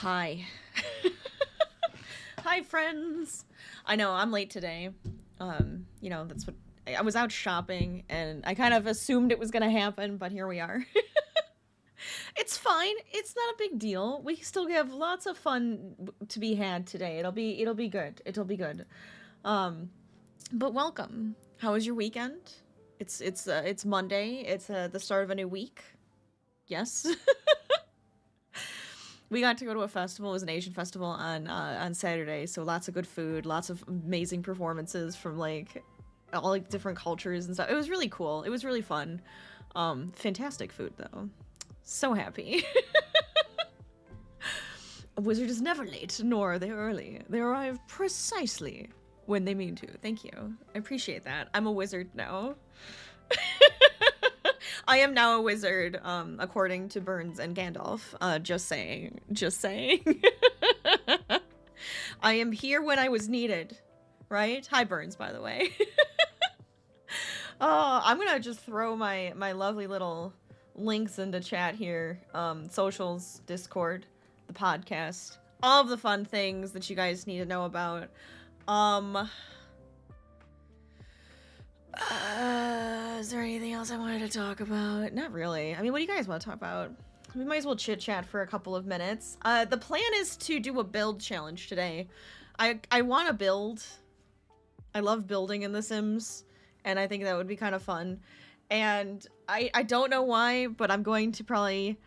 Hi. Hi, friends. I know I'm late today. That's what I was out shopping and I kind of assumed it was going to happen, but here we are. It's fine. It's not a big deal. We still have lots of fun to be had today. It'll be good. It'll be good. Um, but welcome. How was your weekend? It's Monday. It's the start of a new week. Yes. We got to go to a festival. It was an Asian festival on Saturday, so lots of good food, lots of amazing performances from like all like different cultures and stuff. It was really cool. It was really fun. Fantastic food though. So happy. A wizard is never late, nor are they early. They arrive precisely when they mean to. Thank you. I appreciate that. I'm a wizard now. I am now a wizard, according to Burns and Gandalf. Just saying. Just saying. I am here when I was needed. Right? Hi, Burns, by the way. Oh, I'm gonna just throw my lovely little links into chat here. Socials, Discord, the podcast. All of the fun things that you guys need to know about. Um, is there anything else I wanted to talk about? Not really. I mean, what do you guys want to talk about? We might as well chit chat for a couple of minutes. The plan is to do a build challenge today. I want to build. I love building in The Sims, and I think that would be kind of fun. And I don't know why, but I'm going to probably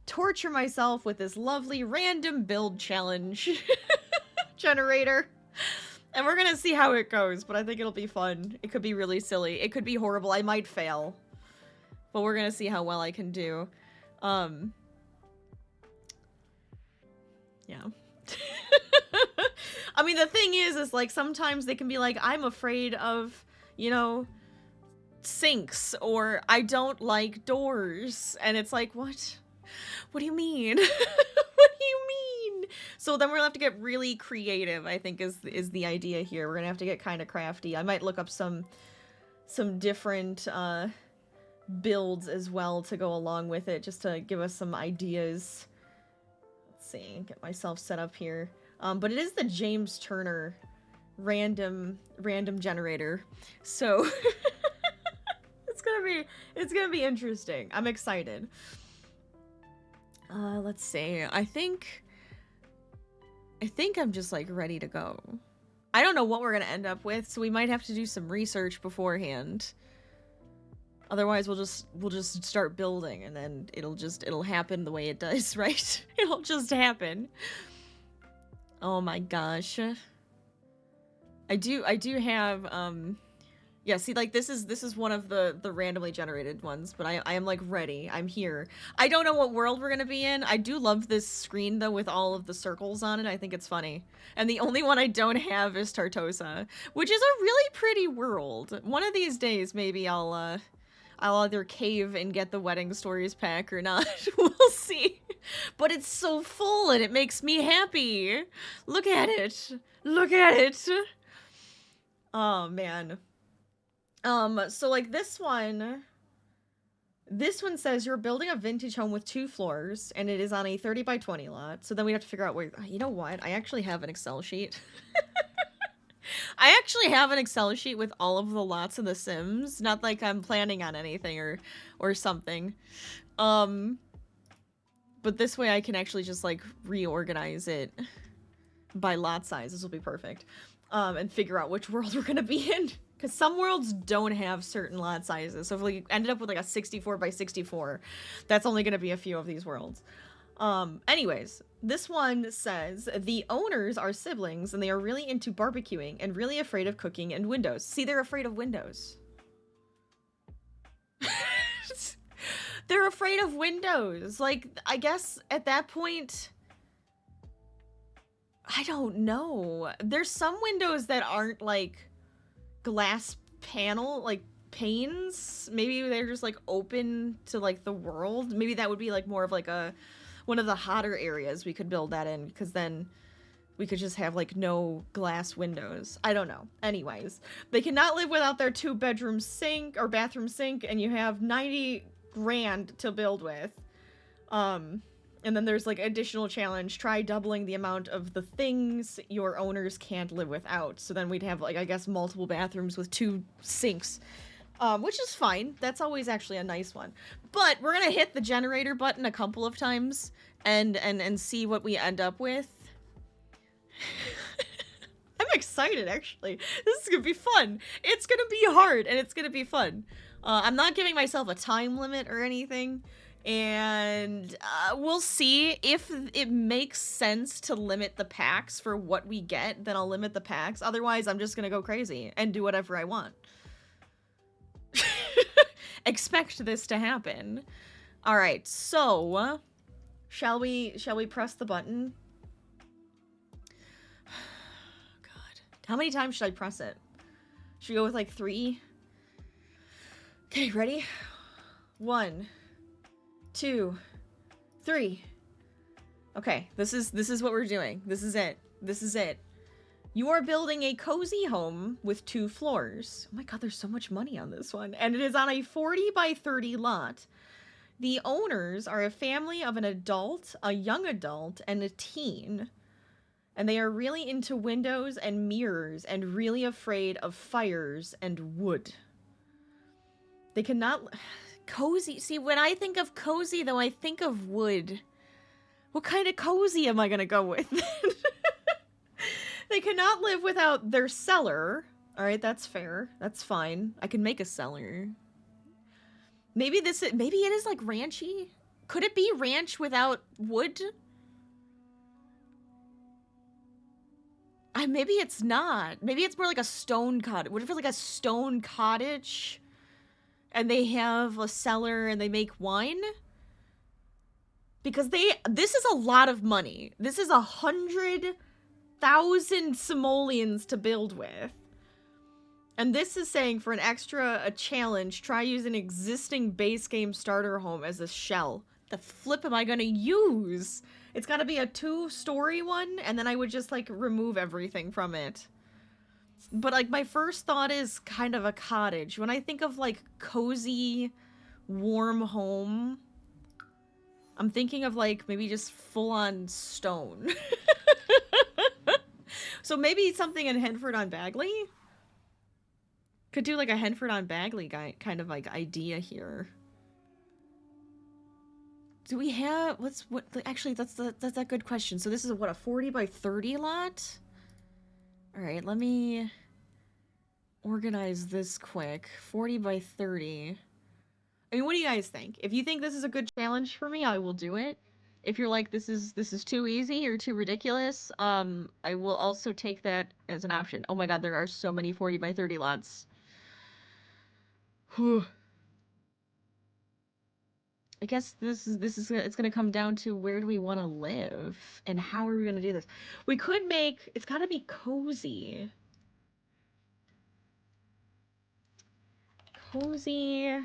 torture myself with this lovely random build challenge generator. And we're gonna see how it goes, but I think it'll be fun. It could be really silly. It could be horrible. I might fail. But we're gonna see how well I can do. Yeah. I mean, the thing is like, sometimes they can be like, I'm afraid of, sinks, or I don't like doors. And it's like, what? What do you mean? What do you mean? So then we're gonna have to get really creative, I think is the idea here. We're gonna have to get kind of crafty. I might look up some different builds as well to go along with it, just to give us some ideas. Let's see, get myself set up here. But it is the James Turner random generator. So it's gonna be interesting. I'm excited. Let's see. I think I'm just like ready to go. I don't know what we're gonna end up with, so we might have to do some research beforehand. Otherwise, we'll just start building, and then it'll happen the way it does, right? It'll just happen. Oh my gosh. I do have yeah, see, like, this is one of the randomly generated ones, but I am, like, ready. I'm here. I don't know what world we're gonna be in. I do love this screen, though, with all of the circles on it. I think it's funny. And the only one I don't have is Tartosa, which is a really pretty world. One of these days, maybe I'll either cave and get the Wedding Stories pack or not. We'll see. But it's so full, and it makes me happy. Look at it. Look at it. Oh, man. So like this one says you're building a vintage home with 2 floors, and it is on a 30 by 20 lot. So then we have to figure out where, you know what? I actually have an Excel sheet. I actually have an Excel sheet with all of the lots of The Sims. Not like I'm planning on anything or something. But this way I can actually just like reorganize it by lot size. This will be perfect. And figure out which world we're gonna be in. Because some worlds don't have certain lot sizes. So if we ended up with like a 64 by 64, that's only going to be a few of these worlds. Anyways, this one says, the owners are siblings and they are really into barbecuing and really afraid of cooking and windows. See, they're afraid of windows. They're afraid of windows. Like, I guess at that point, I don't know. There's some windows that aren't like glass panel, like panes. Maybe they're just like open to like the world. Maybe that would be like more of like one of the hotter areas we could build that in, because then we could just have like no glass windows. I don't know. Anyways, they cannot live without their 2-bedroom sink or bathroom sink, and you have 90 grand to build with. And then there's like additional challenge, try doubling the amount of the things your owners can't live without. So then we'd have like, I guess, multiple bathrooms with 2 sinks. Which is fine. That's always actually a nice one. But we're gonna hit the generator button a couple of times and see what we end up with. I'm excited, actually. This is gonna be fun. It's gonna be hard, and it's gonna be fun. I'm not giving myself a time limit or anything, and we'll see if it makes sense to limit the packs for what we get, then I'll limit the packs. Otherwise, I'm just gonna go crazy and do whatever I want. Expect this to happen. All right, so shall we press the button? God, how many times should I press it? Should we go with like 3? Okay, ready? 1, 2, 3. Okay, this is what we're doing. This is it. This is it. You are building a cozy home with 2 floors. Oh my god, there's so much money on this one. And it is on a 40 by 30 lot. The owners are a family of an adult, a young adult, and a teen. And they are really into windows and mirrors and really afraid of fires and wood. They cannot... Cozy. See, when I think of cozy, though, I think of wood. What kind of cozy am I gonna go with? They cannot live without their cellar. Alright, that's fair. That's fine. I can make a cellar. Maybe it is like ranchy? Could it be ranch without wood? Maybe it's not. Maybe it's more like a stone cottage. What if it's like a stone cottage? And they have a cellar and they make wine? Because this is a lot of money. This is 100,000 simoleons to build with. And this is saying for a challenge, try using existing base game starter home as a shell. The flip am I gonna use? It's gotta be a 2-story one, and then I would just like remove everything from it. But like my first thought is kind of a cottage. When I think of like cozy, warm home, I'm thinking of like maybe just full on stone. So maybe something in Henford on Bagley? Could do like a Henford on Bagley kind of like idea here. Do we have actually that's a good question. So this is what, a 40 by 30 lot? All right, let me organize this quick. 40 by 30. I mean, what do you guys think? If you think this is a good challenge for me, I will do it. If you're like this is too easy or too ridiculous, I will also take that as an option. Oh my god, there are so many 40 by 30 lots. Whew. I guess it's gonna come down to where do we want to live and how are we gonna do this. We could make, it's gotta be cozy. Cozy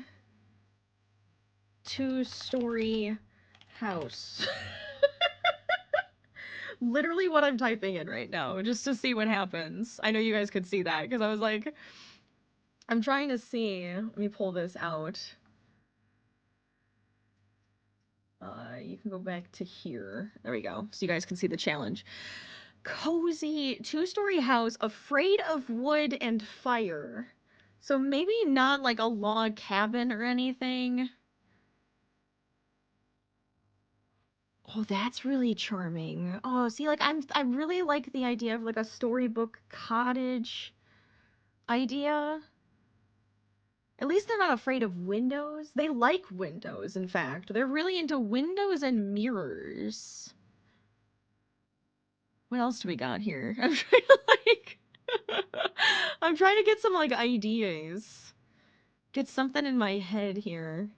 2-story house. Literally what I'm typing in right now, just to see what happens. I know you guys could see that, because I was like, I'm trying to see. Let me pull this out. You can go back to here. There we go. So you guys can see the challenge. Cozy 2-story house, afraid of wood and fire. So maybe not like a log cabin or anything. Oh, that's really charming. Oh, see, like I really like the idea of like a storybook cottage idea. At least they're not afraid of windows. They like windows, in fact. They're really into windows and mirrors. What else do we got here? I'm trying to like I'm trying to get some like ideas. Get something in my head here.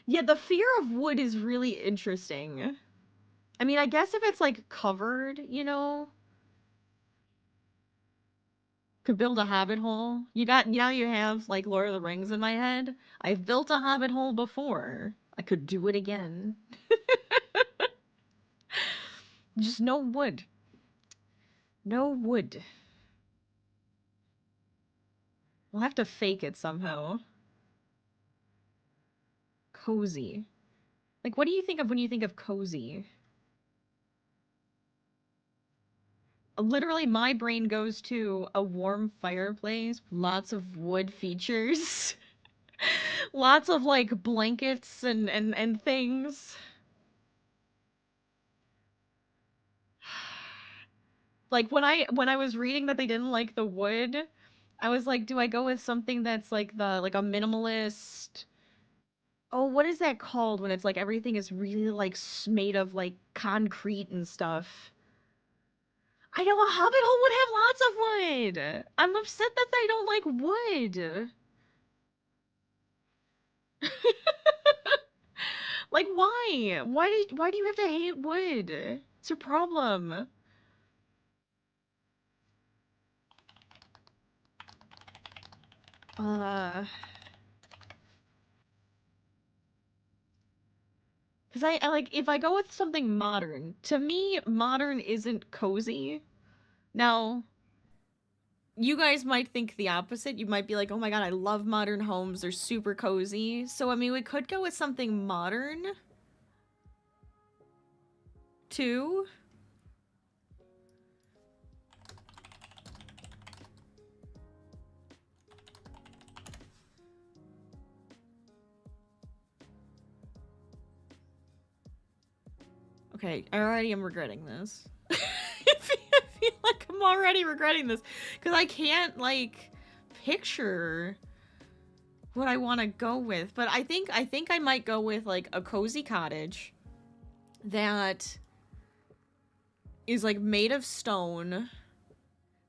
Yeah, the fear of wood is really interesting. I mean, I guess if it's like covered, you know, could build a hobbit hole. Now you have like Lord of the Rings in my head. I've built a hobbit hole before. I could do it again. Just no wood. No wood. We'll have to fake it somehow. Cozy. Like, what do you think of when you think of cozy? Literally, my brain goes to a warm fireplace, lots of wood features, lots of like blankets and things. Like when I was reading that they didn't like the wood, I was like, do I go with something that's like the like a minimalist? Oh, what is that called when it's like everything is really like made of like concrete and stuff? I know a hobbit hole would have lots of wood. I'm upset that they don't like wood. Like why? Why do you have to hate wood? It's a problem. Uh, because I like if I go with something modern, to me modern isn't cozy. Now, you guys might think the opposite. You might be like, "Oh my God, I love modern homes. They're super cozy." So I mean, we could go with something modern too. Okay, I already am regretting this. I feel like I'm already regretting this because I can't like picture what I want to go with. But I think I might go with like a cozy cottage that is like made of stone,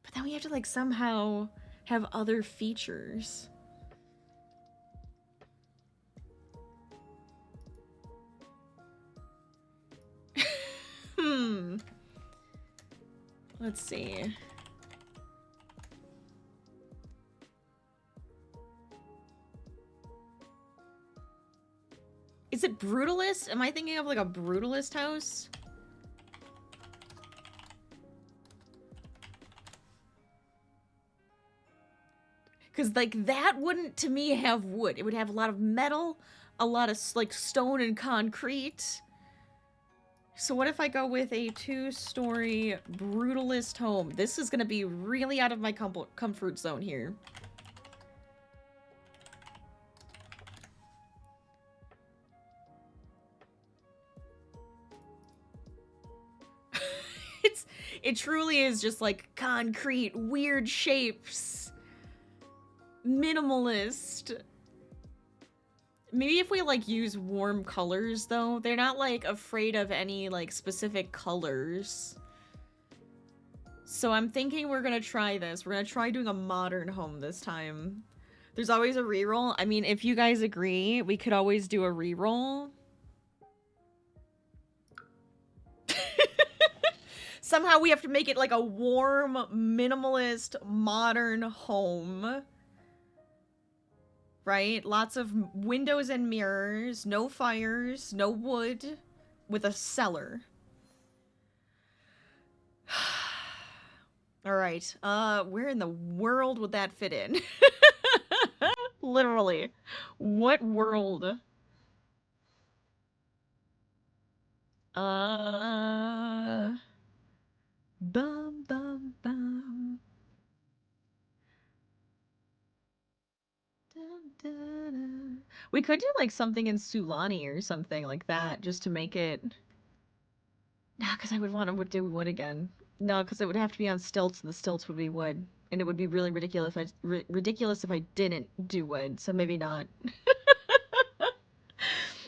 but then we have to like somehow have other features. Hmm. Let's see. Is it brutalist? Am I thinking of like a brutalist house? Because like that wouldn't to me have wood. It would have a lot of metal, a lot of like stone and concrete. So what if I go with a 2-story brutalist home? This is gonna be really out of my comfort zone here. it's it truly is just like concrete, weird shapes, minimalist. Maybe if we like use warm colors though, they're not like afraid of any like specific colors. So I'm thinking we're gonna try this. We're gonna try doing a modern home this time. There's always a reroll. I mean, if you guys agree, we could always do a reroll. Somehow we have to make it like a warm, minimalist, modern home. Right? Lots of windows and mirrors, no fires, no wood, with a cellar. All right. Where in the world would that fit in? Literally. What world? Uh bum bum bum. Dun, dun, dun. We could do like something in Sulani or something like that just to make it. Nah, because I would want to do wood again. No, because it would have to be on stilts, and the stilts would be wood, and it would be really ridiculous. Ridiculous if I didn't do wood. So maybe not.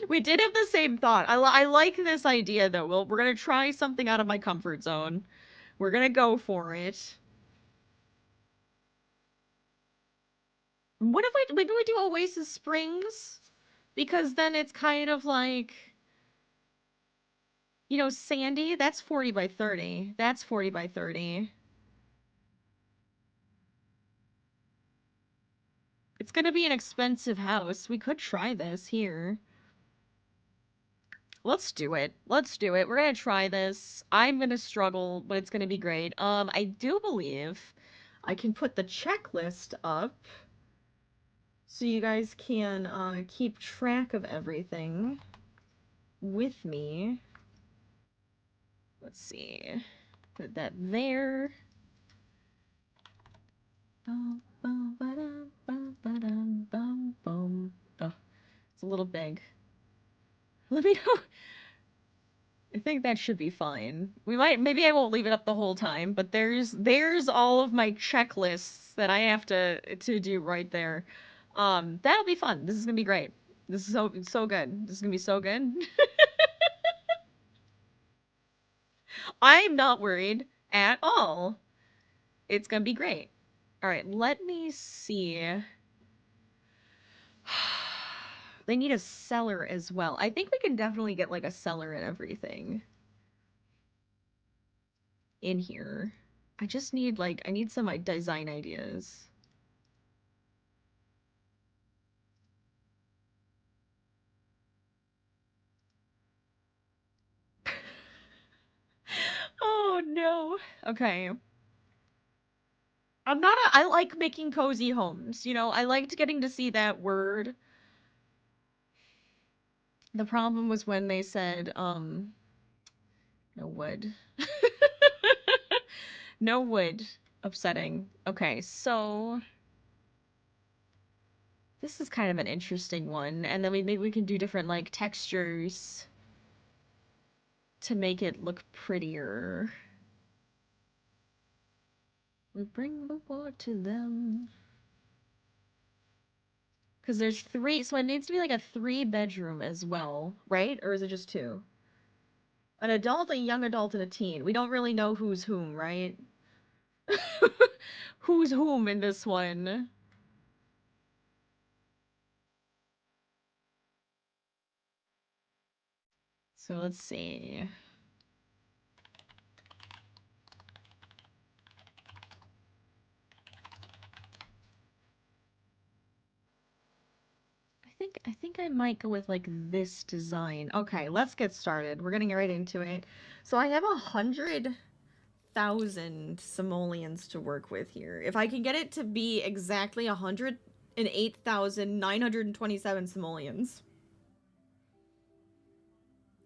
We did have the same thought. I like this idea though. We're gonna try something out of my comfort zone. We're gonna go for it. What if maybe we do Oasis Springs? Because then it's kind of like, Sandy, that's 40 by 30. That's 40 by 30. It's gonna be an expensive house. We could try this here. Let's do it. Let's do it. We're gonna try this. I'm gonna struggle, but it's gonna be great. I do believe I can put the checklist up so you guys can keep track of everything. with me. Let's see. Put that there. Oh, it's a little big. Let me know. I think that should be fine. Maybe I won't leave it up the whole time, but there's all of my checklists that I have to do right there. That'll be fun. This is gonna be great. This is so good. This is gonna be so good. I'm not worried at all. It's gonna be great. All right, let me see. They need a cellar as well. I think we can definitely get like a cellar and everything in here. I just need I need some like design ideas. Oh no. Okay. I like making cozy homes, you know. I liked getting to see that word. The problem was when they said no wood. No wood. Upsetting. Okay, so this is kind of an interesting one, and then maybe we can do different like textures to make it look prettier. We bring the war to them. Because there's three, so it needs to be like a 3-bedroom as well, right? Or is it just 2? An adult, a young adult, and a teen. We don't really know who's whom, right? Who's whom in this one? So let's see. I think I might go with like this design. Okay, let's get started. We're getting right into it. So I have 100,000 simoleons to work with here. If I can get it to be exactly 108,927 simoleons,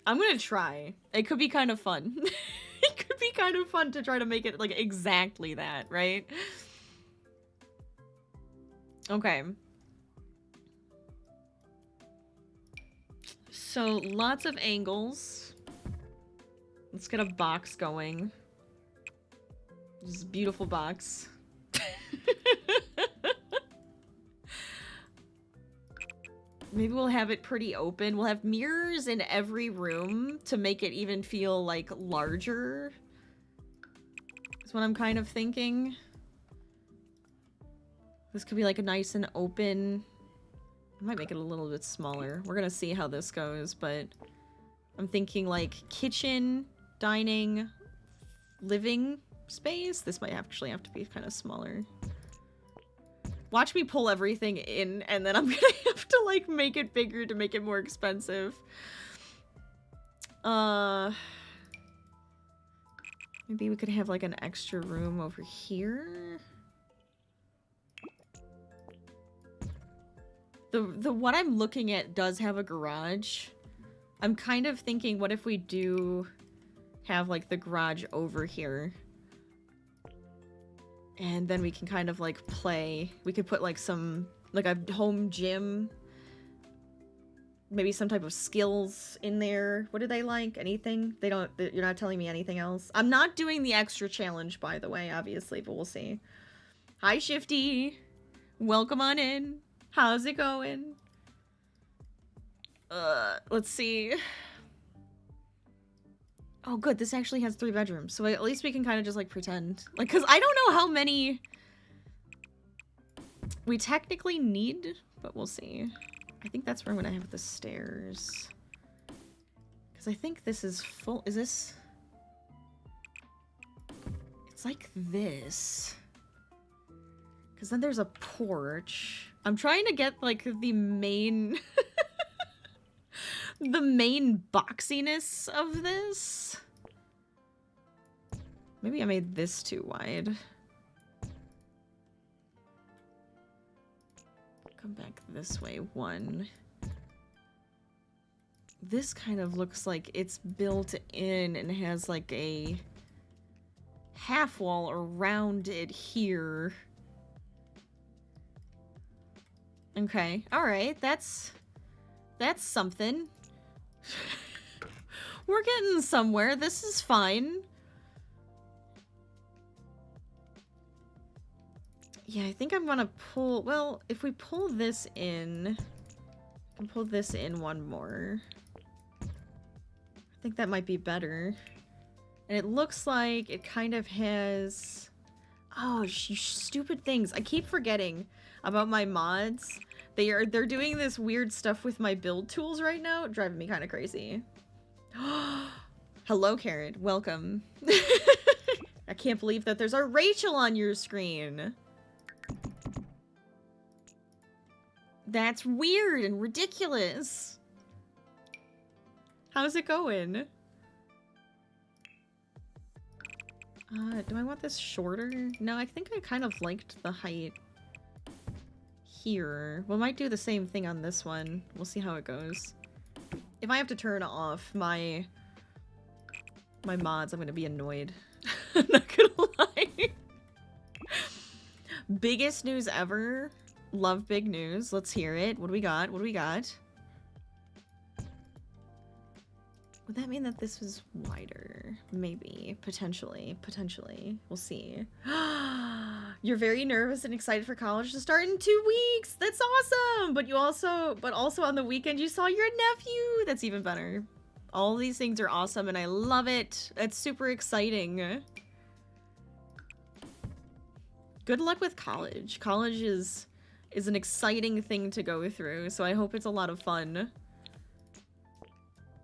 I'm gonna try. It could be kind of fun. It could be kind of fun to try to make it like exactly that, right? Okay. So lots of angles. Let's get a box going. This is a beautiful box. Maybe we'll have it pretty open. We'll have mirrors in every room to make it even feel like larger. That's what I'm kind of thinking. This could be like a nice and open. I might make it a little bit smaller. We're gonna see how this goes, but I'm thinking like kitchen, dining, living space. This might actually have to be kind of smaller. Watch me pull everything in, and then I'm gonna have to like make it bigger to make it more expensive. Maybe we could have like an extra room over here. The what I'm looking at does have a garage. I'm kind of thinking, what if we do have like the garage over here? And then we can kind of like play. We could put like some, like a home gym. Maybe some type of skills in there. What do they like? Anything? They don't, you're not telling me anything else. I'm not doing the extra challenge, by the way, obviously, but we'll see. Hi, Shifty. Welcome on in. How's it going? Let's see. Oh, good. This actually has 3 bedrooms. So at least we can kind of just, like, pretend. Like, because I don't know how many we technically need, but we'll see. I think that's where I'm going to have the stairs. Because I think this is full. Is this? It's like this. Because then there's a porch. I'm trying to get, like, the main... the main boxiness of this. Maybe I made this too wide. Come back this way, 1. This kind of looks like it's built in and has like a half wall around it here. Okay, alright, that's something. We're getting somewhere, this is fine. Yeah, I think I'm gonna pull, well, if we pull this in, I can pull this in one more. I think that might be better. And it looks like it kind of has... Oh, you stupid things. I keep forgetting about my mods. They're doing this weird stuff with my build tools right now, driving me kind of crazy. Hello, Karen. Welcome. I can't believe that there's a Rachel on your screen. That's weird and ridiculous. How's it going? Do I want this shorter? No, I think I kind of liked the height here. We might do the same thing on this one. We'll see how it goes. If I have to turn off my mods, I'm gonna be annoyed. I'm not gonna lie. Biggest news ever. Love big news. Let's hear it. What do we got? What do we got? Would that mean that this was wider? Maybe. Potentially. Potentially. We'll see. You're very nervous and excited for college to start in 2 weeks! That's awesome! But also on the weekend you saw your nephew! That's even better. All these things are awesome and I love it! It's super exciting. Good luck with college. College is an exciting thing to go through, so I hope it's a lot of fun.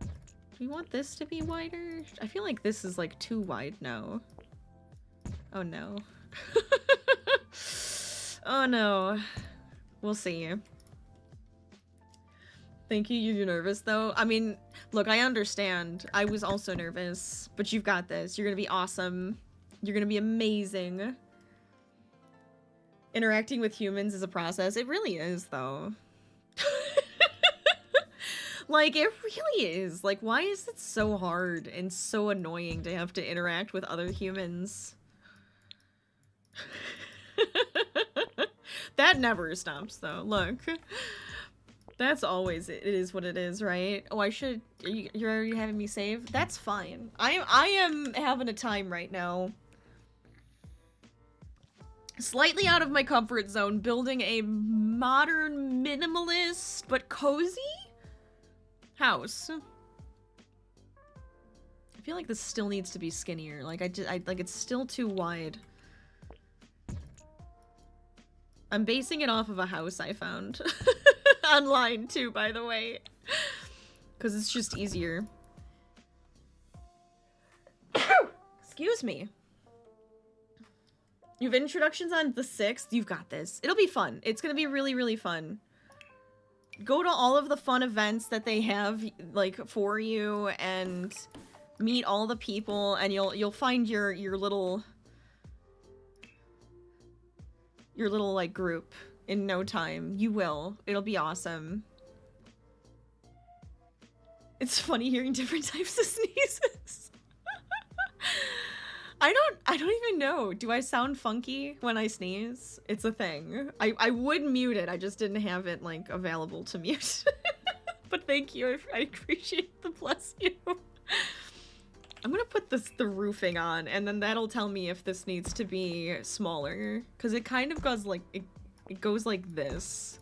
Do we want this to be wider? I feel like this is like too wide now. Oh no. Oh no. We'll see. Thank you, you're nervous though. I mean, look, I understand. I was also nervous, but you've got this. You're gonna be awesome. You're gonna be amazing. Interacting with humans is a process. It really is though. Like, it really is. Like, why is it so hard and so annoying to have to interact with other humans? That never stops, though. Look. That's always, it is what it is, right? Oh, you're already having me save? That's fine. I am having a time right now. Slightly out of my comfort zone, building a modern, minimalist, but cozy house. I feel like this still needs to be skinnier. Like I like it's still too wide. I'm basing it off of a house I found online too, by the way, because it's just easier. Excuse me. You have introductions on the 6th? You've got this. It'll be fun. It's gonna be really, really fun. Go to all of the fun events that they have, like, for you, and meet all the people, and you'll find your little like group in no time. You will. It'll be awesome. It's funny hearing different types of sneezes. I don't even know. Do I sound funky when I sneeze? It's a thing. I would mute it. I just didn't have it, like, available to mute. But thank you. I appreciate the bless you. I'm gonna put the roofing on, and then that'll tell me if this needs to be smaller. Because it kind of goes like, it goes like this.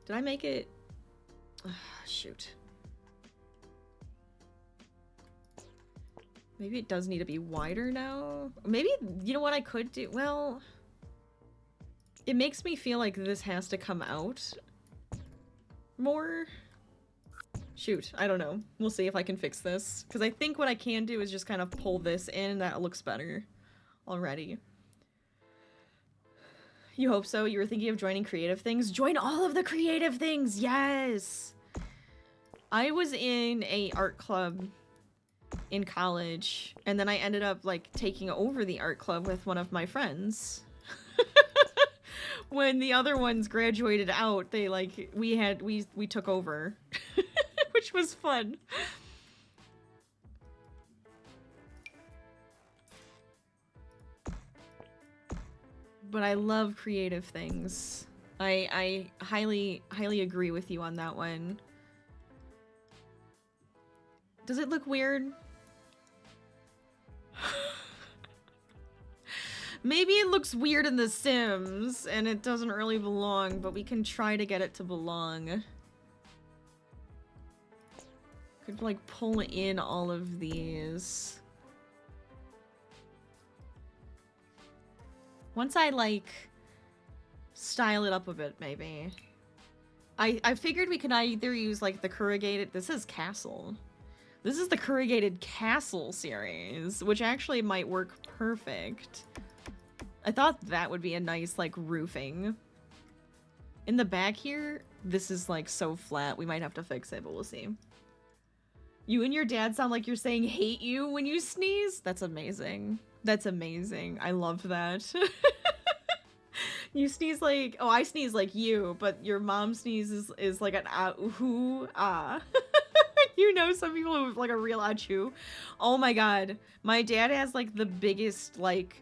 Did I make it? Shoot. Maybe it does need to be wider now. Maybe, you know what I could do? Well, it makes me feel like this has to come out more. Shoot, I don't know. We'll see if I can fix this. Because I think what I can do is just kind of pull this in. That looks better already. You hope so? You were thinking of joining creative things? Join all of the creative things! Yes! I was in a art club in college, and then I ended up, like, taking over the art club with one of my friends. When the other ones graduated out, they, like, we took over. which was fun. But I love creative things. I highly agree with you on that one. Does it look weird? Maybe it looks weird in The Sims, and it doesn't really belong, but we can try to get it to belong. Could, like, pull in all of these. Once I, like, style it up a bit, maybe. I figured we could either use, like, the corrugated... This is castle. This is the corrugated castle series, which actually might work perfect. I thought that would be a nice, like, roofing. In the back here, this is, like, so flat. We might have to fix it, but we'll see. You and your dad sound like you're saying hate you when you sneeze? That's amazing. That's amazing. I love that. You sneeze like... Oh, I sneeze like you, but your mom sneezes is like an ah-ooh, ah. You know some people who have, like, a real achoo. Oh my god. My dad has, like, the biggest, like...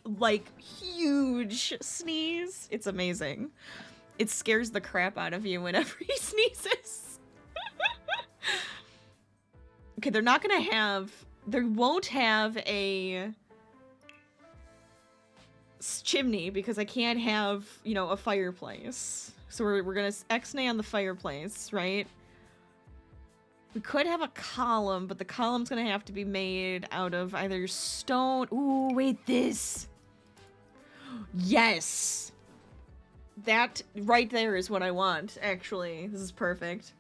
like huge sneeze. It's amazing. It scares the crap out of you whenever he sneezes. Okay, they're not gonna have... They won't have a... chimney because I can't have, you know, a fireplace. So we're gonna X-nay on the fireplace, right? We could have a column, but the column's gonna have to be made out of either stone... Ooh, wait, this! Yes! That right there is what I want, actually. This is perfect.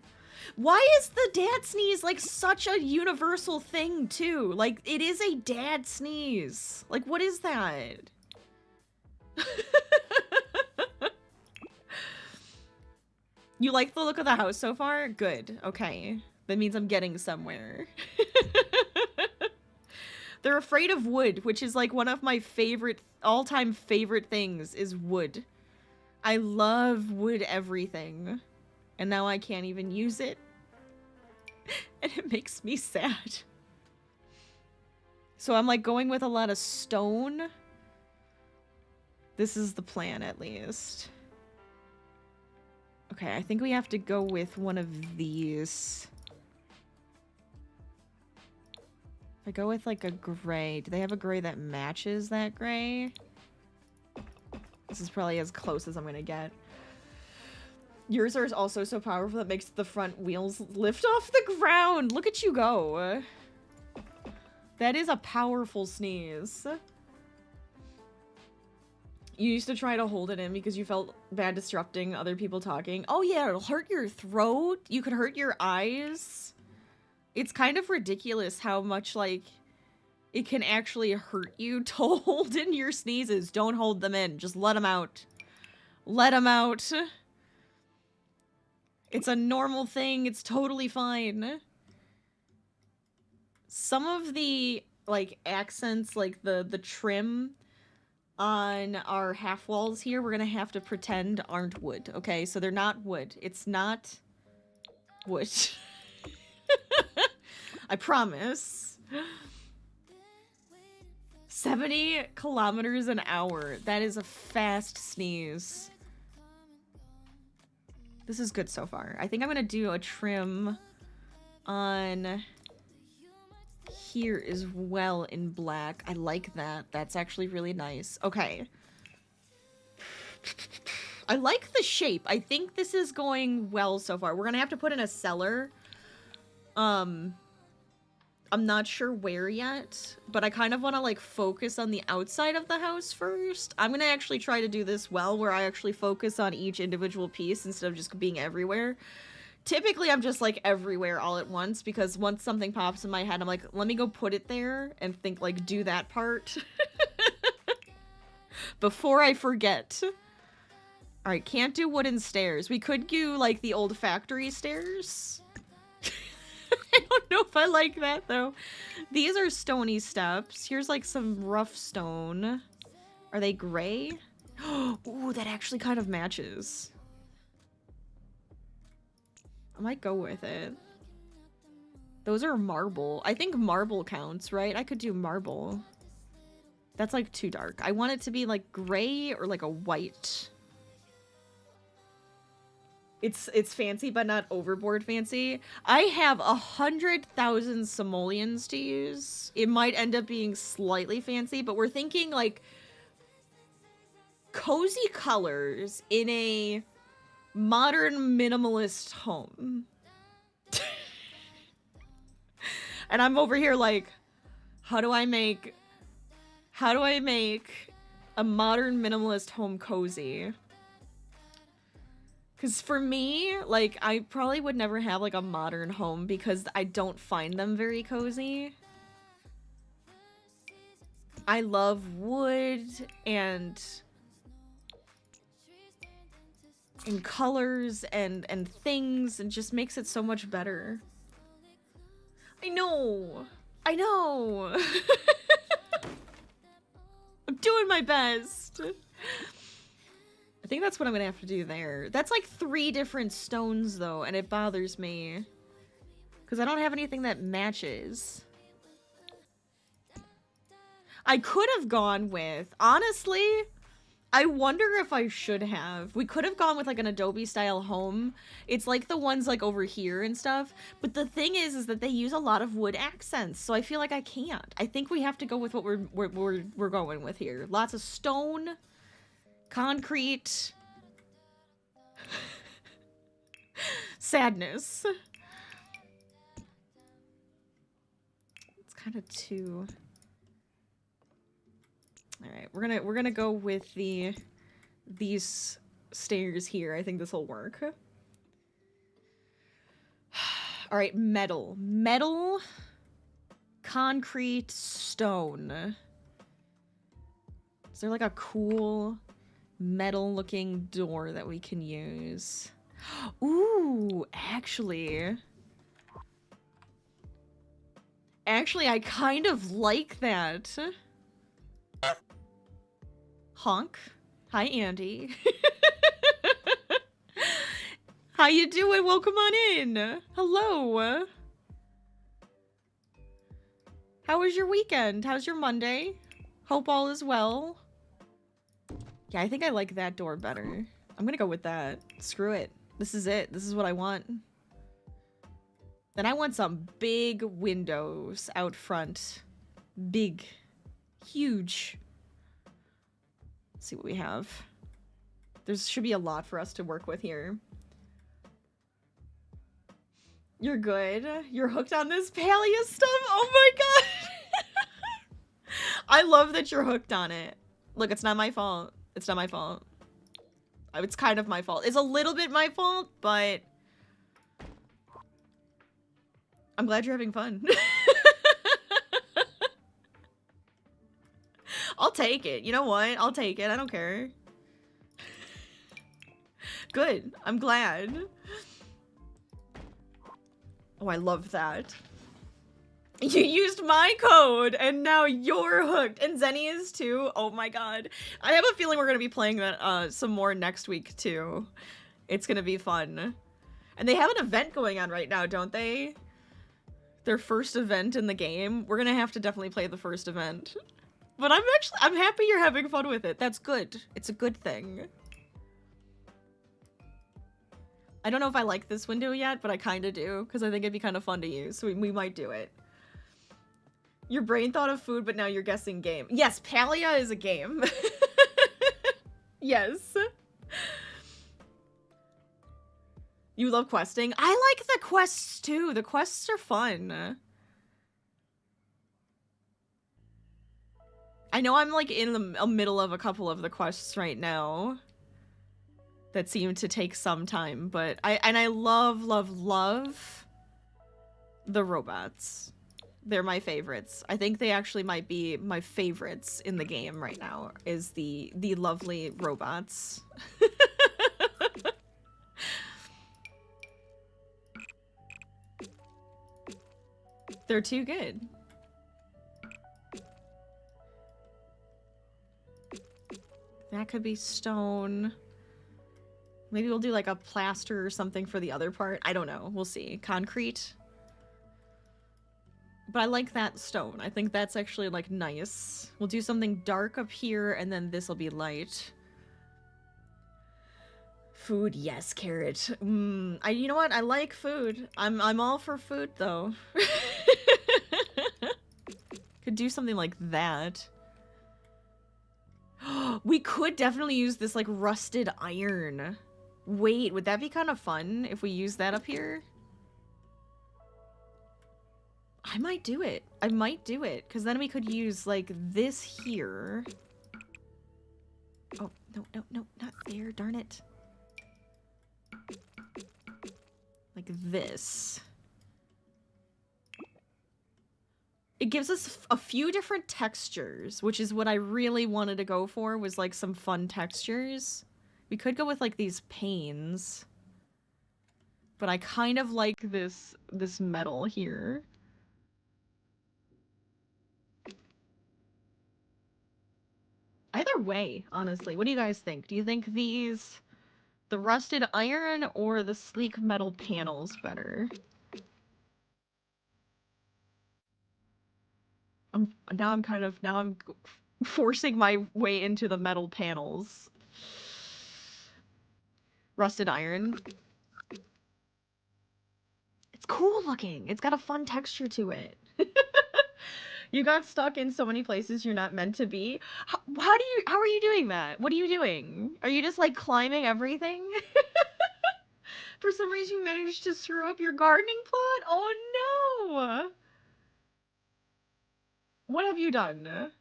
Why is the dad sneeze, like, such a universal thing, too? Like, it is a dad sneeze. Like, what is that? You like the look of the house so far? Good. Okay. That means I'm getting somewhere. They're afraid of wood, which is like one of my favorite, all-time favorite things is wood. I love wood everything. And now I can't even use it. And it makes me sad. So I'm like going with a lot of stone. This is the plan, at least. Okay, I think we have to go with one of these. If I go with, like, a gray... Do they have a gray that matches that gray? This is probably as close as I'm gonna get. Yours are also so powerful that makes the front wheels lift off the ground! Look at you go! That is a powerful sneeze. You used to try to hold it in because you felt bad disrupting other people talking. Oh yeah, it'll hurt your throat. You could hurt your eyes. It's kind of ridiculous how much, like, it can actually hurt you to hold in your sneezes. Don't hold them in. Just let them out. Let them out. It's a normal thing. It's totally fine. Some of the, like, accents, like the trim on our half walls here, we're gonna have to pretend aren't wood, okay? So they're not wood. It's not wood. I promise. 70 kilometers an hour. That is a fast sneeze. This is good so far. I think I'm gonna do a trim on here as well in black. I like that. That's actually really nice. Okay. I like the shape. I think this is going well so far. We're gonna have to put in a cellar. I'm not sure where yet, but I kind of want to, like, focus on the outside of the house first. I'm gonna actually try to do this well, where I actually focus on each individual piece instead of just being everywhere. Typically, I'm just, like, everywhere all at once, because once something pops in my head, I'm like, let me go put it there and think, like, do that part. Before I forget. Alright, can't do wooden stairs. We could do, like, the old factory stairs. I don't know if I like that, though. These are stony steps. Here's, like, some rough stone. Are they gray? Ooh, that actually kind of matches. I might go with it. Those are marble. I think marble counts, right? I could do marble. That's like too dark. I want it to be like gray or like a white. It's fancy, but not overboard fancy. I have 100,000 simoleons to use. It might end up being slightly fancy, but we're thinking like cozy colors in a modern minimalist home. And I'm over here like, how do I make a modern minimalist home cozy? Because for me, like, I probably would never have, like, a modern home because I don't find them very cozy. I love wood and colors and things, and just makes it so much better. I know! I know! I'm doing my best! I think that's what I'm gonna have to do there. That's like 3 different stones, though, and it bothers me. Because I don't have anything that matches. I could have gone with... Honestly, I wonder if I should have. We could have gone with, like, an Adobe-style home. It's like the ones, like, over here and stuff. But the thing is that they use a lot of wood accents, so I feel like I can't. I think we have to go with what we're going with here. Lots of stone... concrete. Sadness. It's kind of too... Alright, we're gonna go with these stairs here. I think this will work. Alright, metal. Metal, concrete, stone. Is there like a cool metal looking door that we can use? Ooh, actually, I kind of like that. Honk. Hi, Andy. How you doing? Welcome on in. Hello. How was your weekend? How's your Monday? Hope all is well. Yeah, I think I like that door better. I'm gonna go with that. Screw it. This is it. This is what I want. Then I want some big windows out front. Big. Huge. Let's see what we have. There should be a lot for us to work with here. You're good. You're hooked on this paleo stuff? Oh my god! I love that you're hooked on it. Look, it's not my fault. It's not my fault. It's kind of my fault. It's a little bit my fault, but... I'm glad you're having fun. I'll take it. You know what? I'll take it. I don't care. Good. I'm glad. Oh, I love that. You used my code, and now you're hooked. And Zenny is too. Oh my god. I have a feeling we're going to be playing that some more next week, too. It's going to be fun. And they have an event going on right now, don't they? Their first event in the game. We're going to have to definitely play the first event. But I'm happy you're having fun with it. That's good. It's a good thing. I don't know if I like this window yet, but I kind of do, because I think it'd be kind of fun to use. So we might do it. Your brain thought of food, but now you're guessing game. Yes, Palia is a game. Yes. You love questing? I like the quests too. The quests are fun. I know I'm like in the middle of a couple of the quests right now that seem to take some time, but I love the robots. They're my favorites. I think they actually might be my favorites in the game right now, is the lovely robots. They're too good. That could be stone. Maybe we'll do like a plaster or something for the other part. I don't know. We'll see. Concrete. But I like that stone. I think that's actually like nice. We'll do something dark up here and then this will be light. Food, yes, carrot. You know what? I like food. I'm all for food though. Could do something like that. We could definitely use this like rusted iron. Wait, would that be kind of fun if we use that up here? I might do it. I might do it because then we could use like this here. Oh, no, no, no, not there. Darn it. Like this. It gives us a few different textures, which is what I really wanted to go for, was like some fun textures. We could go with like these panes. But I kind of like this metal here. Either way, honestly. What do you guys think? Do you think the rusted iron or the sleek metal panels better? Now I'm forcing my way into the metal panels. Rusted iron. It's cool looking. It's got a fun texture to it. You got stuck in so many places you're not meant to be. How are you doing that? What are you doing? Are you just like climbing everything? For some reason you managed to screw up your gardening plot? Oh no! What have you done?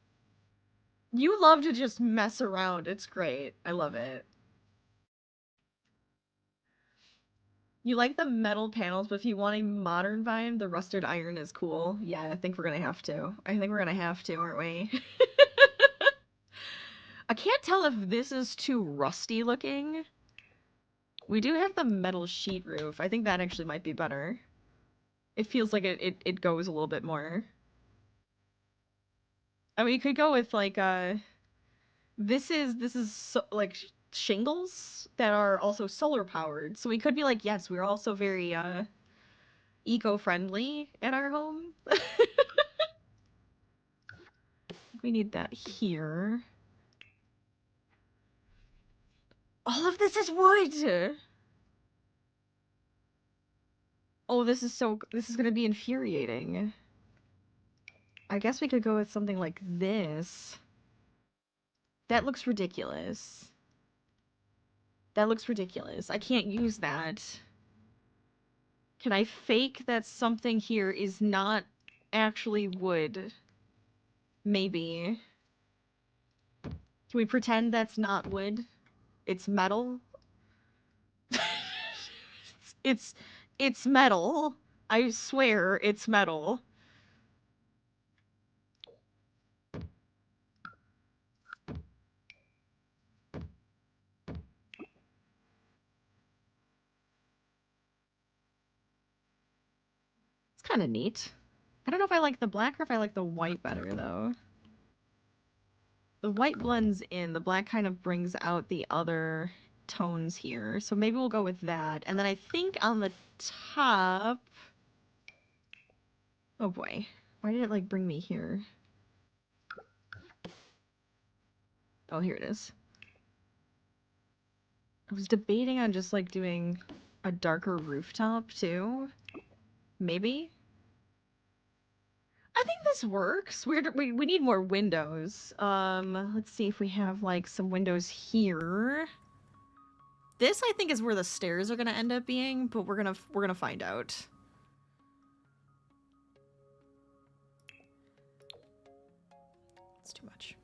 You love to just mess around. It's great. I love it. You like the metal panels, but if you want a modern vibe, the rusted iron is cool. Yeah, I think we're gonna have to. I think we're gonna have to, aren't we? I can't tell if this is too rusty looking. We do have the metal sheet roof. I think that actually might be better. It feels like it goes a little bit more. I mean, you could go with like this is so, like shingles that are also solar powered. So we could be like, yes, we're also very eco-friendly at our home. We need that here. All of this is wood. Oh, this is gonna be infuriating. I guess we could go with something like this. That looks ridiculous. That looks ridiculous. I can't use that. Can I fake that something here is not actually wood? Maybe. Can we pretend that's not wood? It's metal? it's it's metal. I swear it's metal. It's kind of neat. I don't know if I like the black or if I like the white better, though. The white blends in, the black kind of brings out the other tones here. So maybe we'll go with that. And then I think on the top... Oh boy. Why did it, like, bring me here? Oh, here it is. I was debating on just, like, doing a darker rooftop, too. Maybe? I think this works. We need more windows. Let's see if we have, like, some windows here. This, I think, is where the stairs are gonna end up being, but we're gonna find out. It's too much.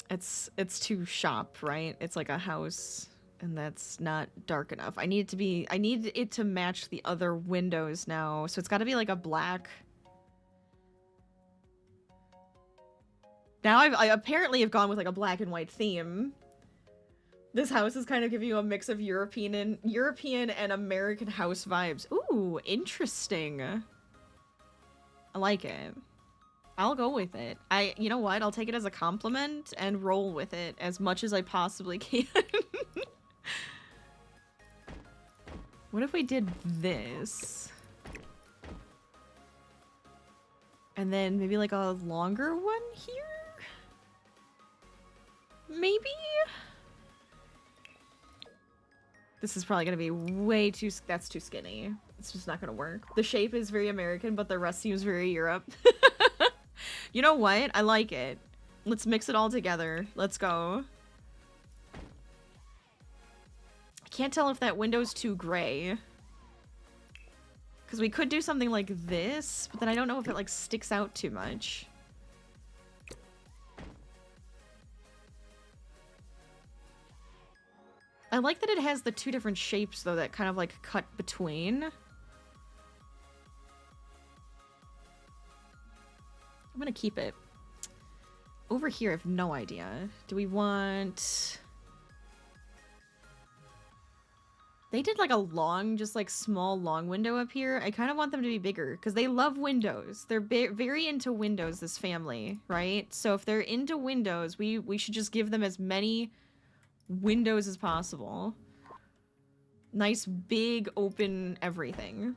It's too shop, right? It's like a house, and that's not dark enough. I need it to match the other windows now, so it's got to be like a black. Now I apparently have gone with like a black and white theme. This house is kind of giving you a mix of European and American house vibes. Ooh, interesting. I like it. I'll go with it. You know what? I'll take it as a compliment and roll with it as much as I possibly can. What if we did this? And then maybe like a longer one here? Maybe? This is probably gonna be way too, that's too skinny. It's just not gonna work. The shape is very American, but the rest seems very Europe. You know what? I like it. Let's mix it all together. Let's go. I can't tell if that window's too gray. Because we could do something like this, but then I don't know if it like sticks out too much. I like that it has the two different shapes though that kind of like cut between. I'm gonna keep it. Over here, I have no idea. Do we want... They did like a long, just like small long window up here. I kind of want them to be bigger because they love windows. They're very into windows, this family, right? So if they're into windows, we should just give them as many windows as possible. Nice, big, open everything.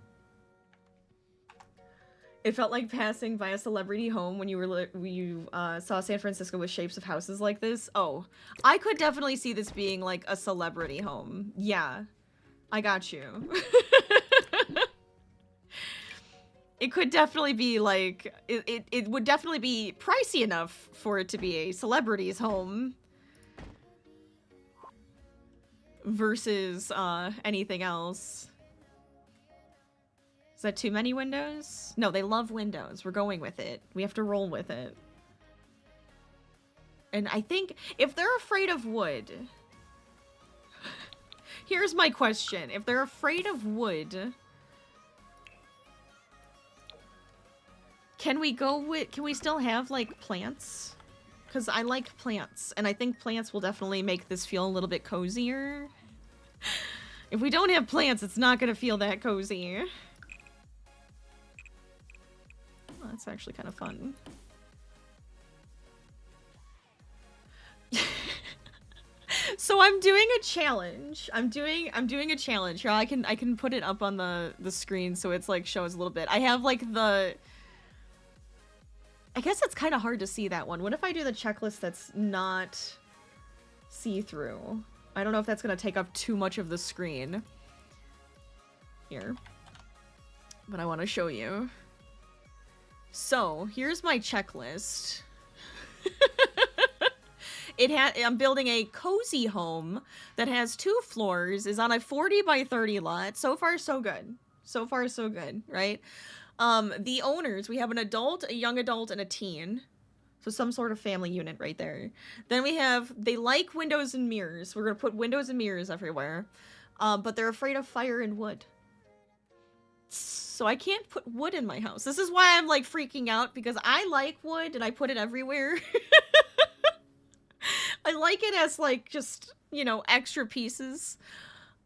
It felt like passing by a celebrity home when you saw San Francisco with shapes of houses like this. Oh, I could definitely see this being like a celebrity home. Yeah, I got you. It could definitely be like, it would definitely be pricey enough for it to be a celebrity's home. Versus anything else. Is that too many windows? No, they love windows. We're going with it. We have to roll with it. And I think if they're afraid of wood... Here's my question. If they're afraid of wood... Can we go with... Can we still have, like, plants? Because I like plants. And I think plants will definitely make this feel a little bit cozier. If we don't have plants, it's not going to feel that cozy. Oh, that's actually kind of fun. So I'm doing a challenge. I'm doing a challenge. Here, I can put it up on the screen so it's like shows a little bit. I have like the... I guess it's kind of hard to see that one. What if I do the checklist that's not see-through? I don't know if that's going to take up too much of the screen. Here. But I want to show you. So, here's my checklist. I'm building a cozy home that has 2 floors, is on a 40 by 30 lot. So far, so good. So far, so good, right? The owners, we have an adult, a young adult, and a teen. So some sort of family unit right there. Then we have, they like windows and mirrors. We're going to put windows and mirrors everywhere. But they're afraid of fire and wood. So I can't put wood in my house. This is why I'm like freaking out, because I like wood and I put it everywhere. I like it as like just, you know, extra pieces.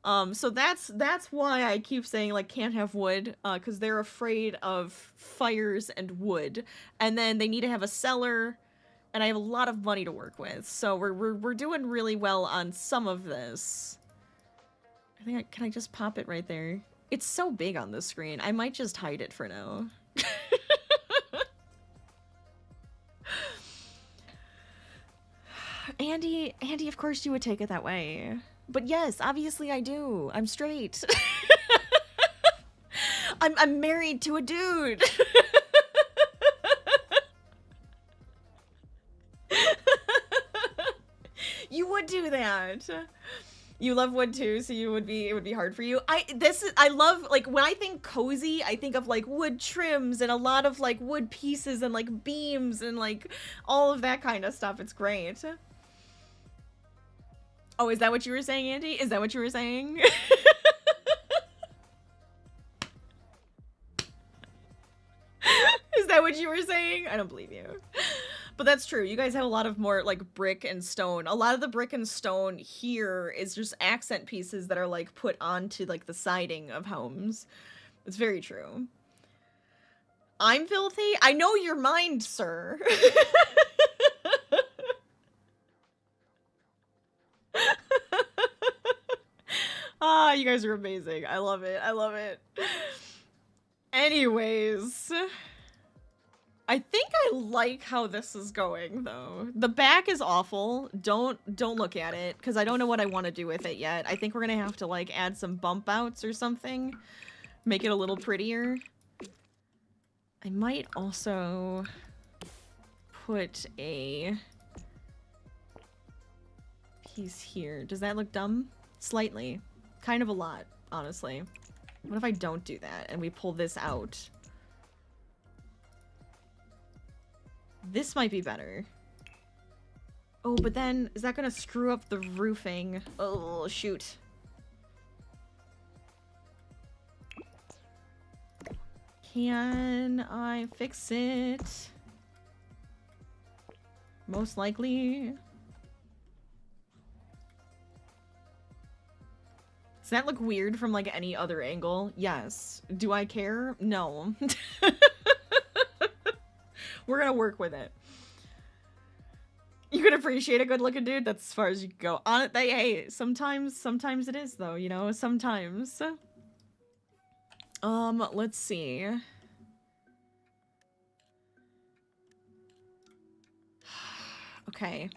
So that's why I keep saying like can't have wood, because they're afraid of fires and wood, and then they need to have a cellar, and I have a lot of money to work with. So we're doing really well on some of this. I think can I just pop it right there? It's so big on the screen. I might just hide it for now. Andy, of course you would take it that way. But yes, obviously I do. I'm straight. I'm married to a dude. You would do that. You love wood too, so it would be hard for you. I love, like, when I think cozy, I think of like wood trims and a lot of like wood pieces and like beams and like all of that kind of stuff. It's great. Oh, is that what you were saying, Andy? Is that what you were saying? Is that what you were saying? I don't believe you. But that's true. You guys have a lot of more like brick and stone. A lot of the brick and stone here is just accent pieces that are like put onto like the siding of homes. It's very true. I'm filthy? I know your mind, sir. Ah, you guys are amazing. I love it. I love it. Anyways, I think I like how this is going though. The back is awful. Don't look at it because I don't know what I want to do with it yet. I think we're gonna have to like add some bump outs or something. Make it a little prettier. I might also put a piece here. Does that look dumb? Slightly. Kind of a lot, honestly. What if I don't do that and we pull this out? This might be better. Oh, but then is that gonna screw up the roofing? Oh, shoot. Can I fix it? Most likely. Does that look weird from like any other angle? Yes. Do I care? No. We're gonna work with it. You can appreciate a good looking dude? That's as far as you can go. Hey, sometimes it is though, you know? Sometimes. Let's see. Okay.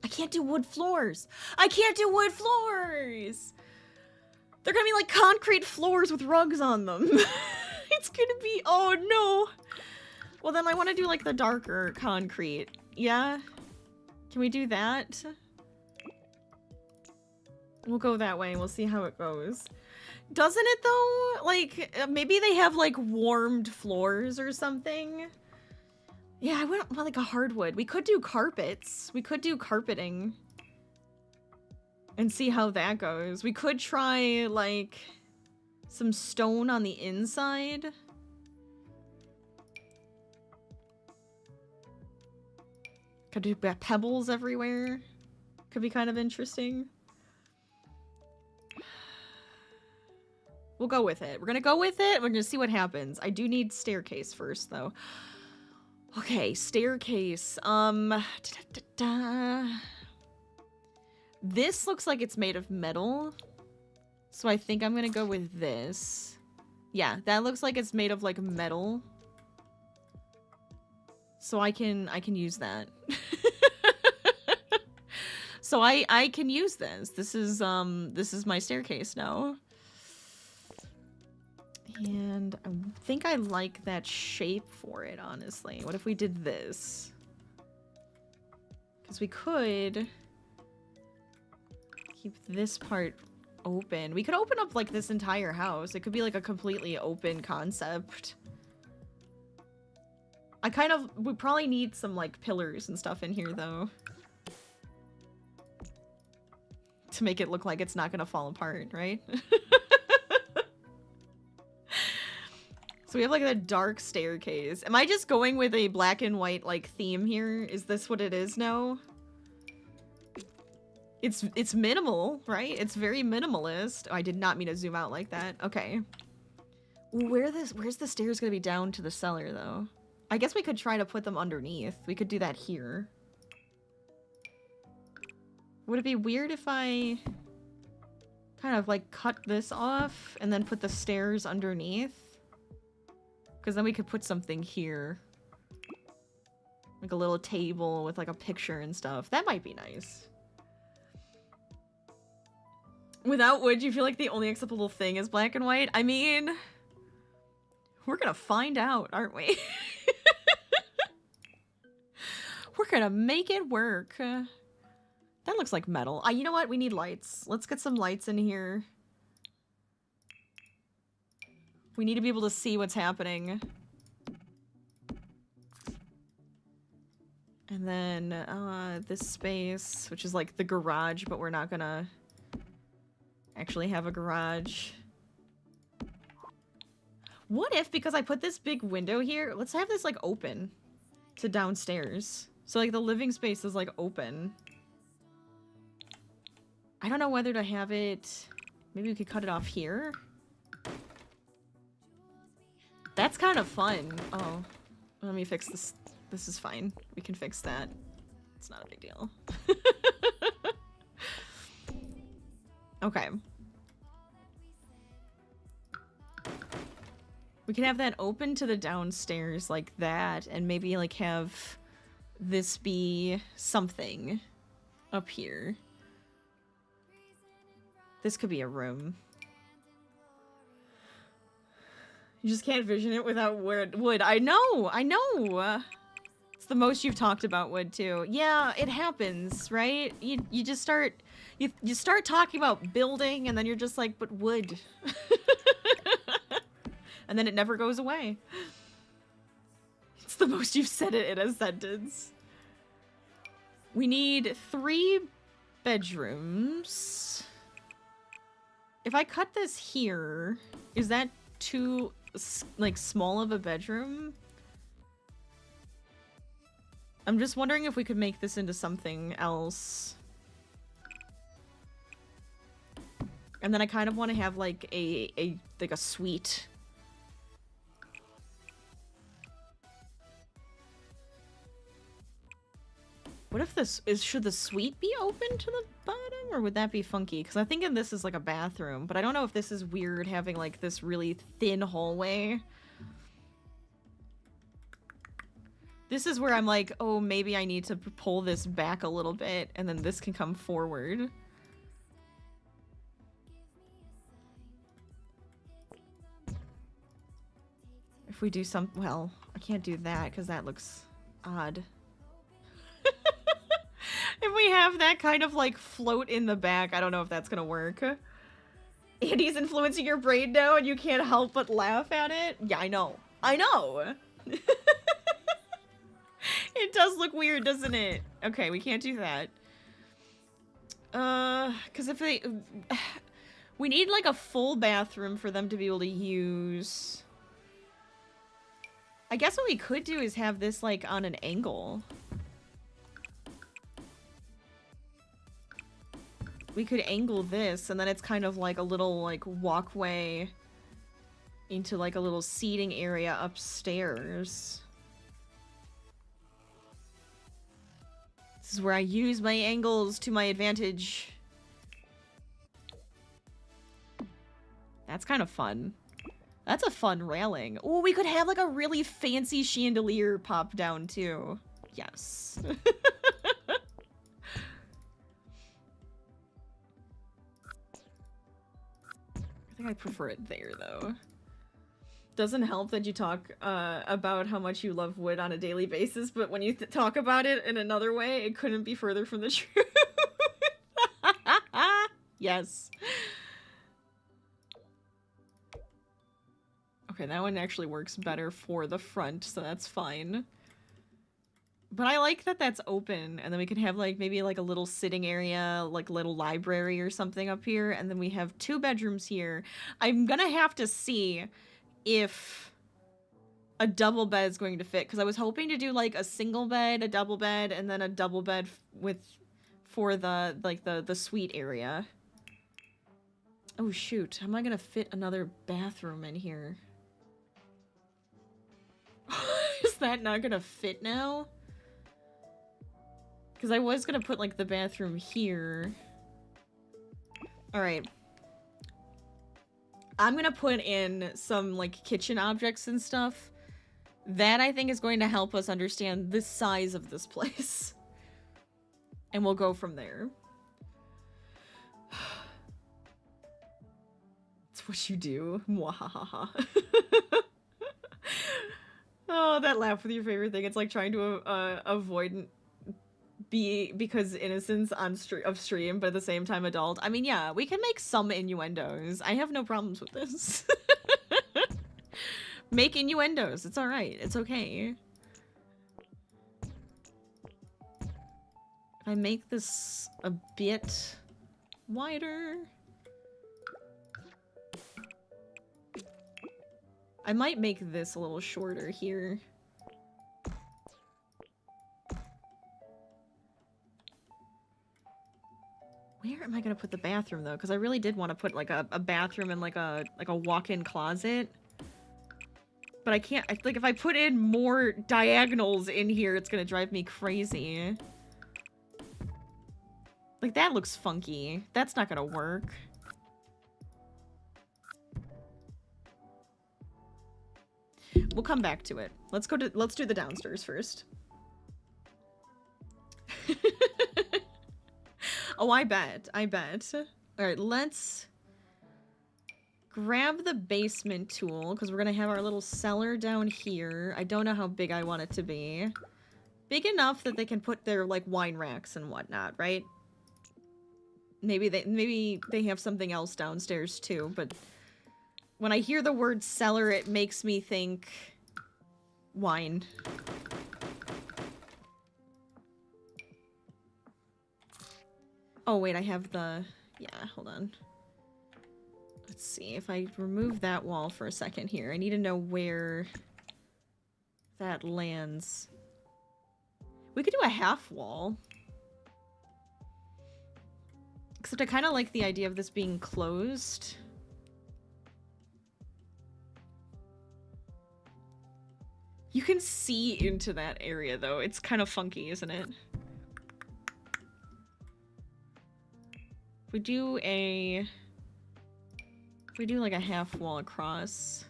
I can't do wood floors. I can't do wood floors. They're gonna be like concrete floors with rugs on them. It's gonna be, oh no. Well then I want to do like the darker concrete. Yeah? Can we do that? We'll go that way and we'll see how it goes. Doesn't it though? Like, maybe they have like warmed floors or something. Yeah, I wouldn't want like a hardwood. We could do carpets. We could do carpeting. And see how that goes. We could try like some stone on the inside. Could do pebbles everywhere. Could be kind of interesting. We'll go with it. We're gonna go with it. We're gonna see what happens. I do need staircase first, though. Okay, staircase. This looks like it's made of metal. So I think I'm gonna go with this. Yeah, that looks like it's made of like metal. So I can use that. So I can use this. This is my staircase now. And I think I like that shape for it, honestly. What if we did this? Because we could keep this part open. We could open up like this entire house. It could be like a completely open concept. We probably need some like pillars and stuff in here though. To make it look like it's not gonna fall apart, right? So we have like a dark staircase. Am I just going with a black and white like theme here? Is this what it is now? It's minimal, right? It's very minimalist. Oh, I did not mean to zoom out like that. Okay. Where's the stairs gonna be down to the cellar though? I guess we could try to put them underneath. We could do that here. Would it be weird if I kind of like cut this off and then put the stairs underneath? Because then we could put something here. Like a little table with like a picture and stuff. That might be nice. Without wood, you feel like the only acceptable thing is black and white? I mean, we're gonna find out, aren't we? We're gonna make it work. That looks like metal. You know what? We need lights. Let's get some lights in here. We need to be able to see what's happening. And then this space, which is like the garage, but we're not gonna actually have a garage. What if, because I put this big window here, let's have this like open to downstairs. So like the living space is like open. I don't know whether to have it, maybe we could cut it off here. That's kind of fun. Oh, let me fix this. This is fine. We can fix that. It's not a big deal. Okay. We can have that open to the downstairs like that, and maybe like have this be something up here. This could be a room. You just can't vision it without wood. I know! It's the most you've talked about wood, too. Yeah, it happens, right? You just start... You start talking about building, and then you're just like, but wood. And then it never goes away. It's the most you've said it in a sentence. We need 3 bedrooms. If I cut this here, is that too, like, small of a bedroom? I'm just wondering if we could make this into something else. And then I kind of want to have, like, a suite. What if this is, should the suite be open to the bottom, or would that be funky? Because I think in this is like a bathroom, but I don't know if this is weird having like this really thin hallway. This is where I'm like, oh, maybe I need to pull this back a little bit, and then this can come forward. If we do some, well, I can't do that because that looks odd. If we have that kind of like float in the back, I don't know if that's gonna work. Andy's influencing your brain now and you can't help but laugh at it? Yeah, I know. I know! It does look weird, doesn't it? Okay, we can't do that. Because if they... We need like a full bathroom for them to be able to use. I guess what we could do is have this like on an angle. We could angle this, and then it's kind of like a little, like, walkway into, like, a little seating area upstairs. This is where I use my angles to my advantage. That's kind of fun. That's a fun railing. Oh, we could have, like, a really fancy chandelier pop down, too. Yes. I think I prefer it there, though. Doesn't help that you talk about how much you love wood on a daily basis, but when you talk about it in another way, it couldn't be further from the truth. Yes. Okay, that one actually works better for the front, so that's fine. But I like that that's open, and then we can have, like, maybe, like, a little sitting area, like, little library or something up here, and then we have 2 bedrooms here. I'm gonna have to see if a double bed is going to fit, because I was hoping to do, like, a single bed, a double bed, and then a double bed for the, like, the suite area. Oh, shoot. How am I gonna fit another bathroom in here? Is that not gonna fit now? Because I was gonna put, like, the bathroom here. Alright. I'm gonna put in some, like, kitchen objects and stuff. That, I think, is going to help us understand the size of this place. And we'll go from there. It's what you do. Mwahaha. Oh, that laugh with your favorite thing. It's like trying to avoid... because innocence of stream, but at the same time adult. I mean, yeah, we can make some innuendos. I have no problems with this. Make innuendos. It's alright. It's okay. If I make this a bit wider... I might make this a little shorter here. Where am I gonna put the bathroom though? Because I really did want to put like a bathroom and like a walk-in closet. But I can't, like, if I put in more diagonals in here, it's gonna drive me crazy. Like, that looks funky. That's not gonna work. We'll come back to it. Let's do the downstairs first. Oh, I bet. Alright, let's grab the basement tool, because we're gonna have our little cellar down here. I don't know how big I want it to be. Big enough that they can put their, like, wine racks and whatnot, right? Maybe they have something else downstairs too, but when I hear the word cellar, it makes me think wine. Oh wait, I have the... yeah, hold on. Let's see, if I remove that wall for a second here, I need to know where that lands. We could do a half wall. Except I kind of like the idea of this being closed. You can see into that area, though. It's kind of funky, isn't it? If we do like a half wall across.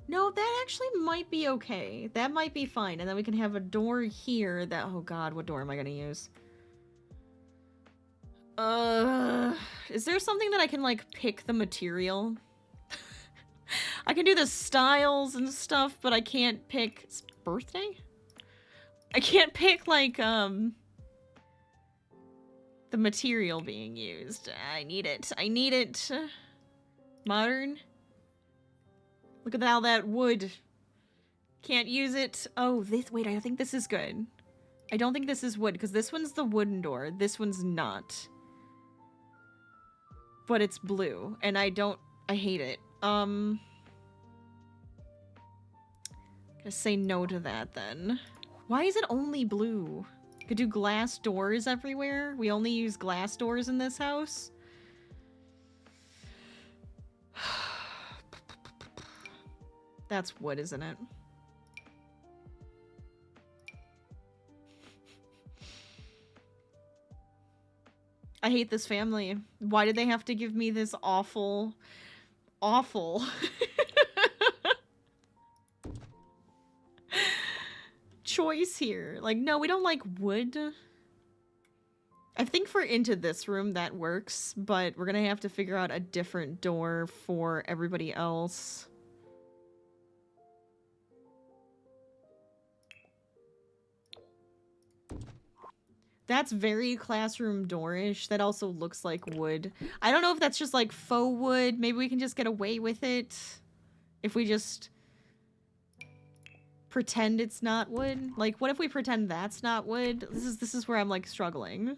No, that actually might be okay. That might be fine. And then we can have a door here that... oh god, what door am I gonna use? Is there something that I can, like, pick the material? I can do the styles and stuff, but I can't pick... it's birthday? I can't pick, like, the material being used. I need it. I need it. Modern? Look at all that wood. Can't use it. Oh, this... wait, I think this is good. I don't think this is wood, because this one's the wooden door. This one's not. But it's blue, and I hate it. Gonna say no to that, then. Why is it only blue? Could do glass doors everywhere? We only use glass doors in this house? That's wood, isn't it? I hate this family. Why did they have to give me this awful choice here? Like, no, we don't like wood. I think for into this room that works, but we're gonna have to figure out a different door for everybody else. That's very classroom door-ish. That also looks like wood. I don't know if that's just like faux wood. Maybe we can just get away with it if we just pretend it's not wood. Like, what if we pretend that's not wood? This is where I'm like struggling.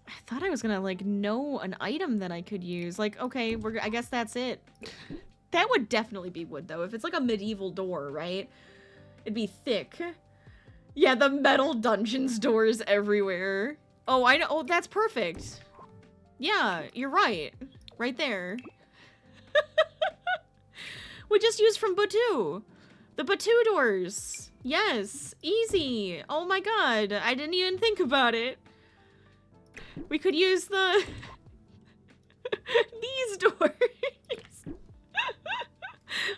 I thought I was gonna like know an item that I could use. Like, okay, I guess that's it. That would definitely be wood though. If it's like a medieval door, right? It'd be thick. Yeah, the metal dungeons doors everywhere. Oh, I know. Oh, that's perfect. Yeah, you're right. Right there. We just used from Batu. The Batu doors. Yes, easy. Oh my god, I didn't even think about it. We could use the... these doors.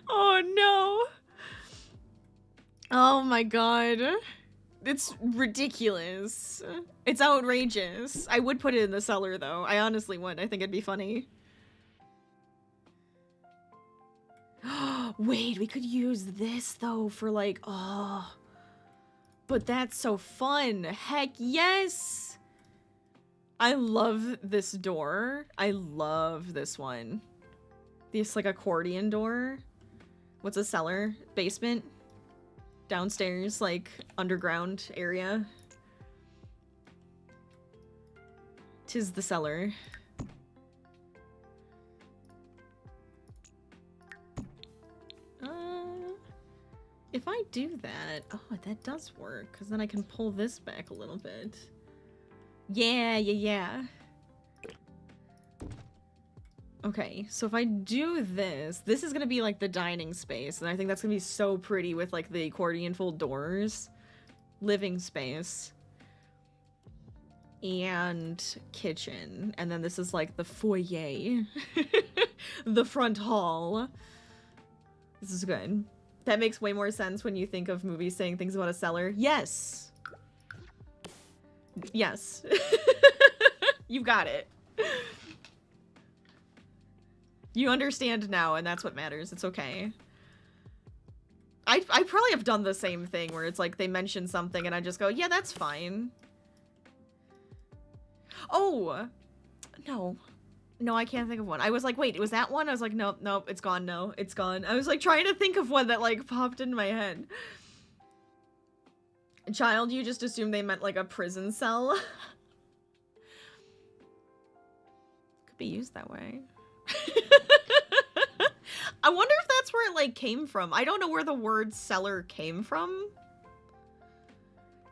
Oh no. Oh my god. It's ridiculous. It's outrageous. I would put it in the cellar though. I honestly would. I think it'd be funny. Wait, we could use this though for like, oh. But that's so fun. Heck yes. I love this door. I love this one. This like accordion door. What's a cellar? Basement? Downstairs, like underground area. 'Tis the cellar. If I do that, oh, that does work, because then I can pull this back a little bit. Yeah. Okay, so if I do this, this is gonna be like the dining space, and I think that's gonna be so pretty with like the accordion fold doors. Living space. And kitchen. And then this is like the foyer. The front hall. This is good. That makes way more sense when you think of movies saying things about a cellar. Yes. Yes. You got it. You understand now, and that's what matters. It's okay. I probably have done the same thing where it's like they mention something and I just go, yeah, that's fine. Oh, no. No, I can't think of one. I was like, wait, was that one? I was like, nope, it's gone. No, it's gone. I was like trying to think of one that like popped in my head. Child, you just assumed they meant like a prison cell. Could be used that way. I wonder if that's where it like came from. I don't know where the word cellar came from.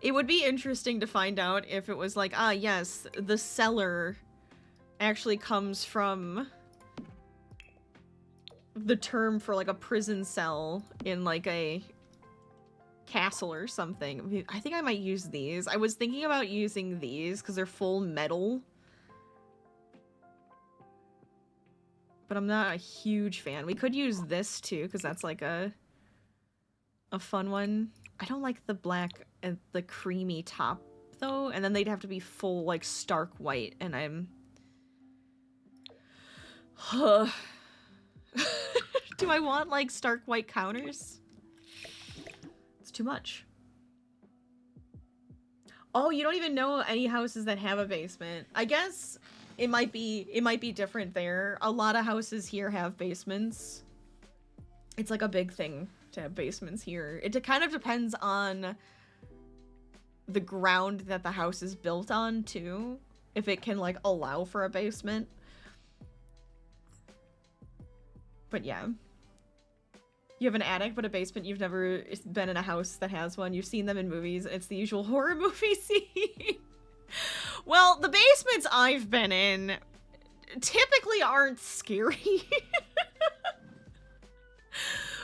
It would be interesting to find out if it was like, ah, yes, the cellar actually comes from the term for like a prison cell in like a castle or something. I think I might use these. I was thinking about using these because they're full metal. But I'm not a huge fan. We could use this too because that's like a fun one. I don't like the black and the creamy top though, and then they'd have to be full like stark white, and I'm do I want like stark white counters? It's too much. Oh, you don't even know any houses that have a basement. I guess it might be different there. A lot of houses here have basements. It's like a big thing to have basements here. It kind of depends on the ground that the house is built on too, if it can like allow for a basement. But yeah. You have an attic but a basement. You've never been in a house that has one. You've seen them in movies. It's the usual horror movie scene. Well, the basements I've been in typically aren't scary.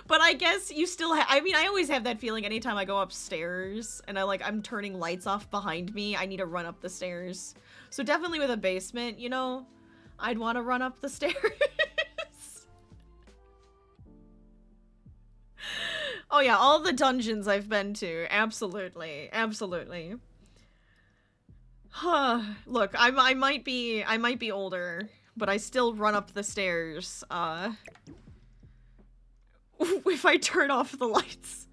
But I guess you still I mean, I always have that feeling anytime I go upstairs and I'm turning lights off behind me. I need to run up the stairs. So definitely with a basement, you know, I'd want to run up the stairs. Oh yeah, all the dungeons I've been to. Absolutely. Absolutely. Look, I might be older, but I still run up the stairs, if I turn off the lights.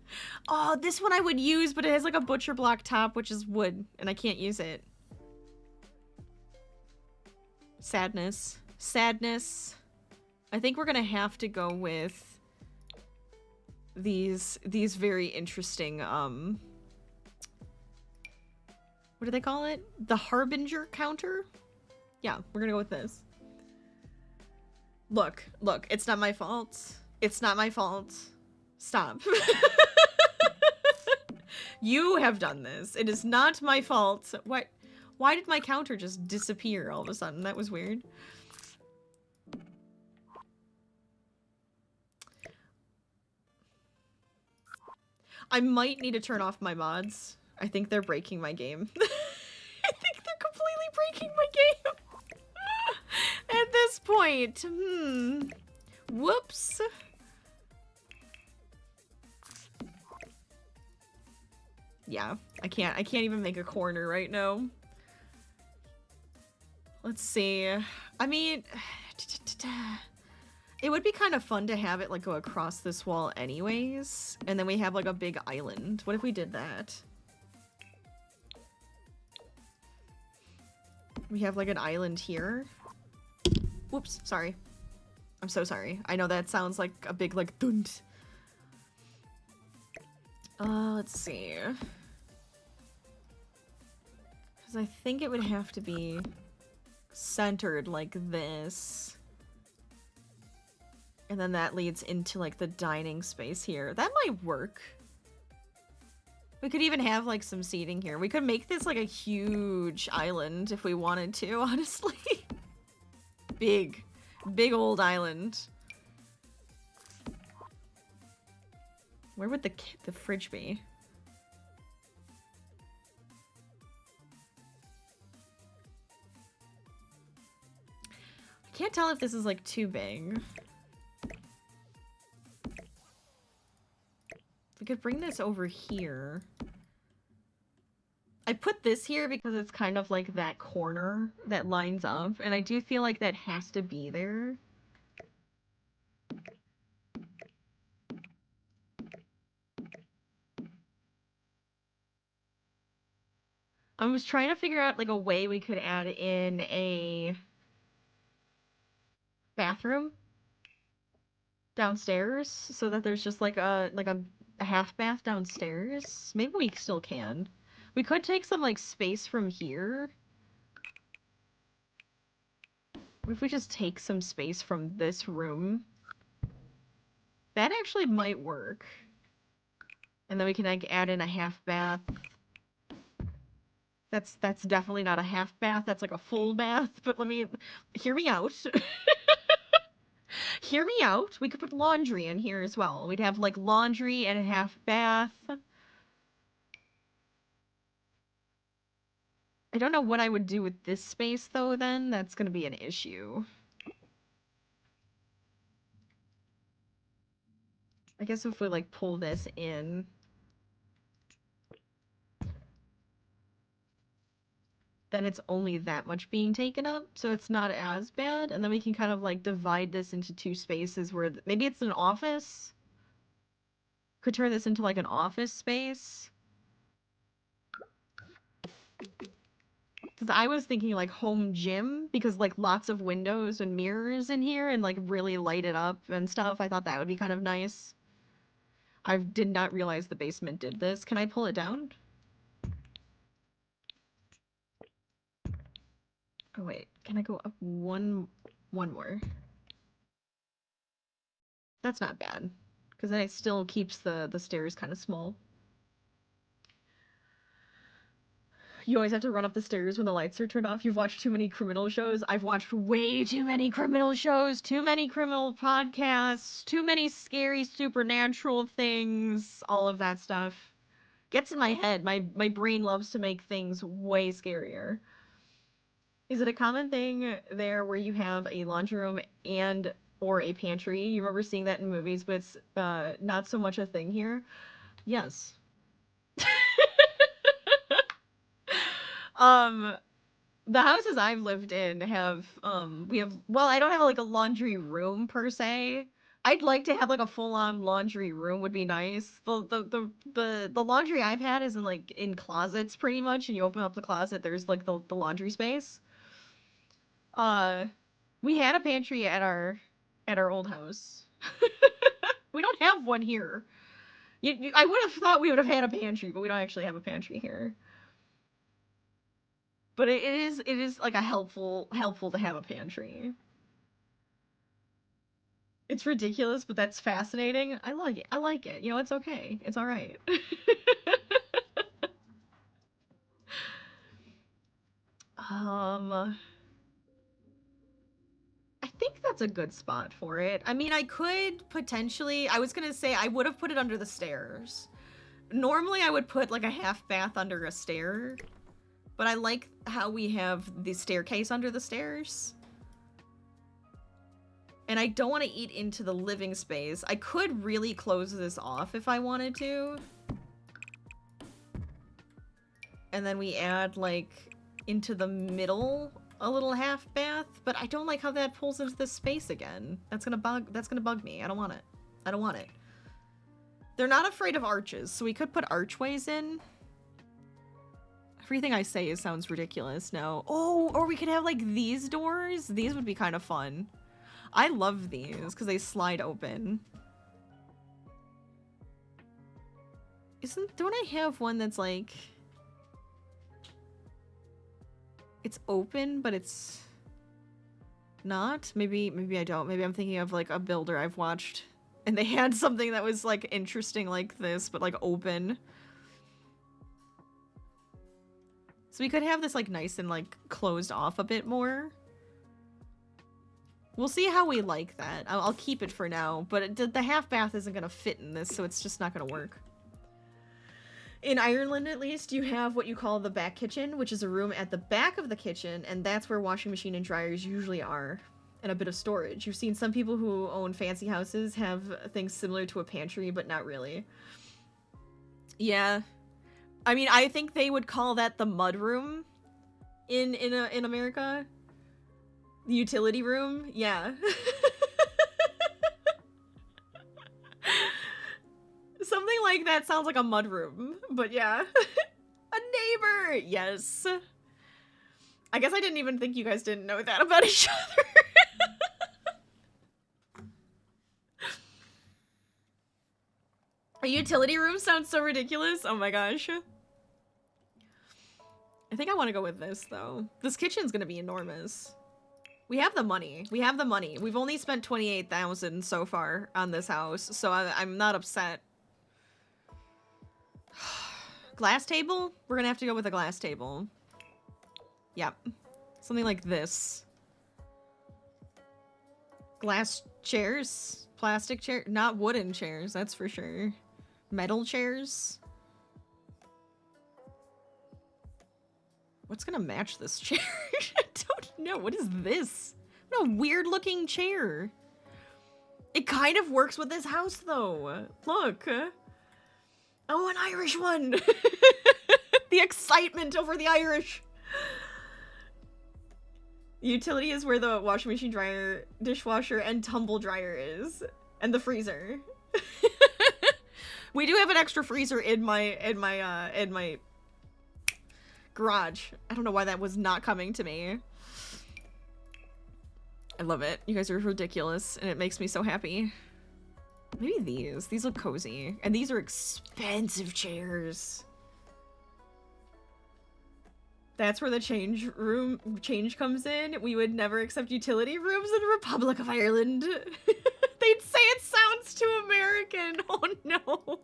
Oh, this one I would use, but it has like a butcher block top, which is wood, and I can't use it. Sadness. Sadness. I think we're gonna have to go with these very interesting, what do they call it? The Harbinger counter? Yeah, we're gonna go with this. Look, it's not my fault. It's not my fault. Stop. You have done this. It is not my fault. What? Why did my counter just disappear all of a sudden? That was weird. I might need to turn off my mods. I think they're breaking my game. I think they're completely breaking my game. At this point. Whoops. Yeah, I can't even make a corner right now. Let's see. I mean, it would be kind of fun to have it like go across this wall anyways, and then we have like a big island. What if we did that? We have like an island here. Whoops, sorry. I'm so sorry. I know that sounds like a big like dunt. Let's see. Because I think it would have to be centered like this. And then that leads into like the dining space here. That might work. We could even have like some seating here. We could make this like a huge island if we wanted to, honestly. Big old island. Where would the fridge be? I can't tell if this is like too big. We could bring this over here. I put this here because it's kind of like that corner that lines up, and I do feel like that has to be there. I was trying to figure out like a way we could add in a bathroom downstairs so that there's just like a half bath downstairs. Maybe we still can. We could take some like space from here. What if we just take some space from this room? That actually might work. And then we can like add in a half bath. That's definitely not a half bath, that's like a full bath, but let me hear me out. Hear me out. We could put laundry in here as well. We'd have like laundry and a half bath. I don't know what I would do with this space though then. That's gonna be an issue. I guess if we like pull this in. Then it's only that much being taken up, so it's not as bad. And then we can kind of like divide this into two spaces where maybe it's an office. Could turn this into like an office space. Because I was thinking like home gym, because like lots of windows and mirrors in here and like really light it up and stuff. I thought that would be kind of nice. I did not realize the basement did this. Can I pull it down? Oh wait, can I go up one more? That's not bad, because then it still keeps the stairs kind of small. You always have to run up the stairs when the lights are turned off. You've watched too many criminal shows. I've watched way too many criminal shows, too many criminal podcasts, too many scary supernatural things, all of that stuff. Gets in my head. My brain loves to make things way scarier. Is it a common thing there where you have a laundry room and or a pantry? You remember seeing that in movies, but it's not so much a thing here. Yes. um the houses I've lived in have we have, well, I don't have like a laundry room per se. I'd like to have like a full-on laundry room would be nice. The laundry I've had is in like in closets pretty much, and you open up the closet, there's like the laundry space. Uh we had a pantry at our old house. We don't have one here. I would have thought we would have had a pantry, but we don't actually have a pantry here. But it is like a helpful to have a pantry. It's ridiculous, but that's fascinating. I like it. I like it. You know, it's okay. It's all right. um, I think that's a good spot for it. I mean, I could potentially. I was gonna say I would have put it under the stairs. Normally, I would put like a half bath under a stair, but I like how we have the staircase under the stairs. And I don't want to eat into the living space. I could really close this off if I wanted to. And then we add, like, into the middle a little half bath. But I don't like how that pulls into this space again. That's gonna bug me. I don't want it. I don't want it. They're not afraid of arches, so we could put archways in. Everything I say sounds ridiculous now. Oh, or we could have, like, these doors. These would be kind of fun. I love these because they slide open. Don't I have one that's like, it's open, but it's not? Maybe I don't. Maybe I'm thinking of like a builder I've watched and they had something that was like interesting like this, but like open. So we could have this like nice and like closed off a bit more. We'll see how we like that. I'll keep it for now, but the half bath isn't gonna fit in this, so it's just not gonna work. In Ireland, at least, you have what you call the back kitchen, which is a room at the back of the kitchen, and that's where washing machine and dryers usually are, and a bit of storage. You've seen some people who own fancy houses have things similar to a pantry, but not really. Yeah. I mean, I think they would call that the mud room in America. The utility room? Yeah. Something like that sounds like a mud room, but yeah. A neighbor! Yes. I guess I didn't even think you guys didn't know that about each other. A utility room sounds so ridiculous. Oh my gosh. I think I want to go with this, though. This kitchen's gonna be enormous. We have the money. We have the money. We've only spent 28,000 so far on this house, so I'm not upset. Glass table? We're gonna have to go with a glass table. Yep. Something like this. Glass chairs? Plastic chair? Not wooden chairs, that's for sure. Metal chairs? What's gonna match this chair? I don't know. What is this? What a weird looking chair. It kind of works with this house though. Look. Oh, an Irish one. The excitement over the Irish. Utility is where the washing machine, dryer, dishwasher, and tumble dryer is. And the freezer. We do have an extra freezer in my garage. I don't know why that was not coming to me. I love it. You guys are ridiculous, and it makes me so happy. Maybe these. These look cozy. And these are expensive chairs. That's where the change comes in. We would never accept utility rooms in the Republic of Ireland. They'd say it sounds too American. Oh no.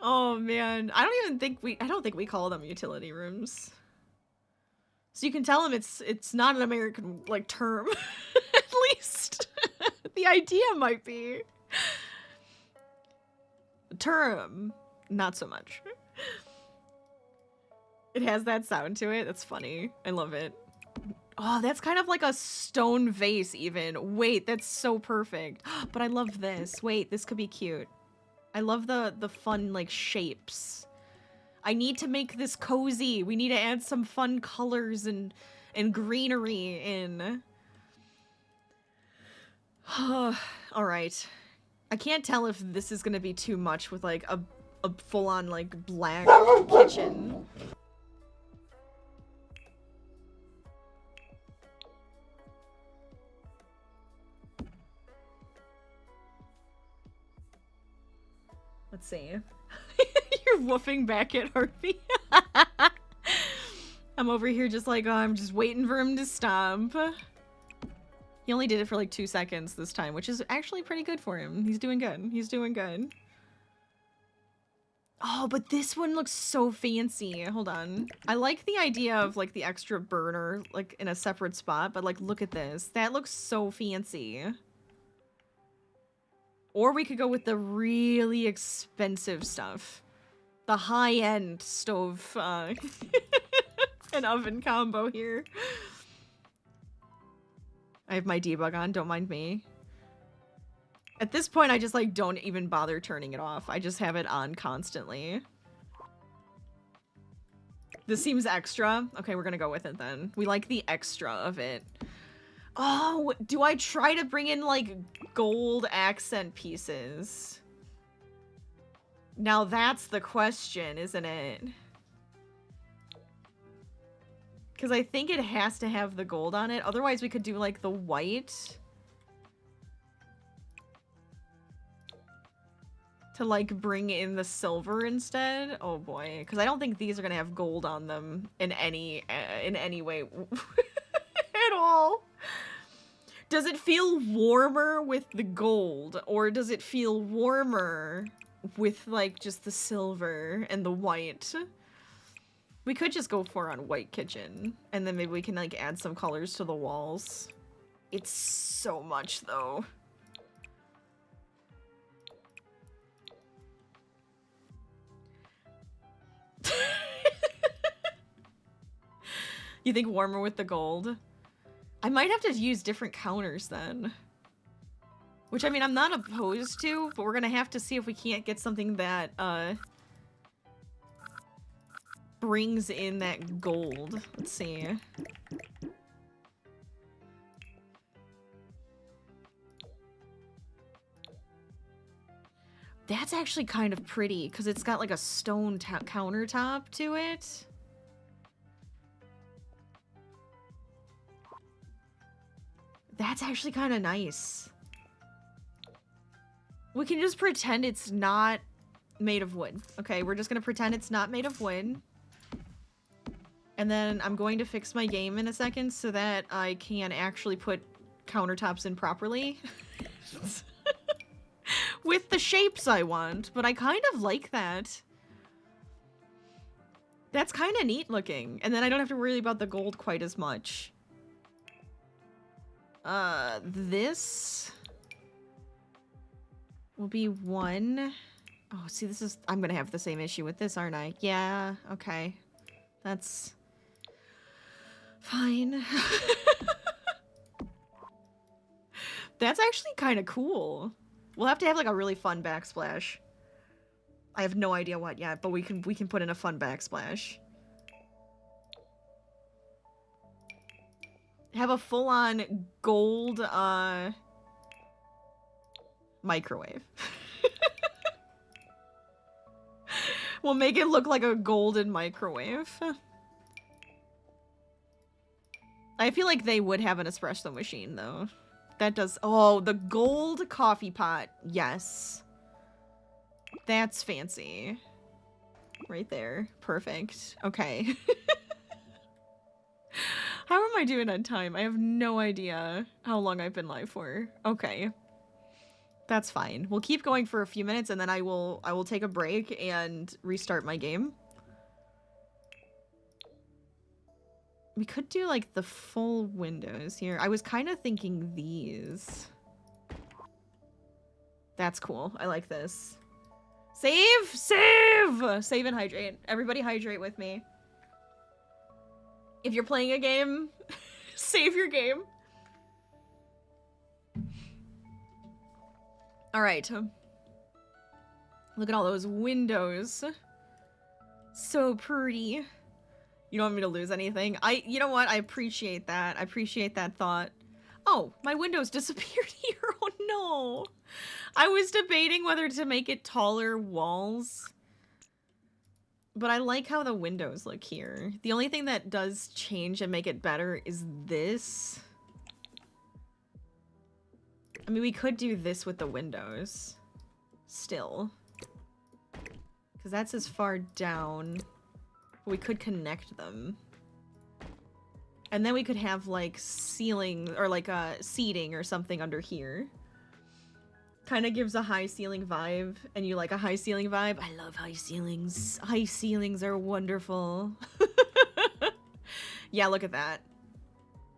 Oh man. I don't think we call them utility rooms. So you can tell them it's not an American like term. At least. The idea might be. The term, not so much. It has that sound to it. That's funny. I love it. Oh, that's kind of like a stone vase even. Wait, that's so perfect. But I love this. Wait, this could be cute. I love the fun like shapes. I need to make this cozy. We need to add some fun colors and greenery in. All right. I can't tell if this is gonna be too much with like a full-on like black kitchen. Let's see. You're woofing back at Harvey. I'm over here just like, oh, I'm just waiting for him to stomp. He only did it for like 2 seconds this time, which is actually pretty good for him. He's doing good. He's doing good. Oh, but this one looks so fancy. Hold on. I like the idea of like the extra burner like in a separate spot, but like look at this. That looks so fancy. Or we could go with the really expensive stuff. The high-end stove and oven combo here. I have my debug on, don't mind me. At this point, I just like don't even bother turning it off. I just have it on constantly. This seems extra. Okay, we're gonna go with it then. We like the extra of it. Oh, do I try to bring in like gold accent pieces? Now that's the question, isn't it? Because I think it has to have the gold on it. Otherwise, we could do like the white. To like bring in the silver instead. Oh boy, because I don't think these are gonna have gold on them in any way at all. Does it feel warmer with the gold, or does it feel warmer with like just the silver and the white? We could just go for on white kitchen, and then maybe we can like add some colors to the walls. It's so much though. You think warmer with the gold? I might have to use different counters then. Which, I mean, I'm not opposed to, but we're gonna have to see if we can't get something that, brings in that gold. Let's see. That's actually kind of pretty, because it's got, like, a stone countertop to it. That's actually kind of nice. We can just pretend it's not made of wood. Okay, we're just gonna pretend it's not made of wood. And then I'm going to fix my game in a second so that I can actually put countertops in properly. With the shapes I want, but I kind of like that. That's kind of neat looking. And then I don't have to worry about the gold quite as much. This will be one. Oh, see, this is... I'm gonna have the same issue with this, aren't I? Yeah, okay. That's... fine. That's actually kind of cool. We'll have to have, like, a really fun backsplash. I have no idea what yet, but we can put in a fun backsplash. Have a full-on gold, microwave. We'll make it look like a golden microwave. I feel like they would have an espresso machine, though. That does... Oh, the gold coffee pot. Yes. That's fancy. Right there. Perfect. Okay. How am I doing on time? I have no idea how long I've been live for. Okay. That's fine. We'll keep going for a few minutes and then I will take a break and restart my game. We could do like the full windows here. I was kind of thinking these. That's cool. I like this. Save! Save! Save and hydrate. Everybody hydrate with me. If you're playing a game, save your game. All right. Look at all those windows. So pretty. You don't want me to lose anything? You know what? I appreciate that. I appreciate that thought. Oh, my windows disappeared here. Oh no. I was debating whether to make it taller walls. But I like how the windows look here. The only thing that does change and make it better is this. I mean, we could do this with the windows. Still. Because that's as far down. We could connect them. And then we could have, like, ceiling, or, like, seating or something under here. Kind of gives a high ceiling vibe, and you like a high ceiling vibe? I love high ceilings. High ceilings are wonderful. Yeah, look at that.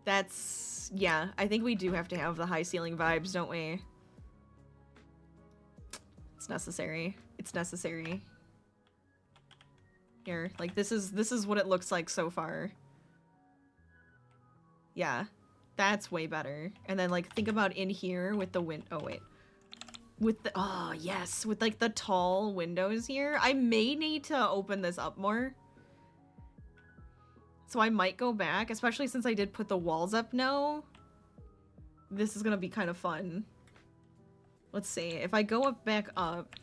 That's... yeah, I think we do have to have the high ceiling vibes, don't we? It's necessary. It's necessary. Here, like, this is what it looks like so far. Yeah, that's way better. And then, like, think about in here with the oh, wait. With the, oh, yes, with, like, the tall windows here. I may need to open this up more. So I might go back, especially since I did put the walls up now. This is gonna be kind of fun. Let's see, if I go back up,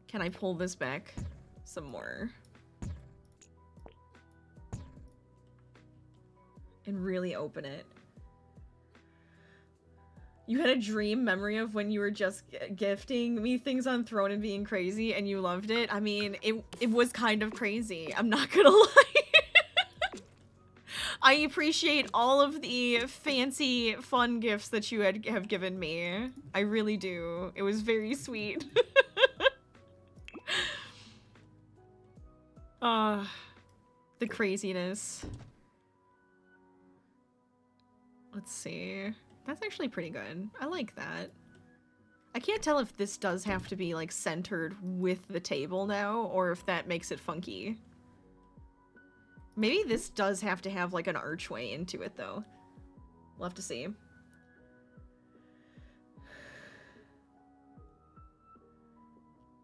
can I pull this back some more? And really open it. You had a dream memory of when you were just gifting me things on Throne and being crazy and you loved it. I mean, it was kind of crazy. I'm not gonna lie. I appreciate all of the fancy, fun gifts that you have given me. I really do. It was very sweet. the craziness. Let's see. That's actually pretty good. I like that. I can't tell if this does have to be like centered with the table now or if that makes it funky. Maybe this does have to have like an archway into it though. We'll have to see.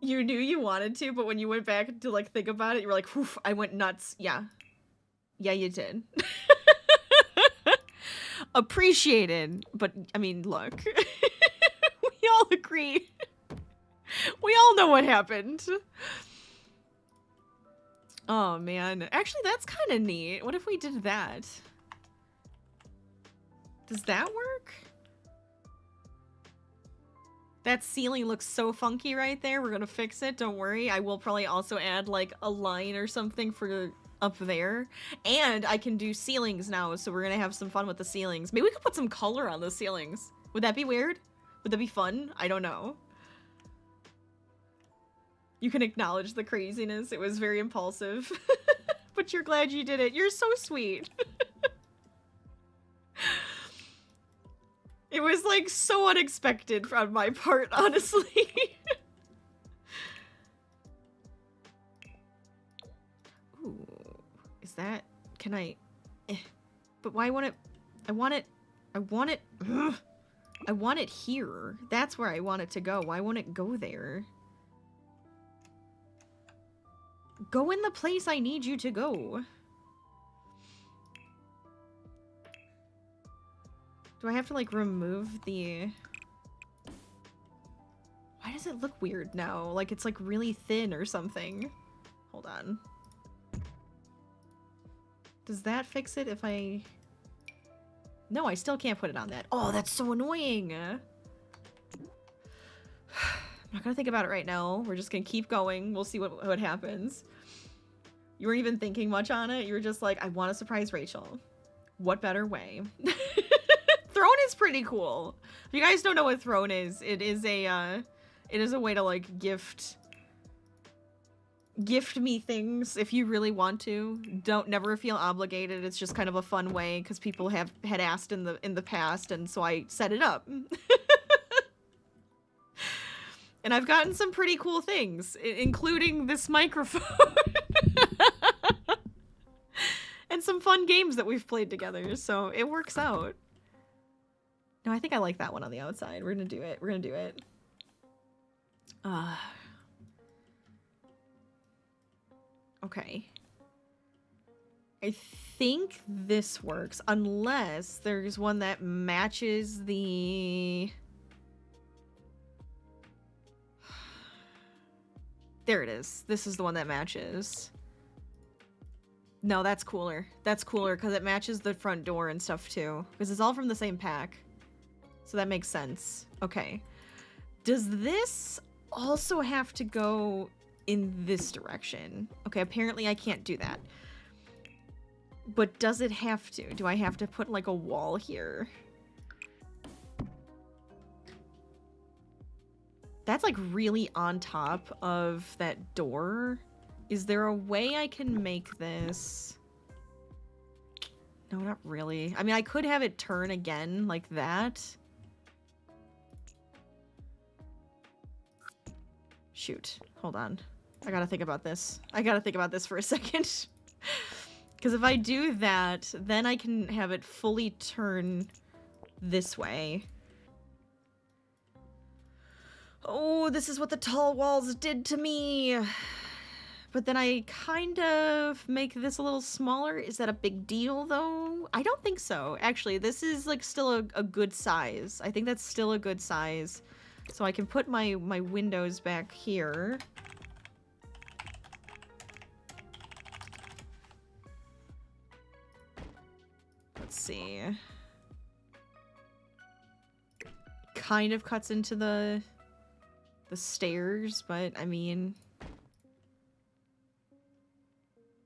You knew you wanted to, but when you went back to like think about it, you were like, "Oof, I went nuts." Yeah. Yeah, you did. Appreciated, but I mean, look. We all agree. We all know what happened. Oh man. Actually, that's kind of neat. What if we did that? Does that work? That ceiling looks so funky right there. We're gonna fix it. Don't worry. I will probably also add like a line or something for up there. And I can do ceilings now, so we're gonna have some fun with the ceilings. Maybe we could put some color on the ceilings. Would that be weird? Would that be fun? I don't know. You can acknowledge the craziness. It was very impulsive. But you're glad you did it. You're so sweet. It was like so unexpected on my part, honestly. Ooh, is that, can I, but why won't it, I want it, ugh. I want it here. That's where I want it to go. Why won't it go there? Go in the place I need you to go. Do I have to like remove the... Why does it look weird now? Like it's like really thin or something. Hold on. Does that fix it if I... No, I still can't put it on that. Oh, that's so annoying. I'm not gonna think about it right now. We're just gonna keep going. We'll see what happens. You weren't even thinking much on it. You were just like, I want to surprise Rachel. What better way? Throne is pretty cool. If you guys don't know what Throne is, it is a way to like gift me things if you really want to. Don't never feel obligated. It's just kind of a fun way because people had asked in the past, and so I set it up. And I've gotten some pretty cool things, including this microphone. And some fun games that we've played together, so it works out. No, I think I like that one on the outside. We're gonna do it. We're gonna do it. Okay. I think this works, unless there's one that matches the... There it is. This is the one that matches. No, that's cooler. That's cooler because it matches the front door and stuff too. Because it's all from the same pack. So that makes sense. Okay. Does this also have to go in this direction? Okay, apparently I can't do that. But does it have to? Do I have to put like a wall here? That's like really on top of that door. Is there a way I can make this? No, not really. I mean, I could have it turn again like that. Shoot. Hold on. I gotta think about this. I gotta think about this for a second. Because if I do that, then I can have it fully turn this way. Oh, this is what the tall walls did to me. But then I kind of make this a little smaller. Is that a big deal, though? I don't think so. Actually, this is like still a good size. I think that's still a good size. So I can put my windows back here. Let's see. Kind of cuts into the stairs, but I mean... I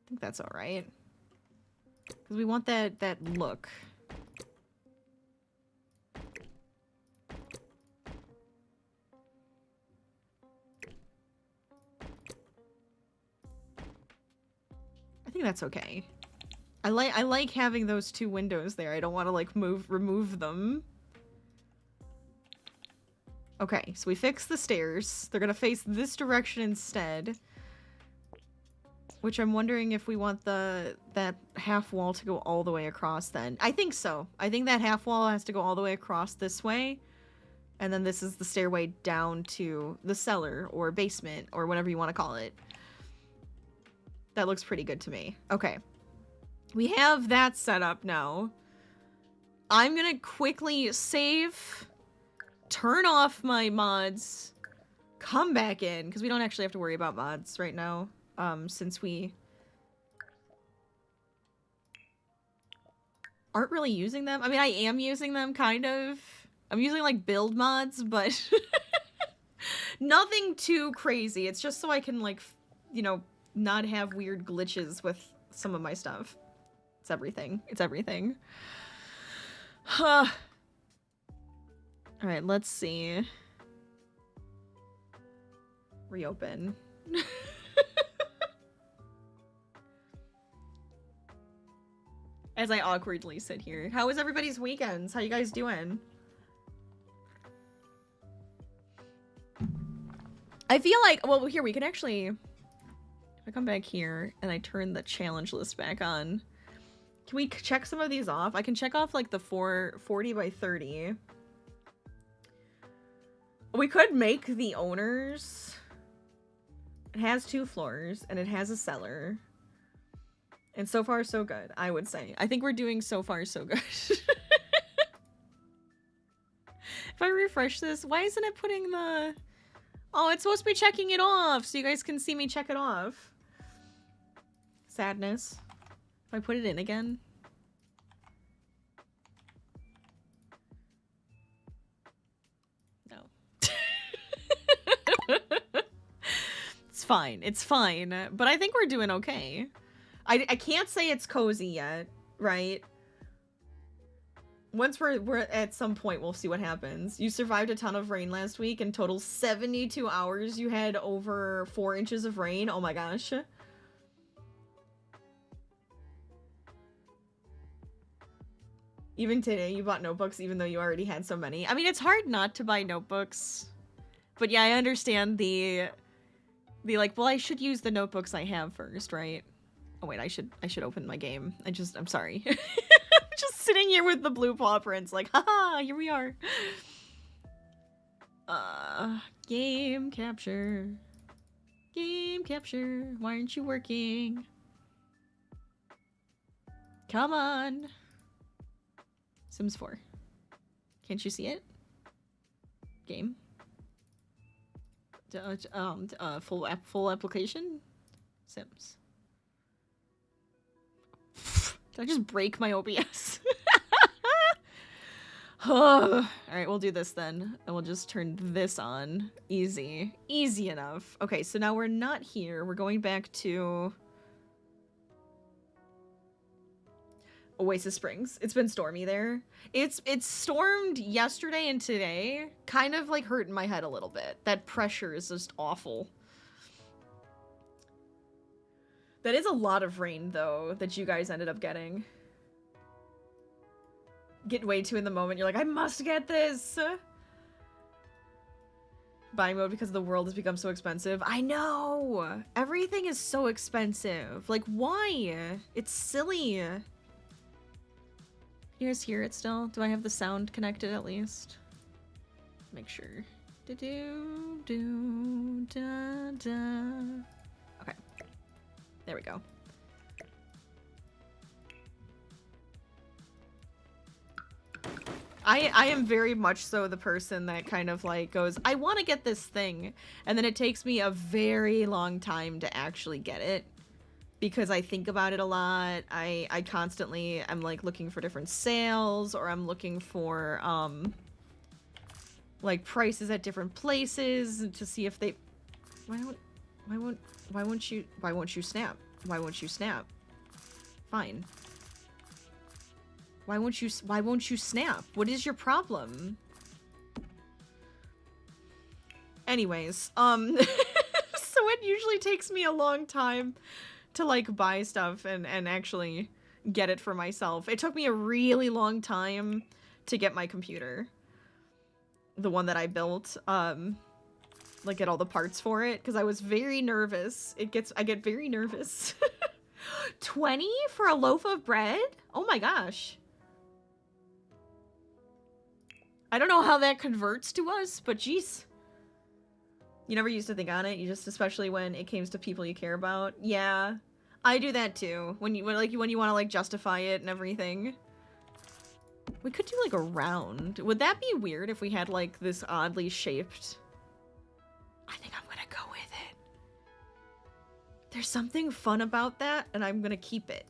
think that's alright. Because we want that look. I think that's okay. I like having those two windows there. I don't want to like remove them. Okay, so we fixed the stairs. They're gonna face this direction instead. Which I'm wondering if we want that half wall to go all the way across then. I think so. I think that half wall has to go all the way across this way. And then this is the stairway down to the cellar or basement or whatever you want to call it. That looks pretty good to me. Okay. We have that set up now. I'm gonna quickly save, turn off my mods, come back in, because we don't actually have to worry about mods right now, since we aren't really using them. I mean, I am using them, kind of. I'm using, like, build mods, but nothing too crazy. It's just so I can, like, you know, not have weird glitches with some of my stuff. It's everything. It's everything. Huh. Alright, let's see. Reopen. As I awkwardly sit here. How was everybody's weekends? How you guys doing? I feel like, well, here, we can actually, if I come back here and I turn the challenge list back on, can we check some of these off? I can check off, like, the 40 by 30. We could make the owners. It has 2 floors, and it has a cellar. And so far, so good, I would say. I think we're doing so far, so good. If I refresh this, why isn't it putting the... Oh, it's supposed to be checking it off, so you guys can see me check it off. Sadness. If I put it in again. No. It's fine. It's fine. But I think we're doing okay. I can't say it's cozy yet, right? Once we're at some point, we'll see what happens. You survived a ton of rain last week. In total 72 hours, you had over 4 inches of rain. Oh my gosh. Even today, you bought notebooks even though you already had so many. I mean, it's hard not to buy notebooks. But yeah, I understand the like, well, I should use the notebooks I have first, right? Oh wait, I should open my game. I'm sorry. I'm just sitting here with the blue paw prints like, haha, here we are. Game capture. Game capture. Why aren't you working? Come on. Sims 4. Can't you see it? Game. Full application? Sims. Did I just break my OBS? Alright, we'll do this then. And we'll just turn this on. Easy. Easy enough. Okay, so now we're not here. We're going back to... Oasis Springs. It's been stormy there. It's stormed yesterday and today. Kind of like hurting my head a little bit. That pressure is just awful. That is a lot of rain though that you guys ended up getting. Get way too in the moment. You're like, I must get this. Buy mode because the world has become so expensive. I know. Everything is so expensive. Like, why? It's silly. You guys hear it still? Do I have the sound connected at least? Make sure. Okay. There we go. I am very much so the person that kind of like goes, I want to get this thing, and then it takes me a very long time to actually get it. Because I think about it a lot. I constantly am like looking for different sales, or I'm looking for like prices at different places to see if they why won't you snap? Why won't you snap? Fine. Why won't you snap? What is your problem? Anyways, so it usually takes me a long time to like buy stuff and actually get it for myself. It took me a really long time to get my computer. The one that I built, like get all the parts for it, because I was very nervous. I get very nervous. 20 for a loaf of bread? Oh my gosh. I don't know how that converts to us, but geez. You never used to think on it. You just, especially when it came to people you care about. Yeah, I do that too. When you want to like justify it and everything. We could do like a round. Would that be weird if we had like this oddly shaped? I think I'm gonna go with it. There's something fun about that, and I'm gonna keep it.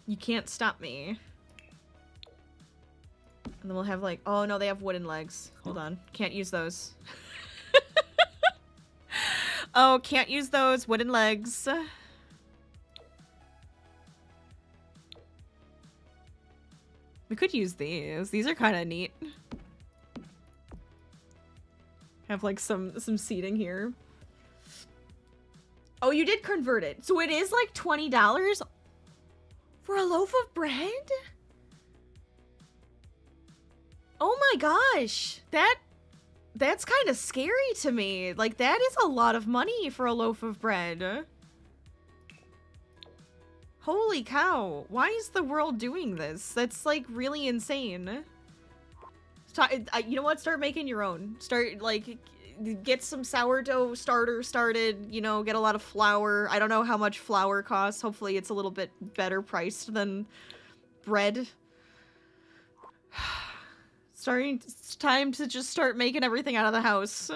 You can't stop me. And then we'll have like, oh no, they have wooden legs. Hold on, can't use those. Oh, can't use those wooden legs. We could use these. These are kind of neat. Have like some seating here. Oh, you did convert it. So it is like $20 for a loaf of bread? Oh my gosh. That's kind of scary to me. Like, that is a lot of money for a loaf of bread. Holy cow. Why is the world doing this? That's, like, really insane. You know what? Start making your own. Start, like, get some sourdough starter started. You know, get a lot of flour. I don't know how much flour costs. Hopefully it's a little bit better priced than bread. It's time to just start making everything out of the house.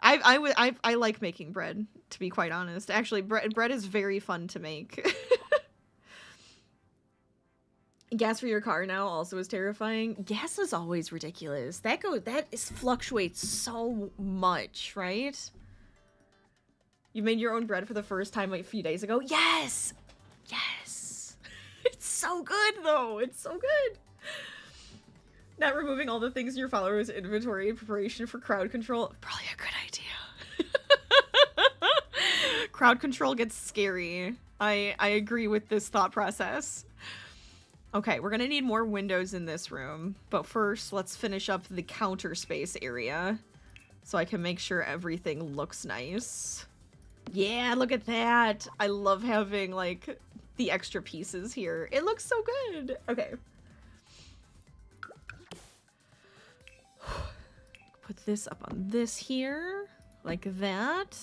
I like making bread, to be quite honest. Actually, bread is very fun to make. Gas for your car now also is terrifying. Gas is always ridiculous. That fluctuates so much, right? You made your own bread for the first time like a few days ago. Yes, yes. It's so good though. It's so good. Not removing all the things in your followers' inventory in preparation for crowd control. Probably a good idea. Crowd control gets scary. I agree with this thought process. Okay, we're gonna need more windows in this room. But first, let's finish up the counter space area. So I can make sure everything looks nice. Yeah, look at that. I love having, like, the extra pieces here. It looks so good. Okay. Put this up on this here, like that.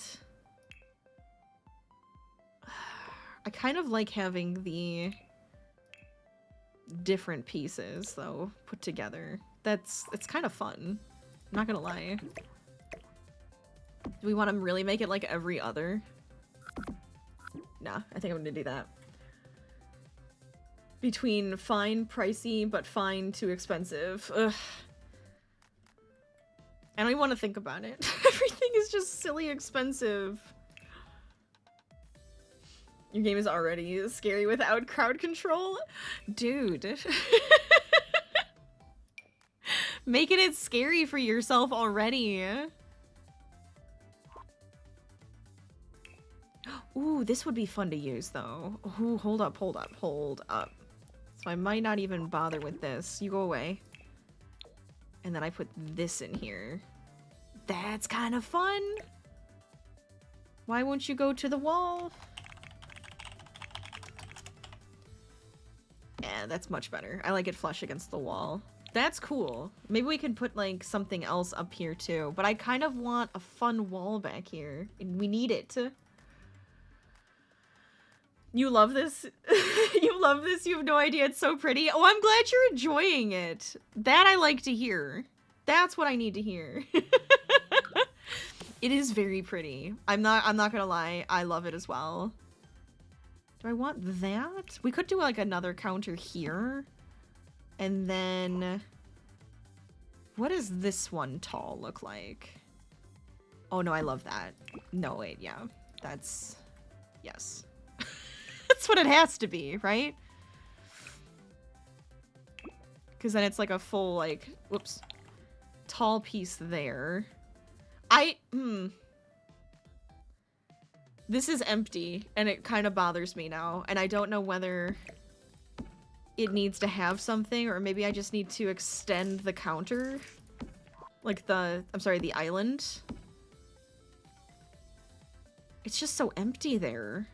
I kind of like having the different pieces, though, put together. It's kind of fun. I'm not gonna lie. Do we want to really make it like every other? Nah, I think I'm gonna do that. Between fine, pricey, but fine, too expensive. Ugh. I don't even want to think about it. Everything is just silly expensive. Your game is already scary without crowd control? Dude. Making it scary for yourself already. Ooh, this would be fun to use, though. Ooh, hold up. So I might not even bother with this. You go away. And then I put this in here. That's kind of fun. Why won't you go to the wall? Yeah, that's much better. I like it flush against the wall. That's cool. Maybe we could put, like, something else up here, too. But I kind of want a fun wall back here. We need it. You love this? You love this? You have no idea. It's so pretty. Oh, I'm glad you're enjoying it. That I like to hear. That's what I need to hear. It is very pretty. I'm not gonna lie. I love it as well. Do I want that? We could do like another counter here. And then what does this one tall look like? Oh no, I love that. No, wait, yeah. That's yes. That's what it has to be, right? Because then it's like a full, like, whoops, tall piece there. This is empty, and it kind of bothers me now, and I don't know whether it needs to have something, or maybe I just need to extend the counter. Like the, I'm sorry, the island. It's just so empty there.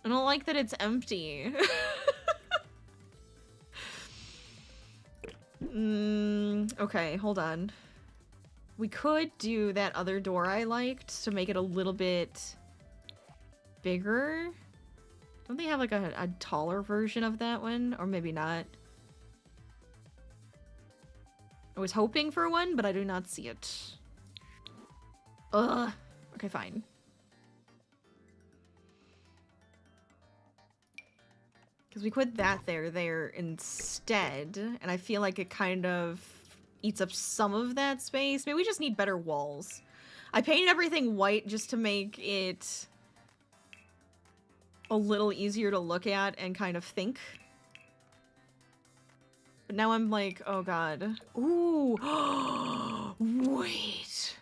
I don't like that it's empty. Okay, hold on. We could do that other door I liked to make it a little bit bigger. Don't they have like a taller version of that one? Or maybe not. I was hoping for one, but I do not see it. Ugh. Okay, fine. Because we put that there instead, and I feel like it kind of eats up some of that space. Maybe we just need better walls. I painted everything white just to make it a little easier to look at and kind of think. But now I'm like, oh god. Ooh. Wait.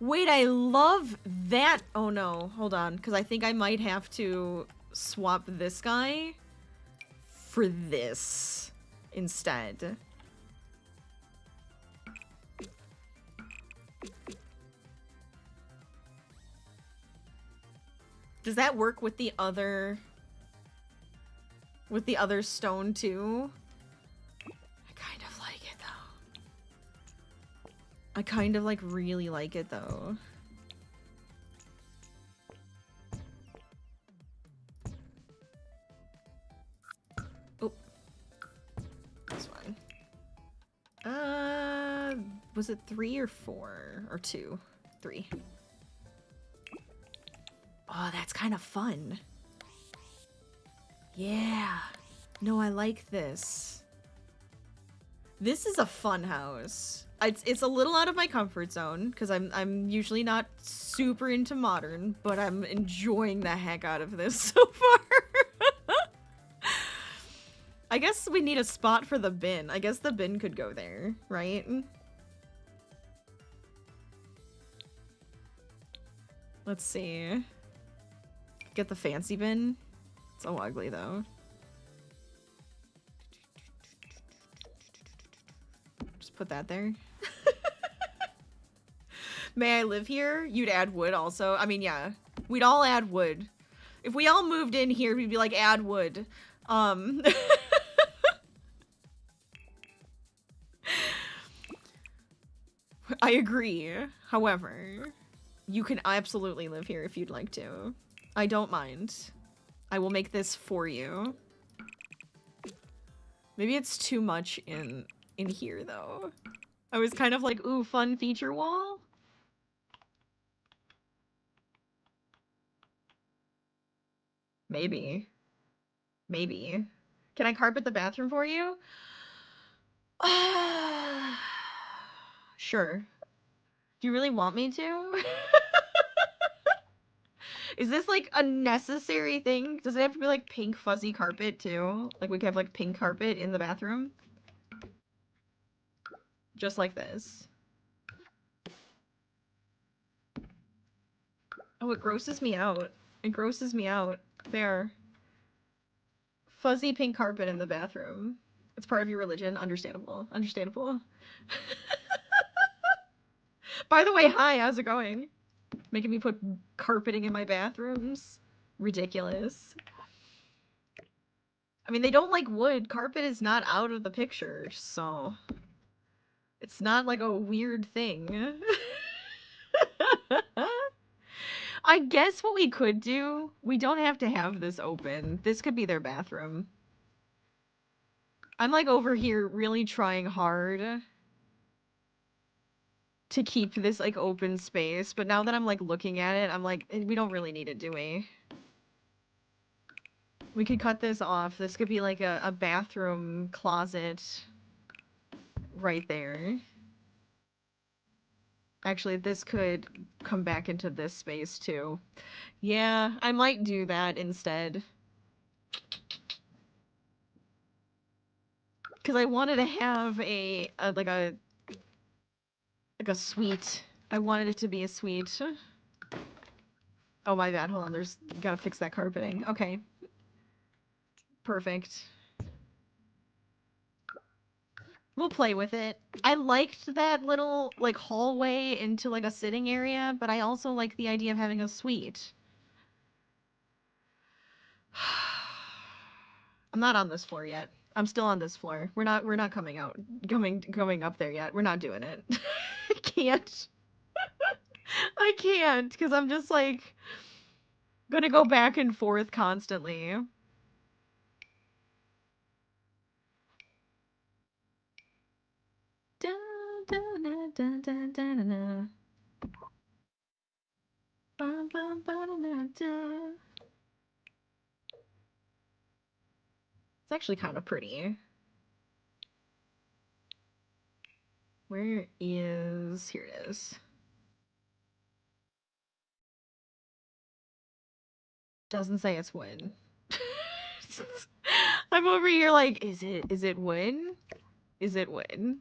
Wait, I love that. Oh no, hold on, because I think I might have to swap this guy for this instead. Does that work with the other stone too? I kind of like it though. I kind of like really like it though. Oh. This one. Was it 3 or 4? Or 2? 3. Oh, that's kind of fun. Yeah. No, I like this. This is a fun house. It's a little out of my comfort zone because I'm usually not super into modern, but I'm enjoying the heck out of this so far. I guess we need a spot for the bin. I guess the bin could go there, right? Let's see. Get the fancy bin. So ugly though. Just put that there. May I live here? You'd add wood also. I mean, yeah. We'd all add wood. If we all moved in here, we'd be like, add wood. I agree. However, you can absolutely live here if you'd like to. I don't mind. I will make this for you. Maybe it's too much in here though. I was kind of like, ooh, fun feature wall. Maybe. Maybe. Can I carpet the bathroom for you? Sure. Do you really want me to? Is this like a necessary thing? Does it have to be like pink fuzzy carpet too? Like we could have like pink carpet in the bathroom? Just like this. Oh, it grosses me out. It grosses me out. There. Fuzzy pink carpet in the bathroom. It's part of your religion. Understandable. Understandable. By the way, hi, how's it going? Making me put carpeting in my bathrooms? Ridiculous. I mean, they don't like wood. Carpet is not out of the picture, so... It's not like a weird thing. I guess what we could do, we don't have to have this open. This could be their bathroom. I'm like over here really trying hard to keep this like open space, but now that I'm like looking at it, I'm like, we don't really need it, do we? We could cut this off. This could be like a bathroom closet right there. Actually, this could come back into this space too. Yeah, I might do that instead. Because I wanted to have like a suite I wanted it to be a suite. Oh my bad, hold on, gotta fix that carpeting. Okay. Perfect. We'll play with it. I liked that little, like, hallway into, like, a sitting area, but I also like the idea of having a suite. I'm not on this floor yet. I'm still on this floor. We're not coming up there yet. We're not doing it. I can't. I can't, because I'm just, like, gonna go back and forth constantly. Da, da, da, da, da, da, da. Ba, ba, ba, da, da. It's actually kind of pretty. Where is... Here it is. Doesn't say it's wood. I'm over here like, is it wood? Is it wood?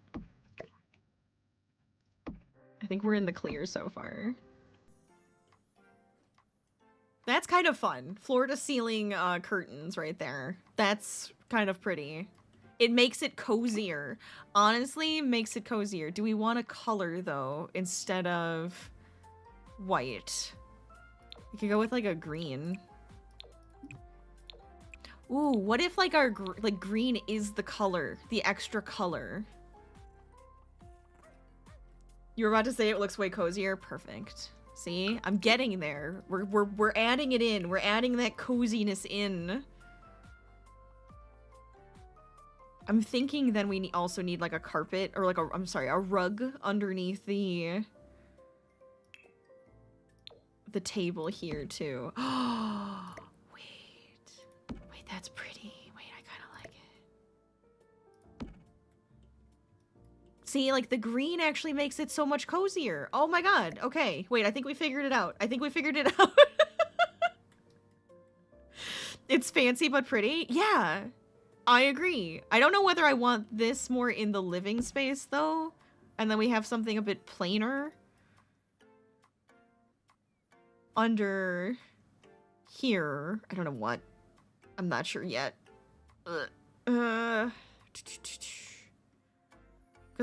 I think we're in the clear so far. That's kind of fun. Floor to ceiling curtains right there. That's kind of pretty. It makes it cozier. Honestly, makes it cozier. Do we want a color though instead of white? We could go with like a green. Ooh, what if like our green is the color, the extra color? You were about to say it looks way cozier. Perfect. See, I'm getting there. We're adding it in. We're adding that coziness in. I'm thinking then we also need like a carpet or like a rug underneath the table here too. Wait, that's pretty. Wait, I kind of like it. See, like the green actually makes it so much cozier. Oh my god. Okay, wait, I think we figured it out. It's fancy but pretty. Yeah. I agree. I don't know whether I want this more in the living space, though. And then we have something a bit plainer. Under here. I don't know what. I'm not sure yet. Because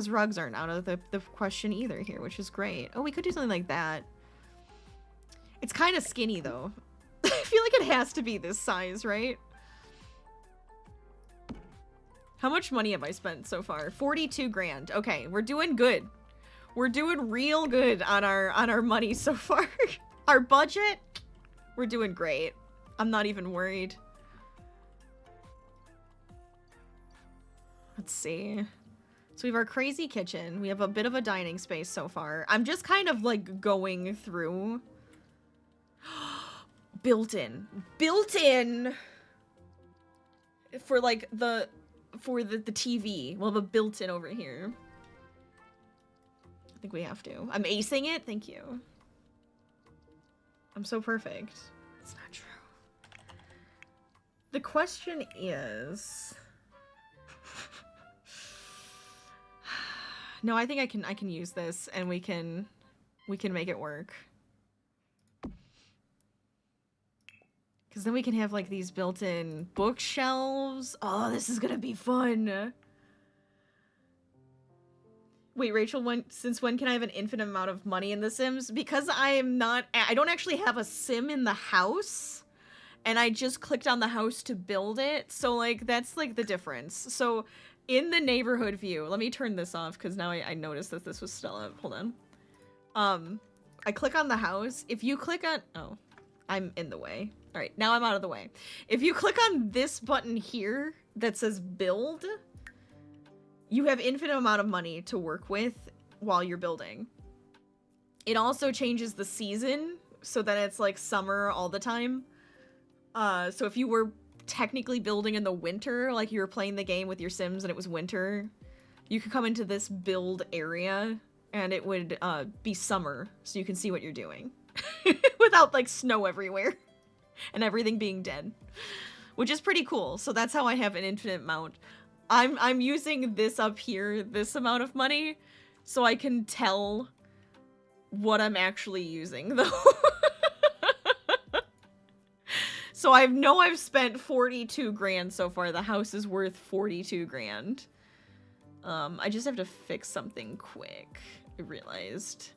rugs aren't out of the question either here, which is great. Oh, we could do something like that. It's kind of skinny, though. I feel like it has to be this size, right? How much money have I spent so far? 42 grand. Okay, we're doing good. We're doing real good on our money so far. Our budget, we're doing great. I'm not even worried. Let's see. So we have our crazy kitchen. We have a bit of a dining space so far. I'm just kind of like going through. Built-in. Built-in! For like the TV. We'll have a built-in over here. I think we have to. I'm acing it? Thank you. I'm so perfect. It's not true. The question is... No, I think I can use this and we can make it work. Because then we can have like these built-in bookshelves. Oh, this is gonna be fun. Wait, Rachel, since when can I have an infinite amount of money in The Sims? Because I don't actually have a sim in the house. And I just clicked on the house to build it. So like, that's like the difference. So in the neighborhood view, let me turn this off because now I noticed that this was still up. Hold on. I click on the house. If you click on, oh, I'm in the way. All right, now I'm out of the way. If you click on this button here that says build, you have infinite amount of money to work with while you're building. It also changes the season so that it's like summer all the time. So if you were technically building in the winter, like you were playing the game with your Sims and it was winter, you could come into this build area and it would be summer so you can see what you're doing without like snow everywhere and everything being dead, which is pretty cool. So that's how I have an infinite amount. I'm using this up here, this amount of money, so I can tell what I'm actually using, though. So I know I've spent 42 grand so far. The house is worth 42 grand. I just have to fix something quick. I realized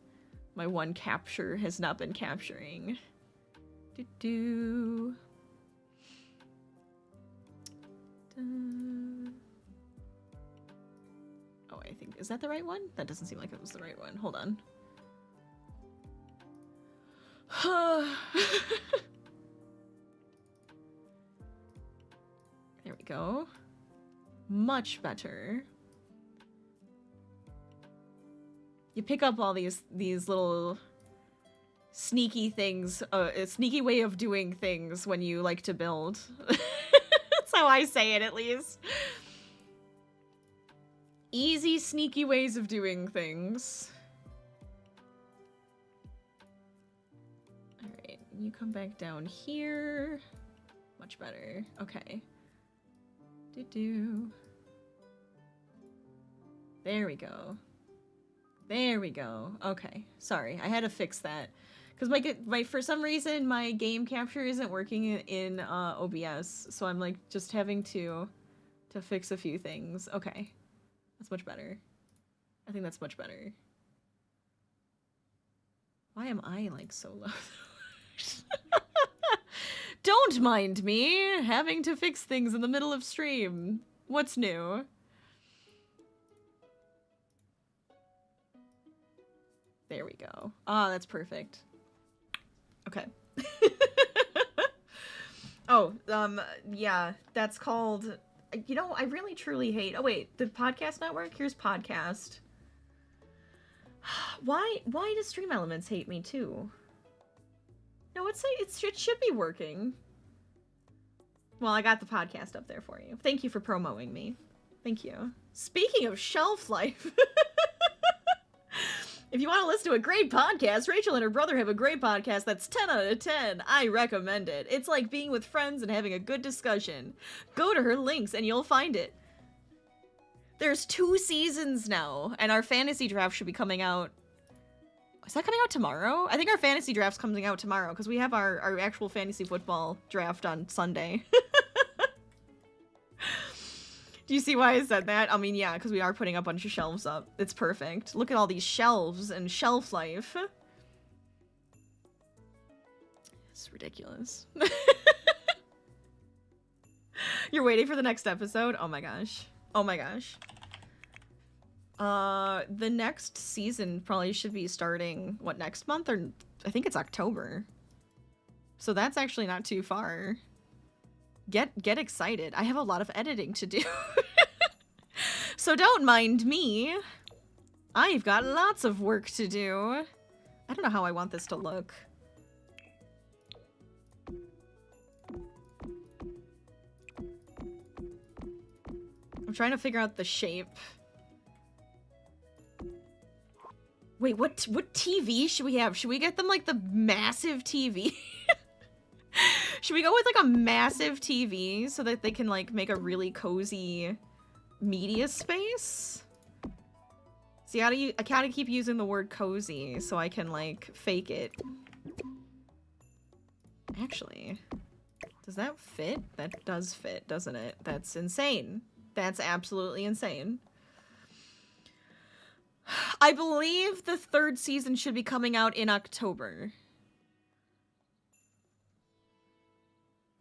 my one capture has not been capturing. Do-do. Oh, I think, is that the right one? That doesn't seem like it was the right one. Hold on. There we go. Much better. You pick up all these little sneaky things, a sneaky way of doing things when you like to build. That's how I say it, at least. Easy, sneaky ways of doing things. Alright, you come back down here. Much better. Okay. Do-do. There we go. There we go. Okay. Sorry, I had to fix that. Because my for some reason, my game capture isn't working in OBS. So I'm like just having to fix a few things. Okay. That's much better. I think that's much better. Why am I like so low? Don't mind me having to fix things in the middle of stream. What's new? There we go. Ah, that's perfect. Okay. Oh, yeah, that's called, you know, I really truly hate, oh wait, the podcast network? Here's podcast. Why does Stream Elements hate me too? No, it should be working. Well, I got the podcast up there for you. Thank you for promoting me. Thank you. Speaking of shelf life. If you want to listen to a great podcast, Rachel and her brother have a great podcast that's 10 out of 10. I recommend it. It's like being with friends and having a good discussion. Go to her links and you'll find it. There's 2 seasons now, and our fantasy draft should be coming out. Is that coming out tomorrow? I think our fantasy draft's coming out tomorrow, because we have our actual fantasy football draft on Sunday. Do you see why I said that? I mean, yeah, because we are putting a bunch of shelves up. It's perfect. Look at all these shelves and shelf life. It's ridiculous. You're waiting for the next episode? Oh my gosh. Oh my gosh. The next season probably should be starting, what, next month? Or I think it's October. So that's actually not too far. Get excited. I have a lot of editing to do. So don't mind me. I've got lots of work to do. I don't know how I want this to look. I'm trying to figure out the shape. Wait, what TV should we have? Should we get them like the massive TV? Should we go with like a massive TV so that they can like make a really cozy media space? See, I gotta keep using the word cozy so I can like fake it. Actually, does that fit? That does fit, doesn't it? That's insane. That's absolutely insane. I believe the 3rd season should be coming out in October.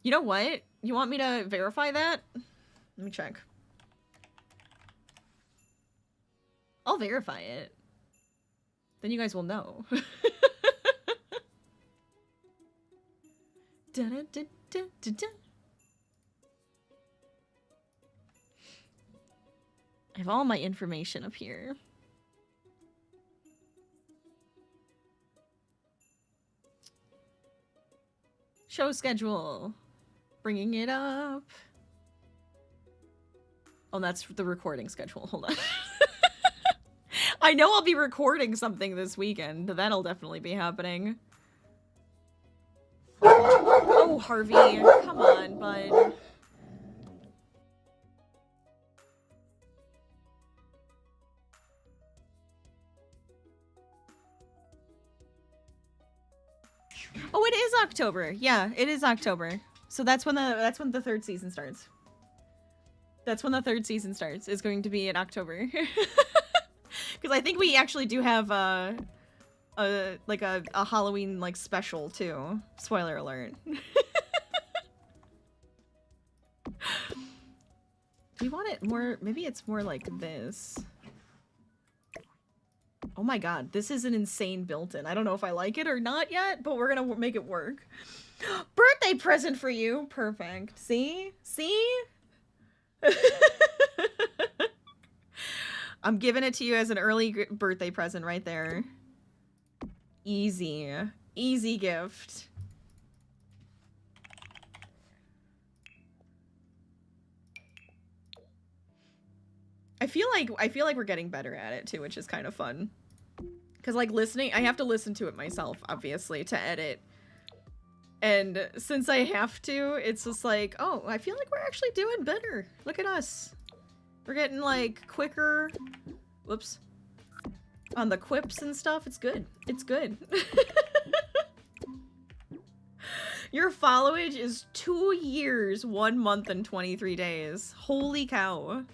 You know what? You want me to verify that? Let me check. I'll verify it. Then you guys will know. I have all my information up here. Show schedule. Bringing it up. Oh, that's the recording schedule. Hold on. I know I'll be recording something this weekend. That'll definitely be happening. Oh, Harvey. Come on, bud. October. Yeah, it is October. So that's when the third season starts. That's when the third season starts. Is going to be in October. Because I think we actually do have a Halloween like special too. Spoiler alert. Do we want it more? Maybe it's more like this. Oh my god, this is an insane built-in. I don't know if I like it or not yet, but we're gonna make it work. Birthday present for you. Perfect. See? See? I'm giving it to you as an early birthday present right there. Easy. Easy gift. I feel like we're getting better at it too, which is kind of fun. Cause like listening, I have to listen to it myself, obviously, to edit. And since I have to, it's just like, oh, I feel like we're actually doing better. Look at us. We're getting like quicker. Whoops. On the quips and stuff, it's good. It's good. Your followage is 2 years, 1 month, and 23 days. Holy cow.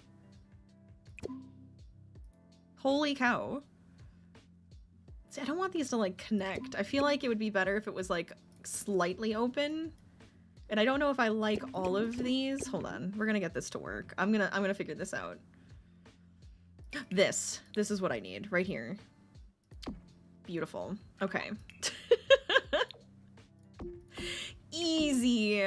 Holy cow. See, I don't want these to like connect. I feel like it would be better if it was like slightly open. And I don't know if I like all of these. Hold on. We're gonna get this to work. I'm gonna figure this out. This is what I need right here. Beautiful. Okay. Easy.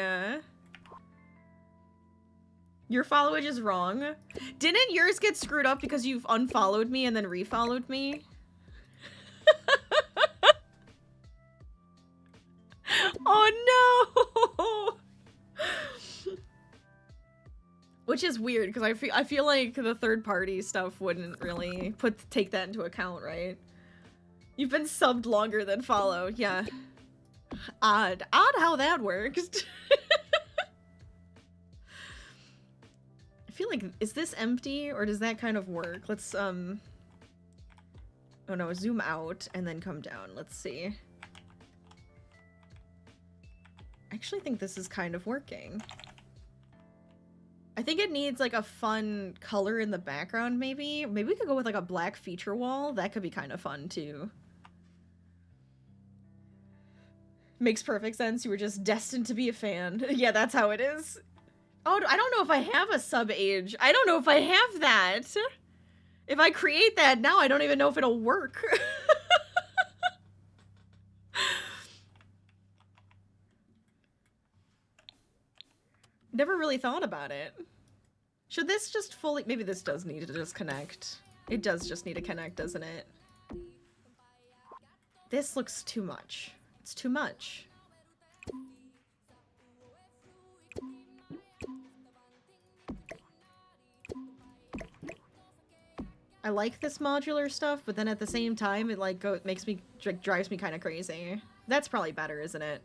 Your followage is wrong. Didn't yours get screwed up because you've unfollowed me and then refollowed me? Oh no! Which is weird because I feel like the third party stuff wouldn't really take that into account, right? You've been subbed longer than followed, yeah. Odd how that works. I feel like, is this empty or does that kind of work? Let's oh no, zoom out and then come down. Let's see. I actually think this is kind of working. I think it needs like a fun color in the background, maybe. Maybe we could go with like a black feature wall. That could be kind of fun too. Makes perfect sense. You were just destined to be a fan. Yeah, that's how it is. Oh, I don't know if I have a sub age. I don't know if I have that. If I create that now, I don't even know if it'll work. Never really thought about it. Should this just fully... Maybe this does need to just connect. It does just need to connect, doesn't it? This looks too much. It's too much. I like this modular stuff, but then at the same time, it like drives me kind of crazy. That's probably better, isn't it?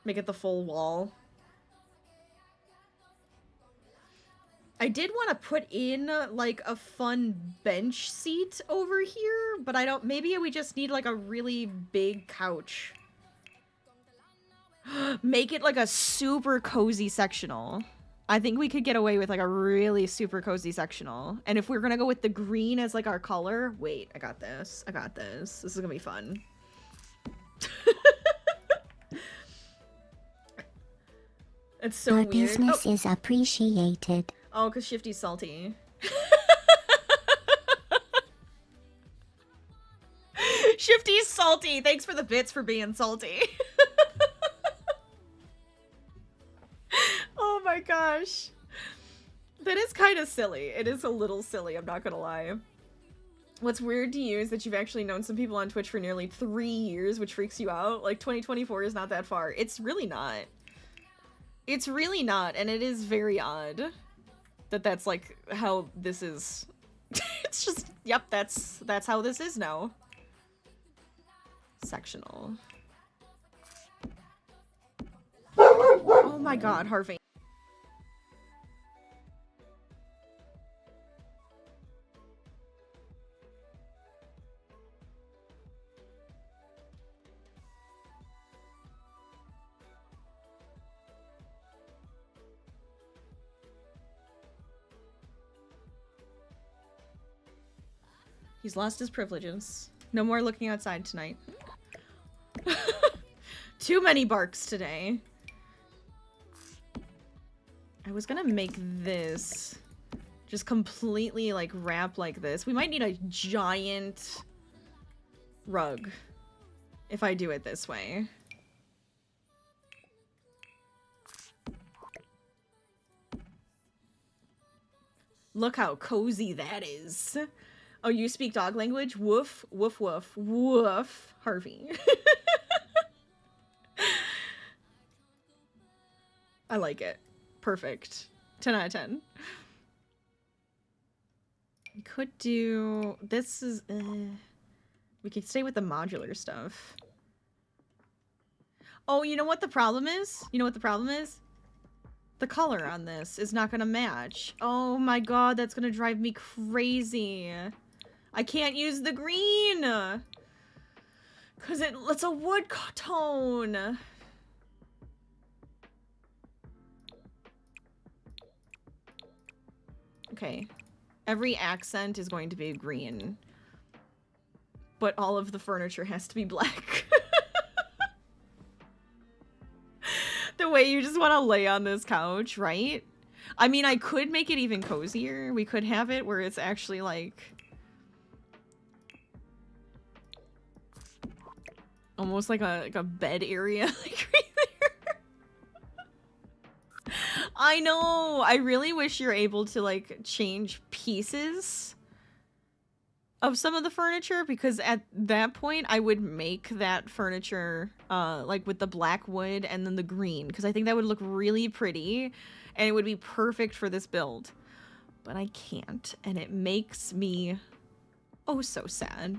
Make it the full wall. I did want to put in like a fun bench seat over here, but I don't. Maybe we just need like a really big couch. Make it like a super cozy sectional. I think we could get away with like a really super cozy sectional. And if we're gonna go with the green as like our color, wait, I got this. I got this. This is gonna be fun. It's so weird. Your business is appreciated. Oh, because Shifty's salty. Shifty's salty. Thanks for the bits for being salty. Oh my gosh. That is kind of silly. It is a little silly, I'm not gonna lie. What's weird to you is that you've actually known some people on Twitch for nearly 3 years, which freaks you out. Like, 2024 is not that far. It's really not. It's really not, and it is very odd that that's like how this is. It's just, yep, that's how this is now. Sectional. Oh my god, Harvey. He's lost his privileges. No more looking outside tonight. Too many barks today. I was gonna make this just completely like wrap like this. We might need a giant rug if I do it this way. Look how cozy that is. Oh, you speak dog language? Woof, woof, woof, woof, Harvey. I like it. Perfect. 10 out of 10. We could do... This is... we could stay with the modular stuff. Oh, you know what the problem is? You know what the problem is? The color on this is not gonna match. Oh my god, that's gonna drive me crazy. I can't use the green! Because it's a wood tone. Okay. Every accent is going to be green. But all of the furniture has to be black. The way you just want to lay on this couch, right? I mean, I could make it even cozier. We could have it where it's actually like... almost like a bed area, like right there. I know! I really wish you're able to like change pieces of some of the furniture, because at that point I would make that furniture like with the black wood and then the green, because I think that would look really pretty and it would be perfect for this build. But I can't, and it makes me oh so sad.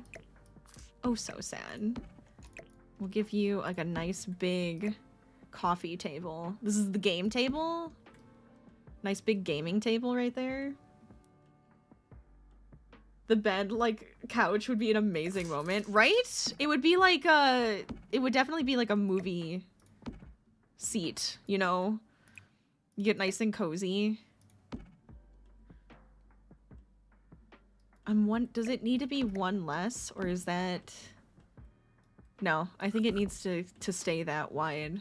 Oh so sad. We'll give you like a nice big coffee table. This is the game table. Nice big gaming table right there. The bed, like, couch would be an amazing moment, right? It would be like it would definitely be like a movie seat, you know? You get nice and cozy. Does it need to be one less, or is that... No, I think it needs to stay that wide.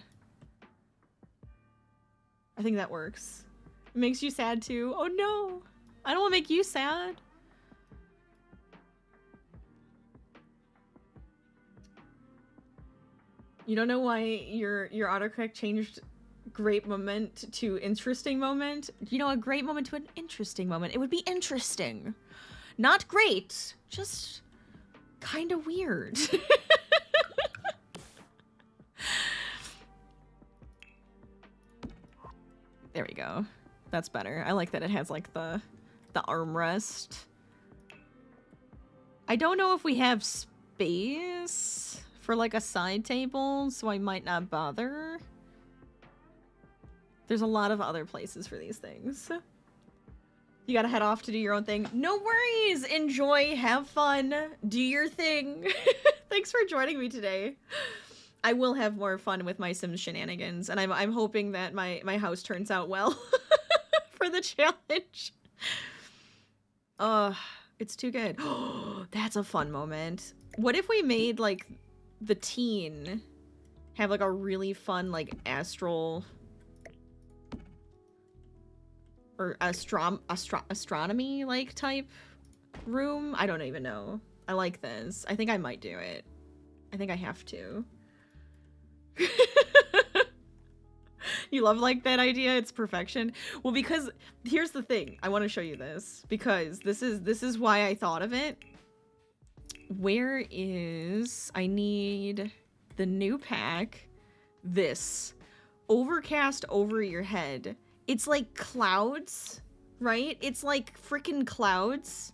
I think that works. It makes you sad too. Oh no! I don't want to make you sad. You don't know why your autocorrect changed great moment to interesting moment? You know, a great moment to an interesting moment. It would be interesting. Not great, just kind of weird. There we go. That's better. I like that it has like the armrest. I don't know if we have space for like a side table, so I might not bother. There's a lot of other places for these things. You gotta head off to do your own thing. No worries! Enjoy, have fun, do your thing. Thanks for joining me today. I will have more fun with my Sims shenanigans, and I'm hoping that my house turns out well for the challenge. It's too good. That's a fun moment. What if we made like the teen have like a really fun like astral or astronomy like type room? I don't even know. I like this. I think I might do it. I think I have to. You love like that idea? It's perfection. Well, because here's the thing. I want to show you this because this is why I thought of it. Where is... I need the new pack. This. Overcast over your head. It's like clouds, right? It's like freaking clouds.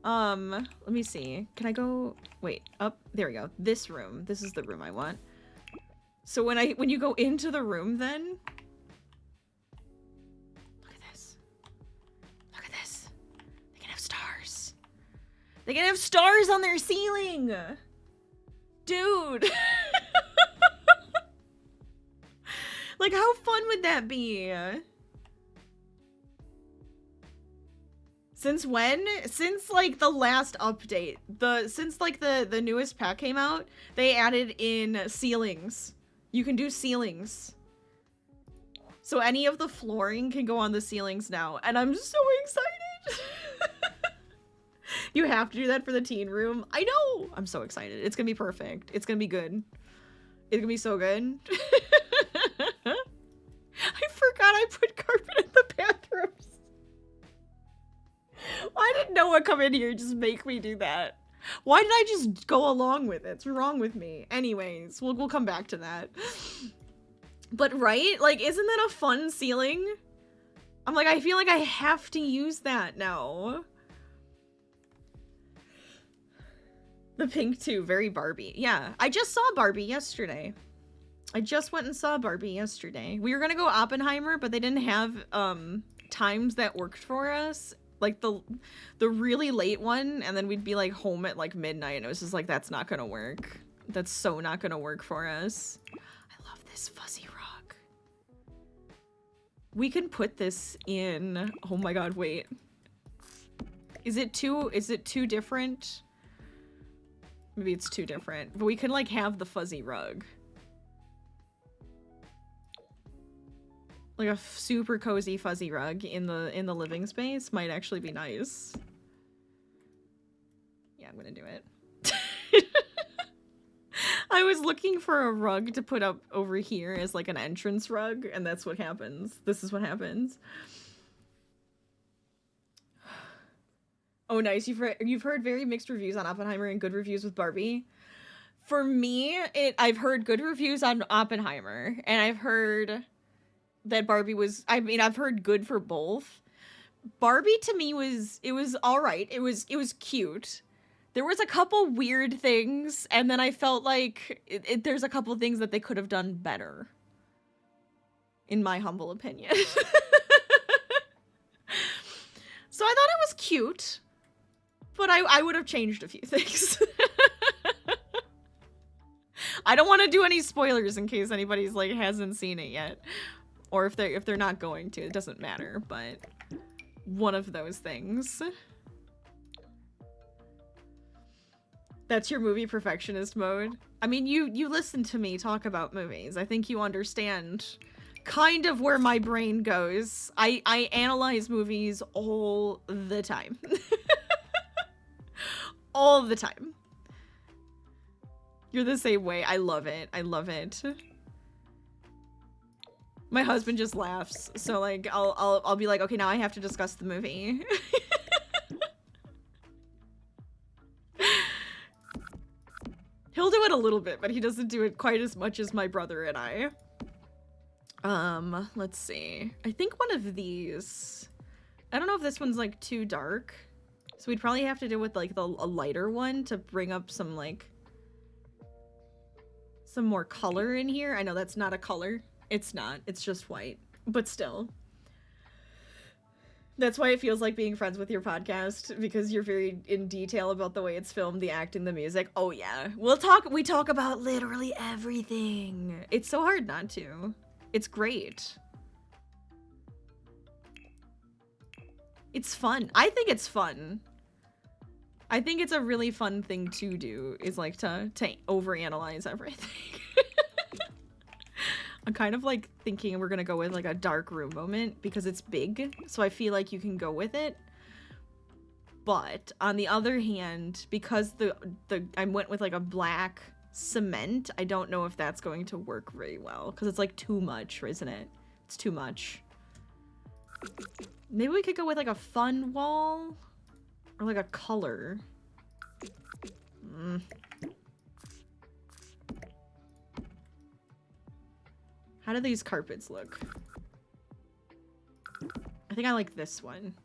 Let me see. Can I go... Wait, up. There we go. This room. This is the room I want. So when you go into the room then... Look at this. Look at this. They can have stars. They can have stars on their ceiling! Dude! Like, how fun would that be? Since when? Since like the last update. Since like the newest pack came out, they added in ceilings. You can do ceilings. So any of the flooring can go on the ceilings now, and I'm so excited. You have to do that for the teen room. I know. I'm so excited. It's gonna be perfect. It's gonna be good. It's gonna be so good. I forgot I put carpet in the bathrooms. Why did Noah come in here and just make me do that? Why did I just go along with it? What's wrong with me? Anyways, we'll come back to that. But right? Like, isn't that a fun ceiling? I'm like, I feel like I have to use that now. The pink too, very Barbie. Yeah, I just saw Barbie yesterday. I just went and saw Barbie yesterday. We were gonna go Oppenheimer, but they didn't have times that worked for us. Like the really late one, and then we'd be like home at like midnight, and it was just like, that's not gonna work. That's so not gonna work for us. I love this fuzzy rug. We can put this in, oh my god, wait. Is it too different? Maybe it's too different, but we can like have the fuzzy rug. Like a super cozy fuzzy rug in the living space might actually be nice. Yeah, I'm gonna do it. I was looking for a rug to put up over here as like an entrance rug, and that's what happens. This is what happens. Oh, nice. You've heard very mixed reviews on Oppenheimer and good reviews with Barbie. For me, I've heard good reviews on Oppenheimer, and I've heard that Barbie was, I mean, I've heard good for both. Barbie to me was all right. It was cute. There was a couple weird things, and then I felt like there's a couple things that they could have done better, in my humble opinion. So I thought it was cute, but I would have changed a few things. I don't want to do any spoilers in case anybody's like hasn't seen it yet, or if they're not going to. It doesn't matter, but one of those things. That's your movie perfectionist mode. I mean, you listen to me talk about movies. I think you understand kind of where my brain goes. I analyze movies all the time. All the time. You're the same way. I love it. I love it. My husband just laughs. So like I'll be like, okay, now I have to discuss the movie. He'll do it a little bit, but he doesn't do it quite as much as my brother and I. Let's see. I think one of these. I don't know if this one's like too dark. So we'd probably have to do with like a lighter one to bring up some like some more color in here. I know that's not a color. It's not. It's just white. But still. That's why it feels like being friends with your podcast, because you're very in detail about the way it's filmed, the acting, the music. Oh yeah. We talk about literally everything. It's so hard not to. It's great. It's fun. I think it's fun. I think it's a really fun thing to do, is like to overanalyze everything. I'm kind of like thinking we're gonna go with like a dark room moment because it's big, so I feel like you can go with it. But on the other hand, because I went with like a black cement, I don't know if that's going to work very well because it's like too much, isn't it? It's too much. Maybe we could go with like a fun wall or like a color. How do these carpets look? I think I like this one.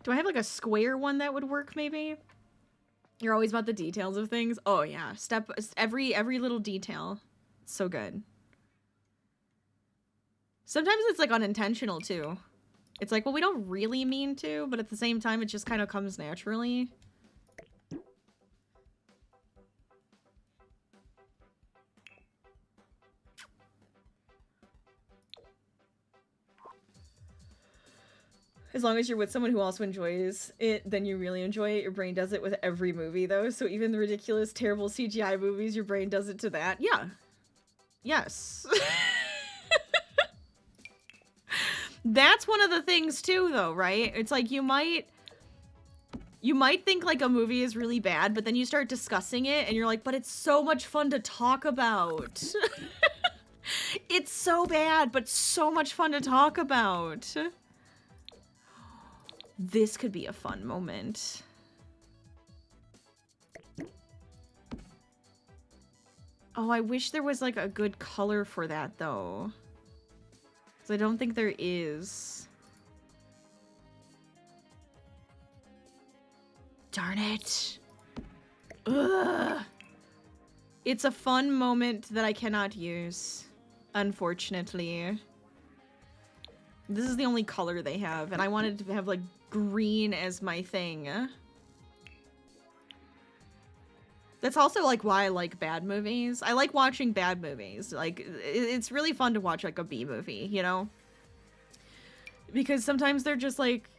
Do I have like a square one that would work maybe? You're always about the details of things. Oh yeah, every little detail. It's so good. Sometimes it's like unintentional too. It's like, well, we don't really mean to, but at the same time, it just kind of comes naturally. As long as you're with someone who also enjoys it, then you really enjoy it. Your brain does it with every movie, though. So even the ridiculous, terrible CGI movies, your brain does it to that. Yeah. Yes. That's one of the things, too, though, right? It's like you might think, like, a movie is really bad, but then you start discussing it, and you're like, but it's so much fun to talk about. It's so bad, but so much fun to talk about. This could be a fun moment. Oh, I wish there was, like, a good color for that, though. 'Cause I don't think there is. Darn it. Ugh. It's a fun moment that I cannot use, unfortunately. This is the only color they have, and I wanted to have, like, green as my thing. That's also, like, why I like bad movies. I like watching bad movies. Like, it's really fun to watch, like, a B movie, you know? Because sometimes they're just, like,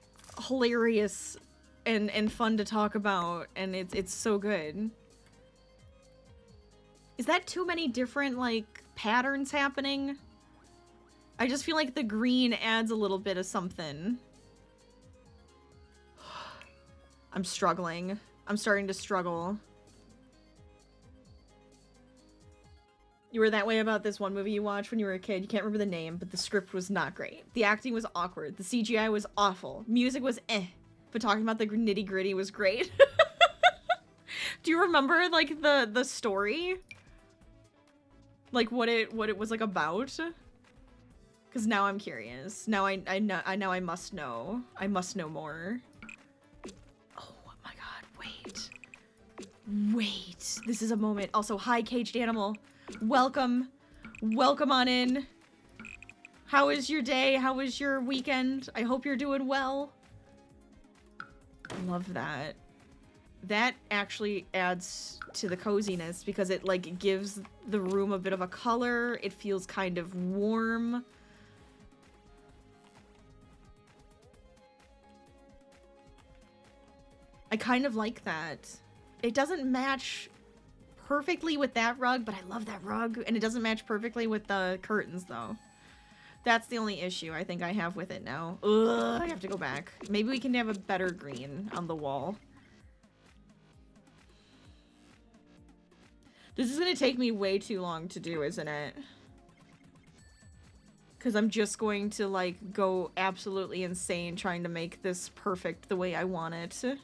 hilarious and fun to talk about, and it's so good. Is that too many different, like, patterns happening? I just feel like the green adds a little bit of something. I'm struggling. I'm starting to struggle. You were that way about this one movie you watched when you were a kid. You can't remember the name, but the script was not great. The acting was awkward. The CGI was awful. Music was eh. But talking about the nitty-gritty was great. Do you remember, like, the story? Like, what it was, like, about? Because now I'm curious. Now I must know. I must know more. Oh my god, wait. Wait. This is a moment. Also, hi, Caged Animal. Welcome. Welcome on in. How is your day? How was your weekend? I hope you're doing well. Love that. That actually adds to the coziness because it, like, gives the room a bit of a color. It feels kind of warm. I kind of like that. It doesn't match perfectly with that rug, but I love that rug. And it doesn't match perfectly with the curtains, though. That's the only issue I think I have with it now. Ugh, I have to go back. Maybe we can have a better green on the wall. This is gonna take me way too long to do, isn't it? Because I'm just going to, like, go absolutely insane trying to make this perfect the way I want it.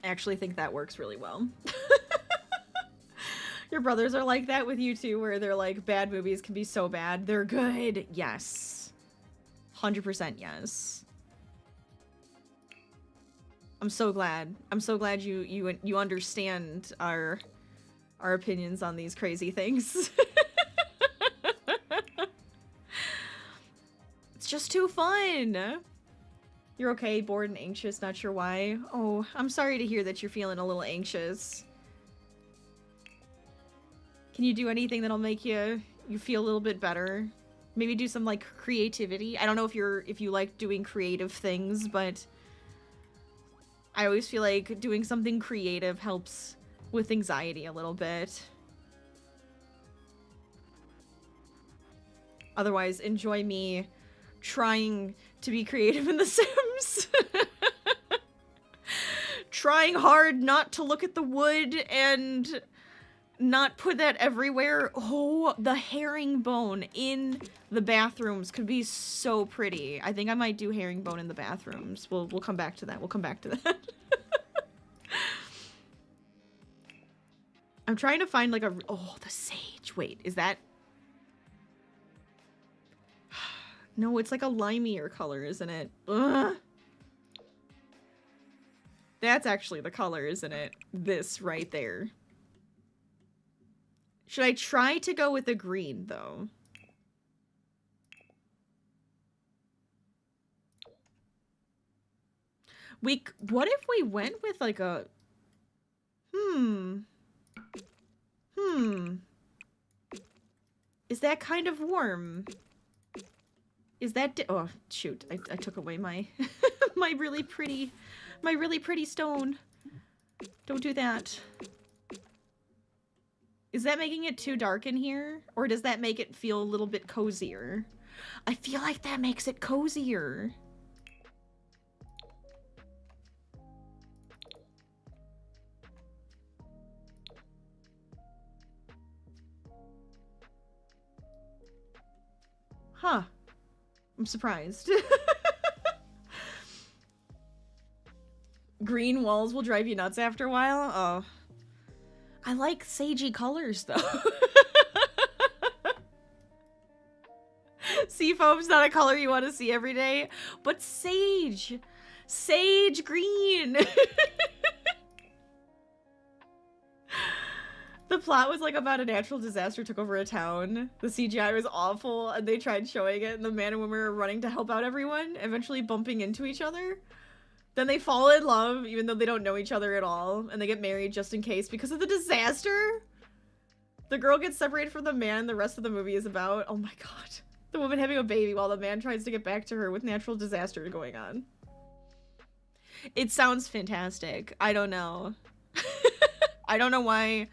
I actually think that works really well. Your brothers are like that with you too, where they're like, bad movies can be so bad. They're good. Yes. 100% yes. I'm so glad. I'm so glad you understand our opinions on these crazy things. It's just too fun. You're okay, bored and anxious, not sure why. Oh, I'm sorry to hear that you're feeling a little anxious. Can you do anything that'll make you feel a little bit better? Maybe do some, like, creativity. I don't know if you like doing creative things, but I always feel like doing something creative helps with anxiety a little bit. Otherwise, enjoy me trying to be creative in The Sims. Trying hard not to look at the wood and not put that everywhere. Oh, the herringbone in the bathrooms could be so pretty. I think I might do herringbone in the bathrooms. We'll come back to that. We'll come back to that. I'm trying to find like a... Oh, the sage. Wait, is that... No, it's like a limier color, isn't it? Ugh. That's actually the color, isn't it? This right there. Should I try to go with the green, though? What if we went with like a... Is that kind of warm? Is that oh shoot, I took away my my really pretty stone. Don't do that. Is that making it too dark in here? Or does that make it feel a little bit cozier? I feel like that makes it cozier. Huh. I'm surprised. Green walls will drive you nuts after a while? Oh. I like sagey colors, though. Seafoam's not a color you want to see every day, but sage! Sage green! The plot was like about a natural disaster took over a town. The CGI was awful, and they tried showing it, and the man and woman were running to help out everyone, eventually bumping into each other. Then they fall in love, even though they don't know each other at all, and they get married just in case because of the disaster. The girl gets separated from the man the rest of the movie is about. Oh my god. The woman having a baby while the man tries to get back to her with natural disaster going on. It sounds fantastic. I don't know. I don't know why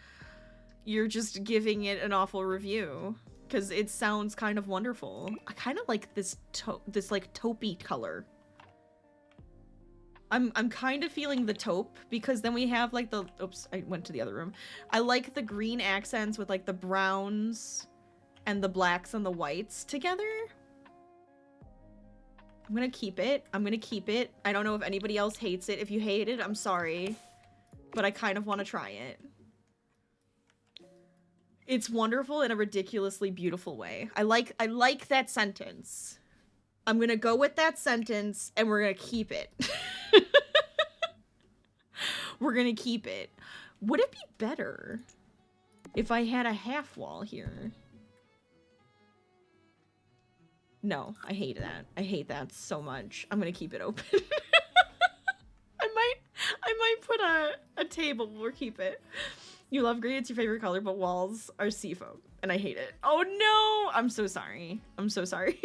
you're just giving it an awful review, because it sounds kind of wonderful. I kind of like this like taupey color. I'm kind of feeling the taupe, because then we have like the oops, I went to the other room. I like the green accents with like the browns and the blacks and the whites together. I'm gonna keep it. I'm gonna keep it. I don't know if anybody else hates it. If you hate it, I'm sorry, but I kind of want to try it. It's wonderful in a ridiculously beautiful way. I like that sentence. I'm gonna go with that sentence, and we're gonna keep it. We're gonna keep it. Would it be better if I had a half wall here? No, I hate that. I hate that so much. I'm gonna keep it open. I might put a table or keep it. You love green, it's your favorite color, but walls are seafoam, and I hate it. Oh no! I'm so sorry. I'm so sorry.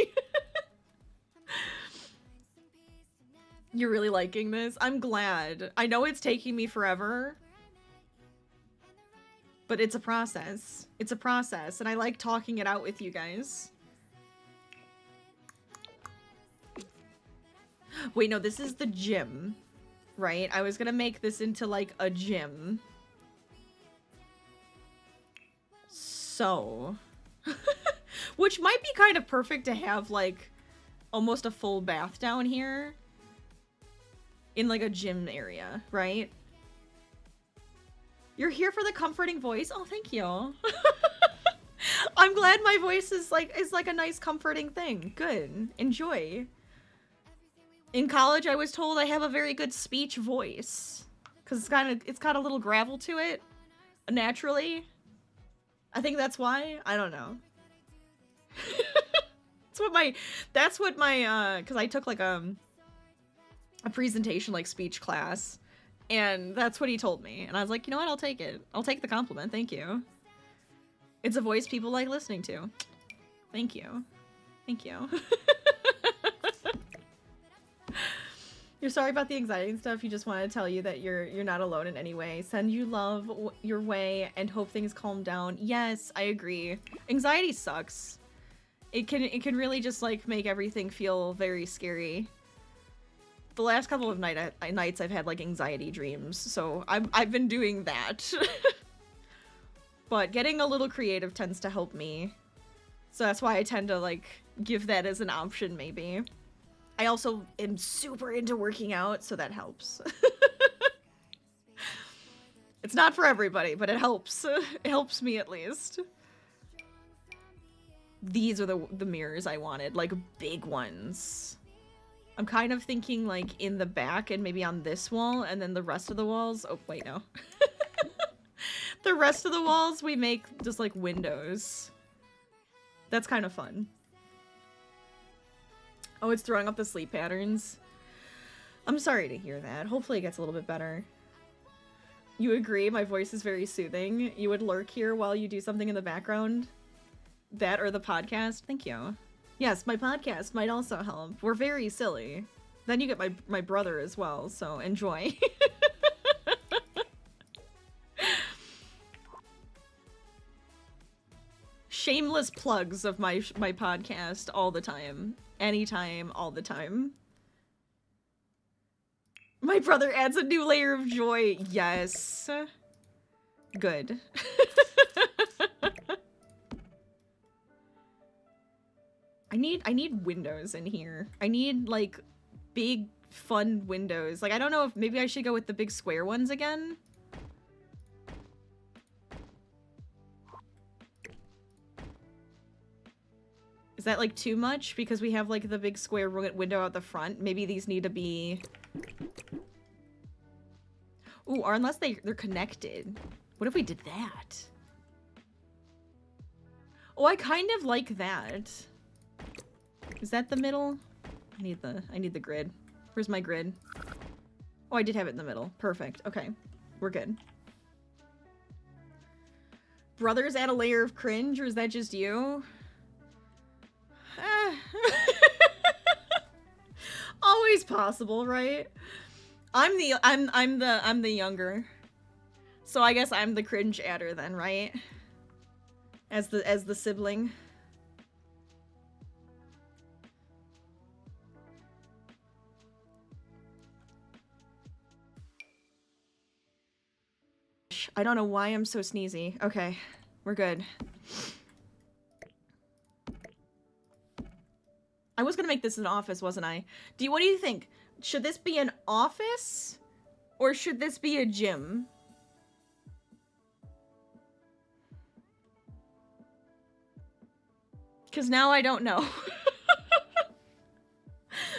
You're really liking this? I'm glad. I know it's taking me forever, but it's a process. It's a process, and I like talking it out with you guys. Wait, no, this is the gym, right? I was gonna make this into, like, a gym. So... which might be kind of perfect to have, like, almost a full bath down here. In, like, a gym area, right? You're here for the comforting voice? Oh, thank you. I'm glad my voice is like a nice comforting thing. Good. Enjoy. In college, I was told I have a very good speech voice. Because it's got a little gravel to it. Naturally. I think that's why. I don't know. That's what my, because I took, like, a presentation, like, speech class. And that's what he told me. And I was like, you know what? I'll take it. I'll take the compliment. Thank you. It's a voice people like listening to. Thank you. Thank you. You're sorry about the anxiety and stuff. You just want to tell you that you're not alone in any way. Send you love your way and hope things calm down. Yes, I agree. Anxiety sucks. It can really just, like, make everything feel very scary. The last couple of nights I've had, like, anxiety dreams, so I've been doing that. But getting a little creative tends to help me. So that's why I tend to, like, give that as an option, maybe. I also am super into working out, so that helps. It's not for everybody, but it helps. It helps me, at least. These are the mirrors I wanted, like, big ones. I'm kind of thinking, like, in the back and maybe on this wall, and then the rest of the walls... Oh, wait, no. The rest of the walls we make just, like, windows. That's kind of fun. Oh, it's throwing up the sleep patterns. I'm sorry to hear that. Hopefully it gets a little bit better. You agree? My voice is very soothing. You would lurk here while you do something in the background? That or the podcast? Thank you. Yes, my podcast might also help. We're very silly. Then you get my brother as well, so enjoy. Shameless plugs of my podcast all the time. Anytime, all the time. My brother adds a new layer of joy. Yes. Good. I need windows in here. I need like big fun windows. Like I don't know if maybe I should go with the big square ones again. Is that like too much because we have like the big square window out the front? Maybe these need to be Ooh, or unless they're connected. What if we did that? Oh, I kind of like that. Is that the middle? I need the grid. Where's my grid? Oh, I did have it in the middle. Perfect. Okay. We're good. Brothers add a layer of cringe, or is that just you? Always possible, right? I'm the younger. So I guess I'm the cringe adder then, right? As the sibling. I don't know why I'm so sneezy. Okay, we're good. I was gonna make this an office, wasn't I? What do you think? Should this be an office? Or should this be a gym? Because now I don't know.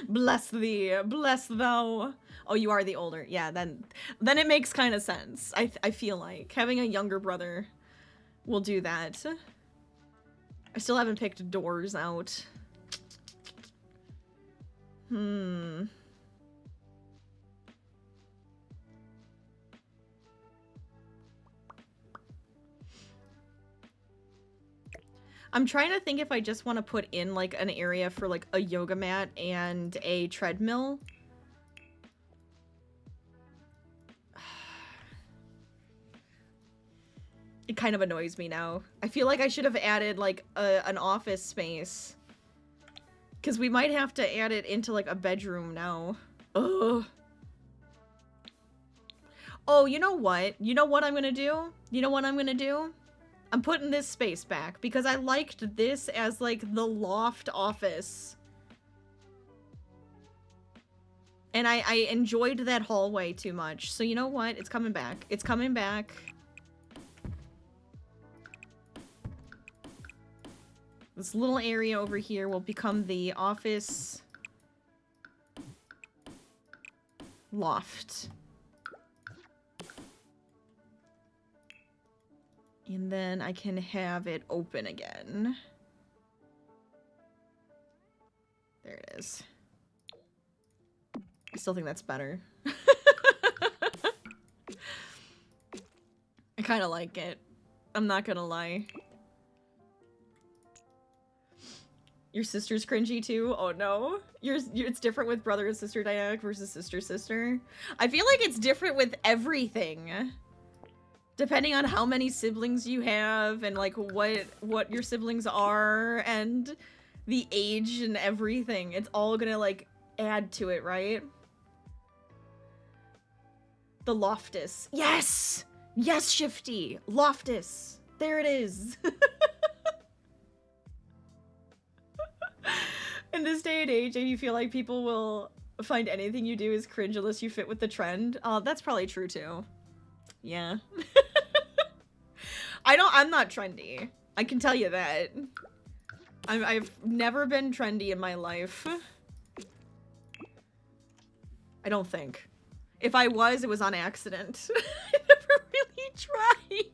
Bless thee, bless thou. Oh, you are the older. Yeah, then it makes kind of sense. I feel like having a younger brother will do that. I still haven't picked doors out. I'm trying to think if I just want to put in like an area for like a yoga mat and a treadmill. It kind of annoys me now. I feel like I should have added like an office space. Because we might have to add it into like a bedroom now. Ugh. Oh, you know what? You know what I'm gonna do? You know what I'm gonna do? I'm putting this space back because I liked this as like the loft office. And I enjoyed that hallway too much. So you know what? It's coming back. It's coming back. This little area over here will become the office loft. And then I can have it open again. There it is. I still think that's better. I kind of like it. I'm not gonna lie. Your sister's cringy too? Oh no. It's different with brother and sister dynamic versus sister. I feel like it's different with everything. Depending on how many siblings you have and like what your siblings are and the age and everything. It's all gonna like add to it, right? The Loftus. Yes! Yes, Shifty! Loftus! There it is! In this day and age, and you feel like people will find anything you do is cringe unless you fit with the trend. That's probably true too. Yeah. I'm not trendy. I can tell you that. I've never been trendy in my life. I don't think. If I was, it was on accident. I never really tried.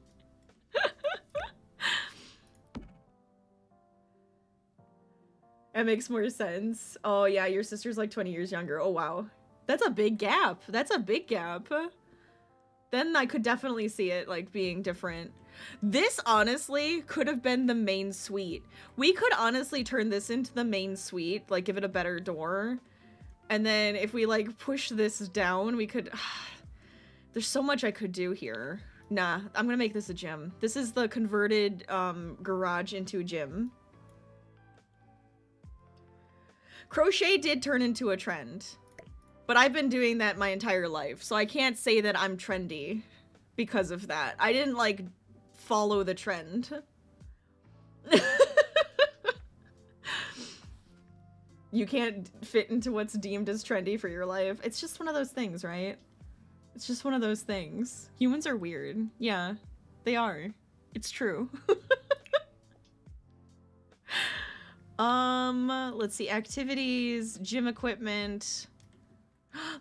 That makes more sense. Oh yeah, your sister's like 20 years younger. Oh wow. That's a big gap. That's a big gap. Then I could definitely see it, like, being different. This, honestly, could have been the main suite. We could honestly turn this into the main suite, like, give it a better door. And then if we, like, push this down, we could... There's so much I could do here. Nah, I'm gonna make this a gym. This is the converted, garage into a gym. Crochet did turn into a trend. But I've been doing that my entire life, so I can't say that I'm trendy because of that. I didn't, like, follow the trend. You can't fit into what's deemed as trendy for your life. It's just one of those things, right? It's just one of those things. Humans are weird. Yeah, they are. It's true. Let's see. Activities, gym equipment.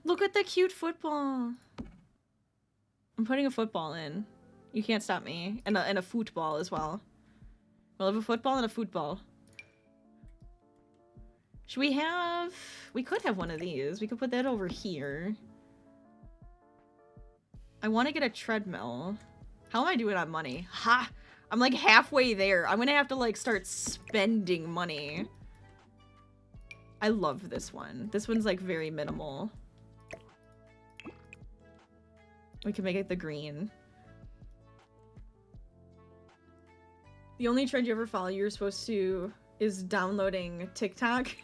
Look at the cute football. I'm putting a football in. You can't stop me. And a football as well. We'll have a football and a football. Should we have... We could have one of these. We could put that over here. I want to get a treadmill. How am I doing on money? Ha! I'm like halfway there. I'm gonna have to like start spending money. I love this one. This one's like very minimal. We can make it the green. The only trend you ever follow you're supposed to is downloading TikTok.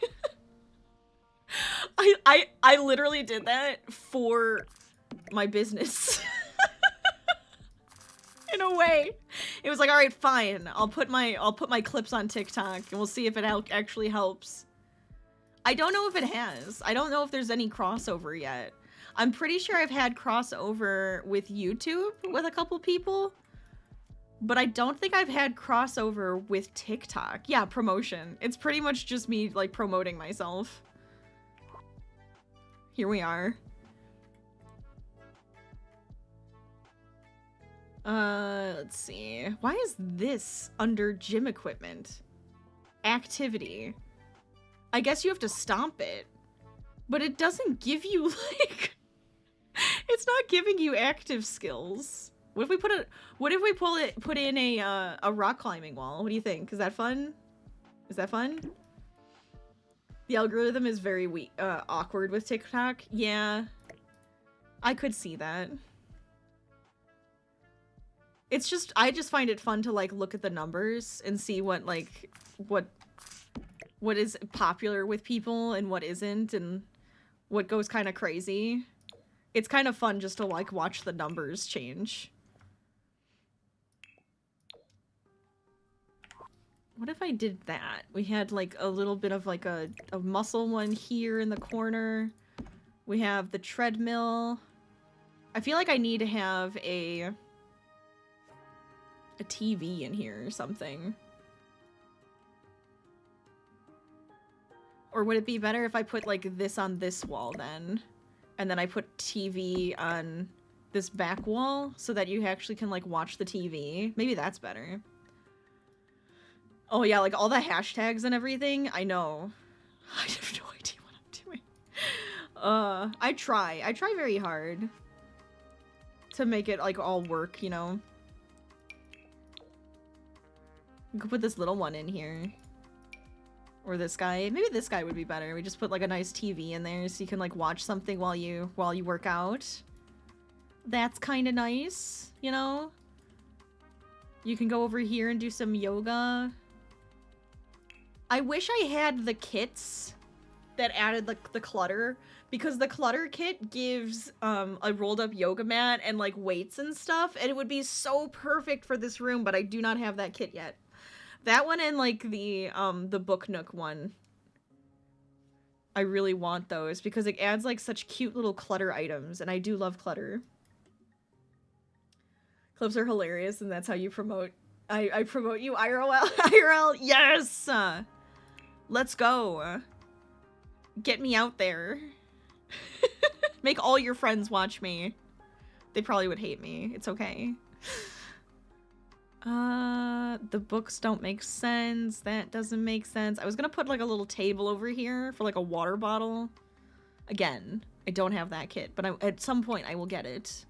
I literally did that for my business. In a way. It was like, all right, fine. I'll put my clips on TikTok and we'll see if it actually helps. I don't know if it has. I don't know if there's any crossover yet. I'm pretty sure I've had crossover with YouTube with a couple people, but I don't think I've had crossover with TikTok. Yeah, promotion. It's pretty much just me like promoting myself. Here we are. Let's see. Why is this under gym equipment? Activity. I guess you have to stomp it, but it doesn't give you like... It's not giving you active skills. What if we put in a rock climbing wall? What do you think? Is that fun? Is that fun? The algorithm is very awkward with TikTok. Yeah. I could see that. It's just, I just find it fun to like look at the numbers and see what like, what is popular with people and what isn't and what goes kind of crazy. It's kind of fun just to like watch the numbers change. What if I did that? We had like a little bit of like a muscle one here in the corner. We have the treadmill. I feel like I need to have a TV in here or something. Or would it be better if I put like this on this wall then? And then I put TV on this back wall so that you actually can like watch the TV. Maybe that's better. Oh yeah, like all the hashtags and everything. I know. I have no idea what I'm doing. I try very hard to make it like all work, you know. We could put this little one in here. Or this guy. Maybe this guy would be better. We just put like a nice TV in there so you can like watch something while you work out. That's kind of nice, you know? You can go over here and do some yoga. I wish I had the kits that added the clutter, because the clutter kit gives a rolled up yoga mat and like weights and stuff, and it would be so perfect for this room, but I do not have that kit yet. That one and like the Book Nook one. I really want those because it adds like such cute little clutter items, and I do love clutter. Clips are hilarious, and that's how you promote. I promote you IRL. IRL, yes! Let's go. Get me out there. Make all your friends watch me. They probably would hate me. It's okay. The books don't make sense. That doesn't make sense. I was gonna put like a little table over here for like a water bottle. Again, I don't have that kit, but at some point I will get it.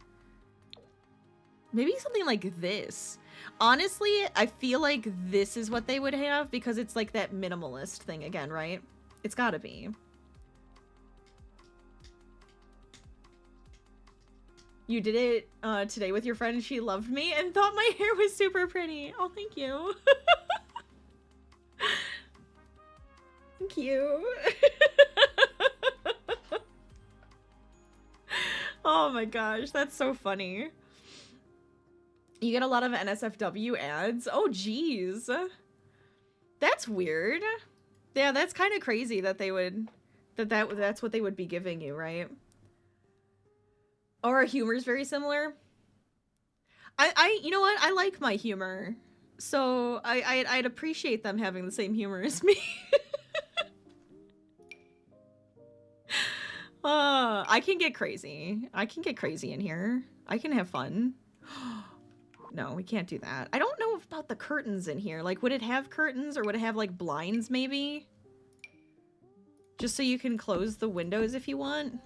Maybe something like this. Honestly, I feel like this is what they would have because it's like that minimalist thing again, right? It's gotta be. You did it today with your friend. She loved me and thought my hair was super pretty. Oh, thank you. Thank you. Oh my gosh, that's so funny. You get a lot of NSFW ads. Oh, geez. That's weird. Yeah, that's kind of crazy that they would... That's what they would be giving you, right? Or our humor's very similar. You know what? I like my humor. So I'd appreciate them having the same humor as me. I can get crazy. I can get crazy in here. I can have fun. No, we can't do that. I don't know about the curtains in here. Like, would it have curtains or would it have, like, blinds, maybe? Just so you can close the windows if you want.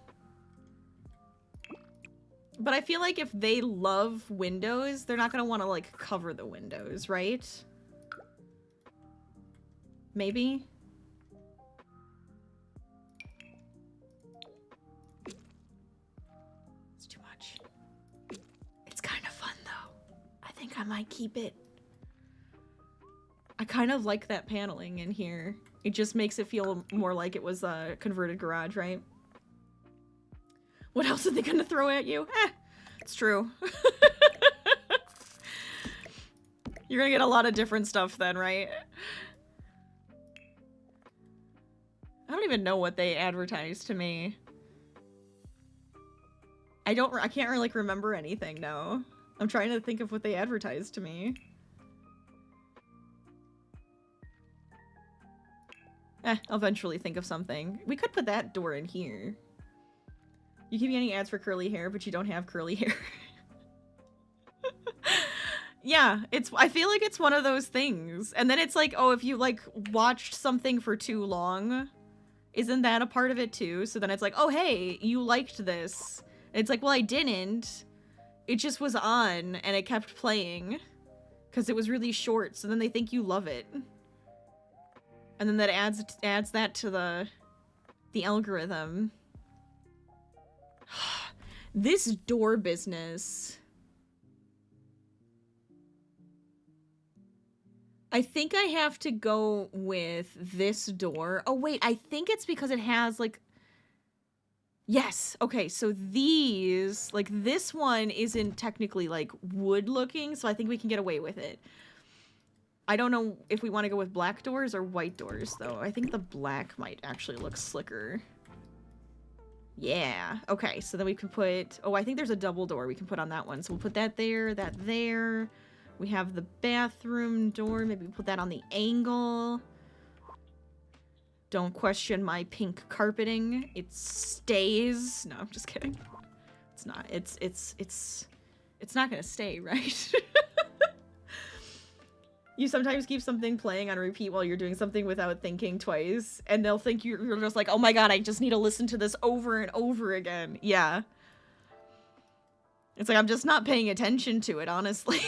But I feel like if they love windows, they're not going to want to, like, cover the windows, right? Maybe? It's too much. It's kind of fun, though. I think I might keep it. I kind of like that paneling in here. It just makes it feel more like it was a converted garage, right? What else are they gonna throw at you? It's true. You're gonna get a lot of different stuff then, right? I don't even know what they advertised to me. I can't really, like, remember anything, no. I'm trying to think of what they advertised to me. I'll eventually think of something. We could put that door in here. You keep getting ads for curly hair, but you don't have curly hair. Yeah, I feel like it's one of those things. And then it's like, oh, if you, like, watched something for too long, isn't that a part of it too? So then it's like, oh, hey, you liked this. And it's like, well, I didn't. It just was on, and it kept playing. Because it was really short, so then they think you love it. And then that adds that to the algorithm. This door business. I think I have to go with this door. Oh, wait, I think it's because it has, like... Yes, okay, so these... Like, this one isn't technically, like, wood-looking, so I think we can get away with it. I don't know if we want to go with black doors or white doors, though. I think the black might actually look slicker. Yeah. Okay, so then we can put... Oh, I think there's a double door we can put on that one. So we'll put that there, that there. We have the bathroom door. Maybe we put that on the angle. Don't question my pink carpeting. It stays. No, I'm just kidding. It's not. It's not gonna stay, right? You sometimes keep something playing on repeat while you're doing something without thinking twice, and they'll think you're just like, oh my god, I just need to listen to this over and over again. Yeah. It's like, I'm just not paying attention to it, honestly.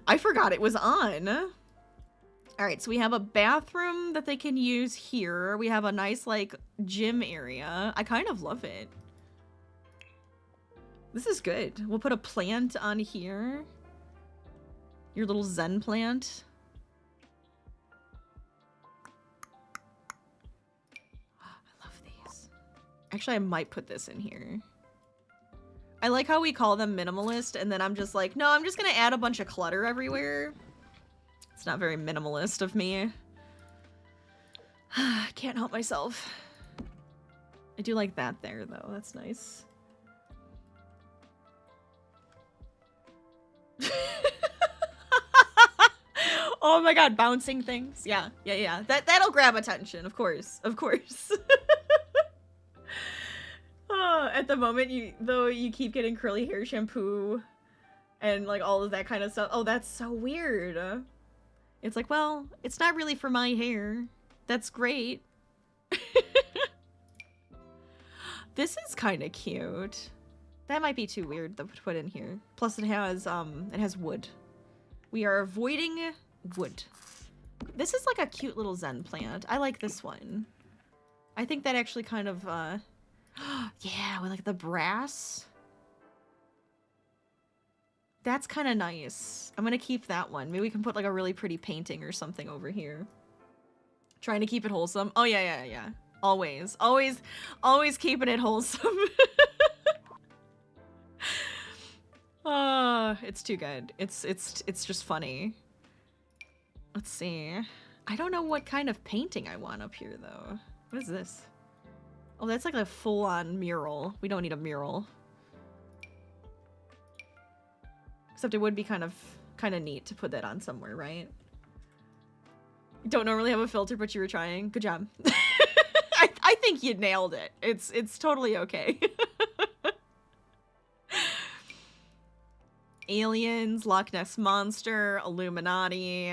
I forgot it was on. Alright, so we have a bathroom that they can use here. We have a nice, like, gym area. I kind of love it. This is good. We'll put a plant on here. Your little Zen plant. I love these. Actually, I might put this in here. I like how we call them minimalist, and then I'm just like, no, I'm just gonna add a bunch of clutter everywhere. It's not very minimalist of me. Can't help myself. I do like that there, though. That's nice. Oh my god, bouncing things. Yeah. That'll grab attention, of course. Of course. Oh, at the moment, you keep getting curly hair shampoo and, like, all of that kind of stuff. Oh, that's so weird. It's like, well, it's not really for my hair. That's great. This is kind of cute. That might be too weird to put in here. Plus it has wood. We are avoiding wood. This is like a cute little Zen plant. I like this one. I think that actually kind of, yeah, with like the brass. That's kind of nice. I'm gonna keep that one. Maybe we can put like a really pretty painting or something over here. Trying to keep it wholesome. Oh yeah. Always keeping it wholesome. It's too good. It's just funny. Let's see. I don't know what kind of painting I want up here though. What is this? Oh, that's like a full-on mural. We don't need a mural. Except it would be kind of neat to put that on somewhere, right? You don't normally have a filter, but you were trying. Good job. I think you nailed it. It's totally okay. Aliens, Loch Ness Monster, Illuminati.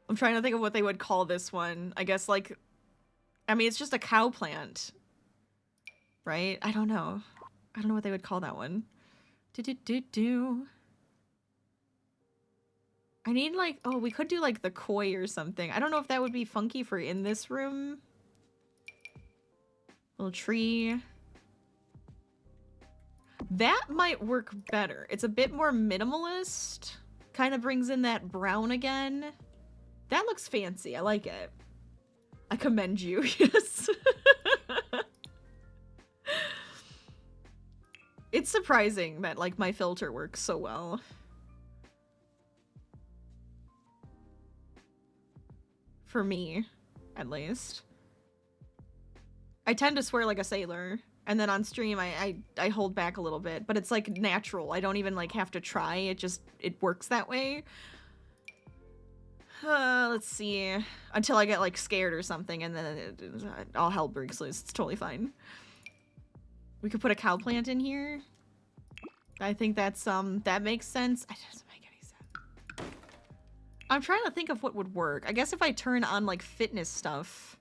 I'm trying to think of what they would call this one. I guess like, I mean, it's just a cow plant, right? I don't know. I don't know what they would call that one. I need like, oh, we could do like the koi or something. I don't know if that would be funky for in this room. Little tree. That might work better. It's a bit more minimalist. Kind of brings in that brown again. That looks fancy. I like it. I commend you. Yes. It's surprising that like my filter works so well. For me, at least. I tend to swear like a sailor. And then on stream, I hold back a little bit, but it's like natural. I don't even like have to try. It works that way. Let's see. Until I get like scared or something, and then all hell breaks loose. It's totally fine. We could put a cow plant in here. I think that's that makes sense. It doesn't make any sense. I'm trying to think of what would work. I guess if I turn on like fitness stuff.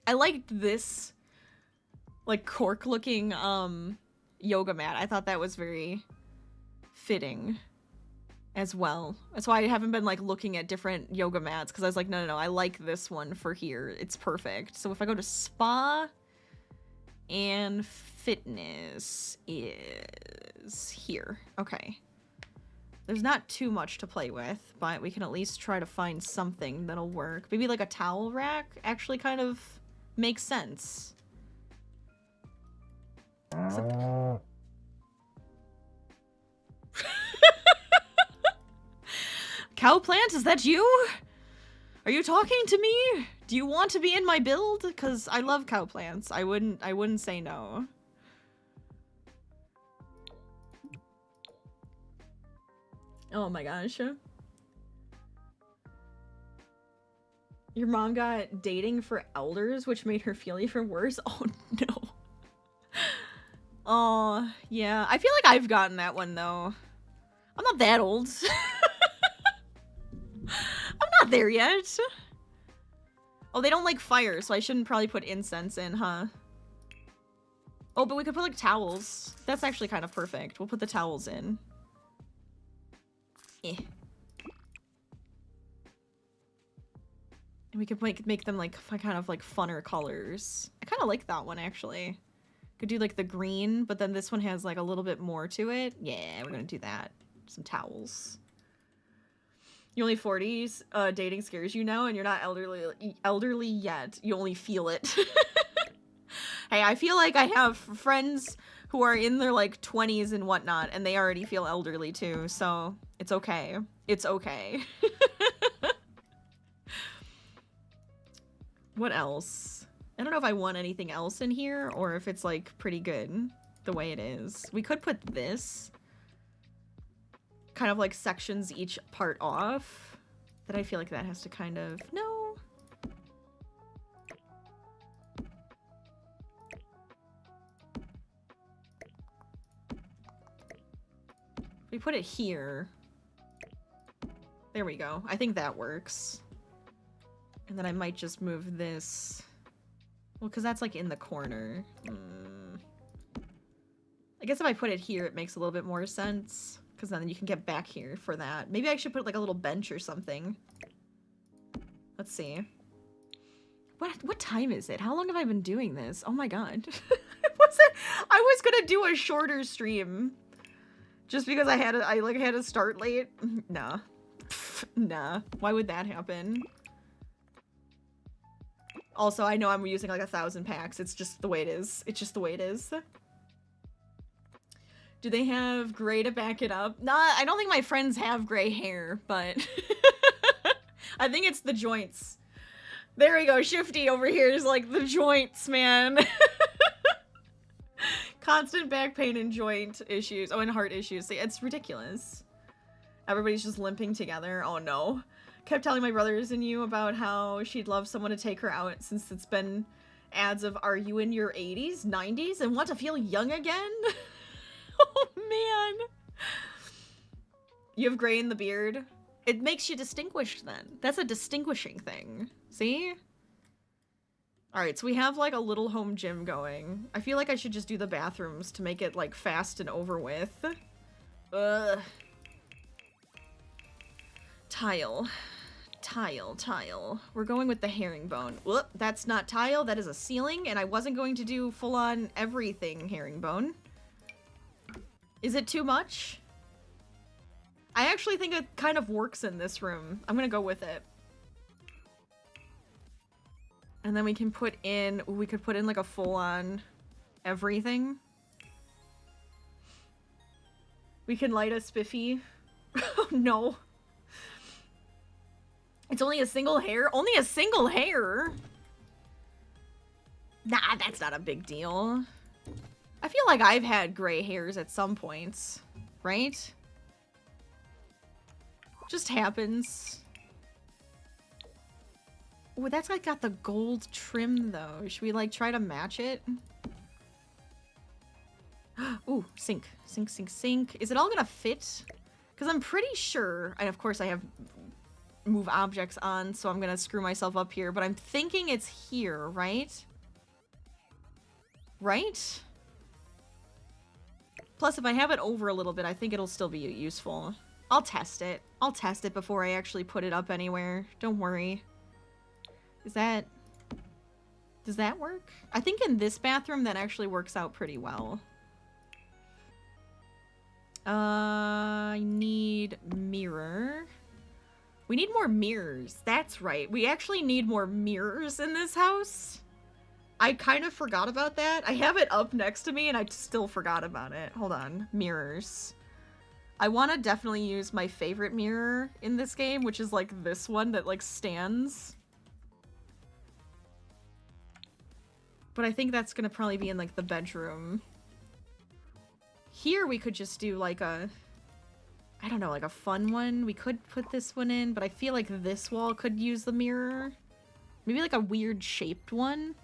I liked this like cork looking yoga mat. I thought that was very fitting as well. That's why I haven't been like looking at different yoga mats, because I was like, no, I like this one for here. It's perfect. So if I go to spa and fitness is here. Okay. There's not too much to play with, but we can at least try to find something that'll work. Maybe like a towel rack actually kind of makes sense. Cow plant, is that you? Are you talking to me? Do you want to be in my build? Because I love cow plants. I wouldn't say no. Oh my gosh. Your mom got dating for elders, which made her feel even worse? Oh no. Oh, yeah. I feel like I've gotten that one, though. I'm not that old. I'm not there yet. Oh, they don't like fire, so I shouldn't probably put incense in, huh? Oh, but we could put, like, towels. That's actually kind of perfect. We'll put the towels in. Eh. And we could make them, like, kind of, like, funner colors. I kind of like that one, actually. Could do like the green, but then this one has like a little bit more to it. Yeah, we're gonna do that. Some towels. You're only 40s. Dating scares you now, and you're not elderly yet. You only feel it. Hey, I feel like I have friends who are in their like 20s and whatnot, and they already feel elderly too. So it's okay. It's okay. What else? I don't know if I want anything else in here or if it's like pretty good the way it is. We could put this kind of like sections each part off, that I feel like that has to kind of, no. We put it here. There we go. I think that works. And then I might just move this. Well, because that's like in the corner. I guess if I put it here, it makes a little bit more sense. Because then you can get back here for that. Maybe I should put like a little bench or something. Let's see. What time is it? How long have I been doing this? Oh my god. I was gonna do a shorter stream. Just because I had to start late. Nah. Nah. Why would that happen? Also, I know I'm using like 1,000 packs. It's just the way it is. It's just the way it is. Do they have gray to back it up? Nah, I don't think my friends have gray hair, but I think it's the joints. There we go. Shifty over here is like the joints, man. Constant back pain and joint issues. Oh, and heart issues. See, it's ridiculous. Everybody's just limping together. Oh no. Kept telling my brothers and you about how she'd love someone to take her out since it's been ads of are you in your 80s, 90s, and want to feel young again? Oh man. You have gray in the beard? It makes you distinguished then. That's a distinguishing thing. See? Alright, so we have like a little home gym going. I feel like I should just do the bathrooms to make it like fast and over with. Ugh. Tile. Tile, tile. We're going with the herringbone. Whoop, that's not tile, that is a ceiling, and I wasn't going to do full-on everything herringbone. Is it too much? I actually think it kind of works in this room. I'm gonna go with it. And then we can put in, we could put in like a full-on everything. We can light a spiffy. Oh no. It's only a single hair? Only a single hair? Nah, that's not a big deal. I feel like I've had gray hairs at some points, right? Just happens. Oh, that's like got the gold trim though. Should we like try to match it? Ooh, sink, sink, sink, sink. Is it all gonna fit? Because I'm pretty sure, and of course I have move objects on, so I'm gonna screw myself up here, but I'm thinking it's here, right? Right? Plus, if I have it over a little bit, I think it'll still be useful. I'll test it. I'll test it before I actually put it up anywhere. Don't worry. Is that... Does that work? I think in this bathroom that actually works out pretty well. I need mirror. We need more mirrors. That's right. We actually need more mirrors in this house. I kind of forgot about that. I have it up next to me and I still forgot about it. Hold on. Mirrors. I want to definitely use my favorite mirror in this game, which is like this one that like stands. But I think that's gonna probably be in like the bedroom. Here we could just do like a, I don't know, like a fun one. We could put this one in, but I feel like this wall could use the mirror. Maybe like a weird shaped one.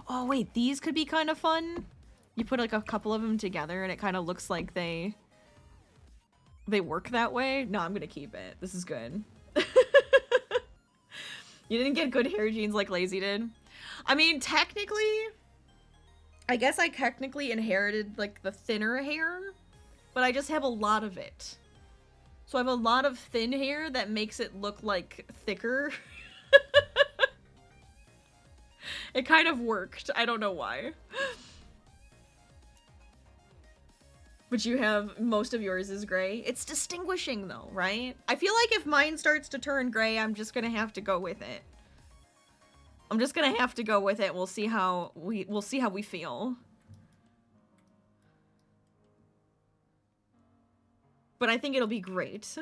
Oh wait, these could be kind of fun. You put like a couple of them together and it kind of looks like they work that way. No, I'm gonna keep it. This is good. You didn't get good hair genes like Lazy did. I mean, technically, I guess I technically inherited like the thinner hair, but I just have a lot of it. So I have a lot of thin hair that makes it look like thicker. It kind of worked. I don't know why. But you have, most of yours is gray. It's distinguishing though, right? I feel like if mine starts to turn gray, I'm just gonna have to go with it. I'm just gonna have to go with it. We'll see how we feel. But I think it'll be great.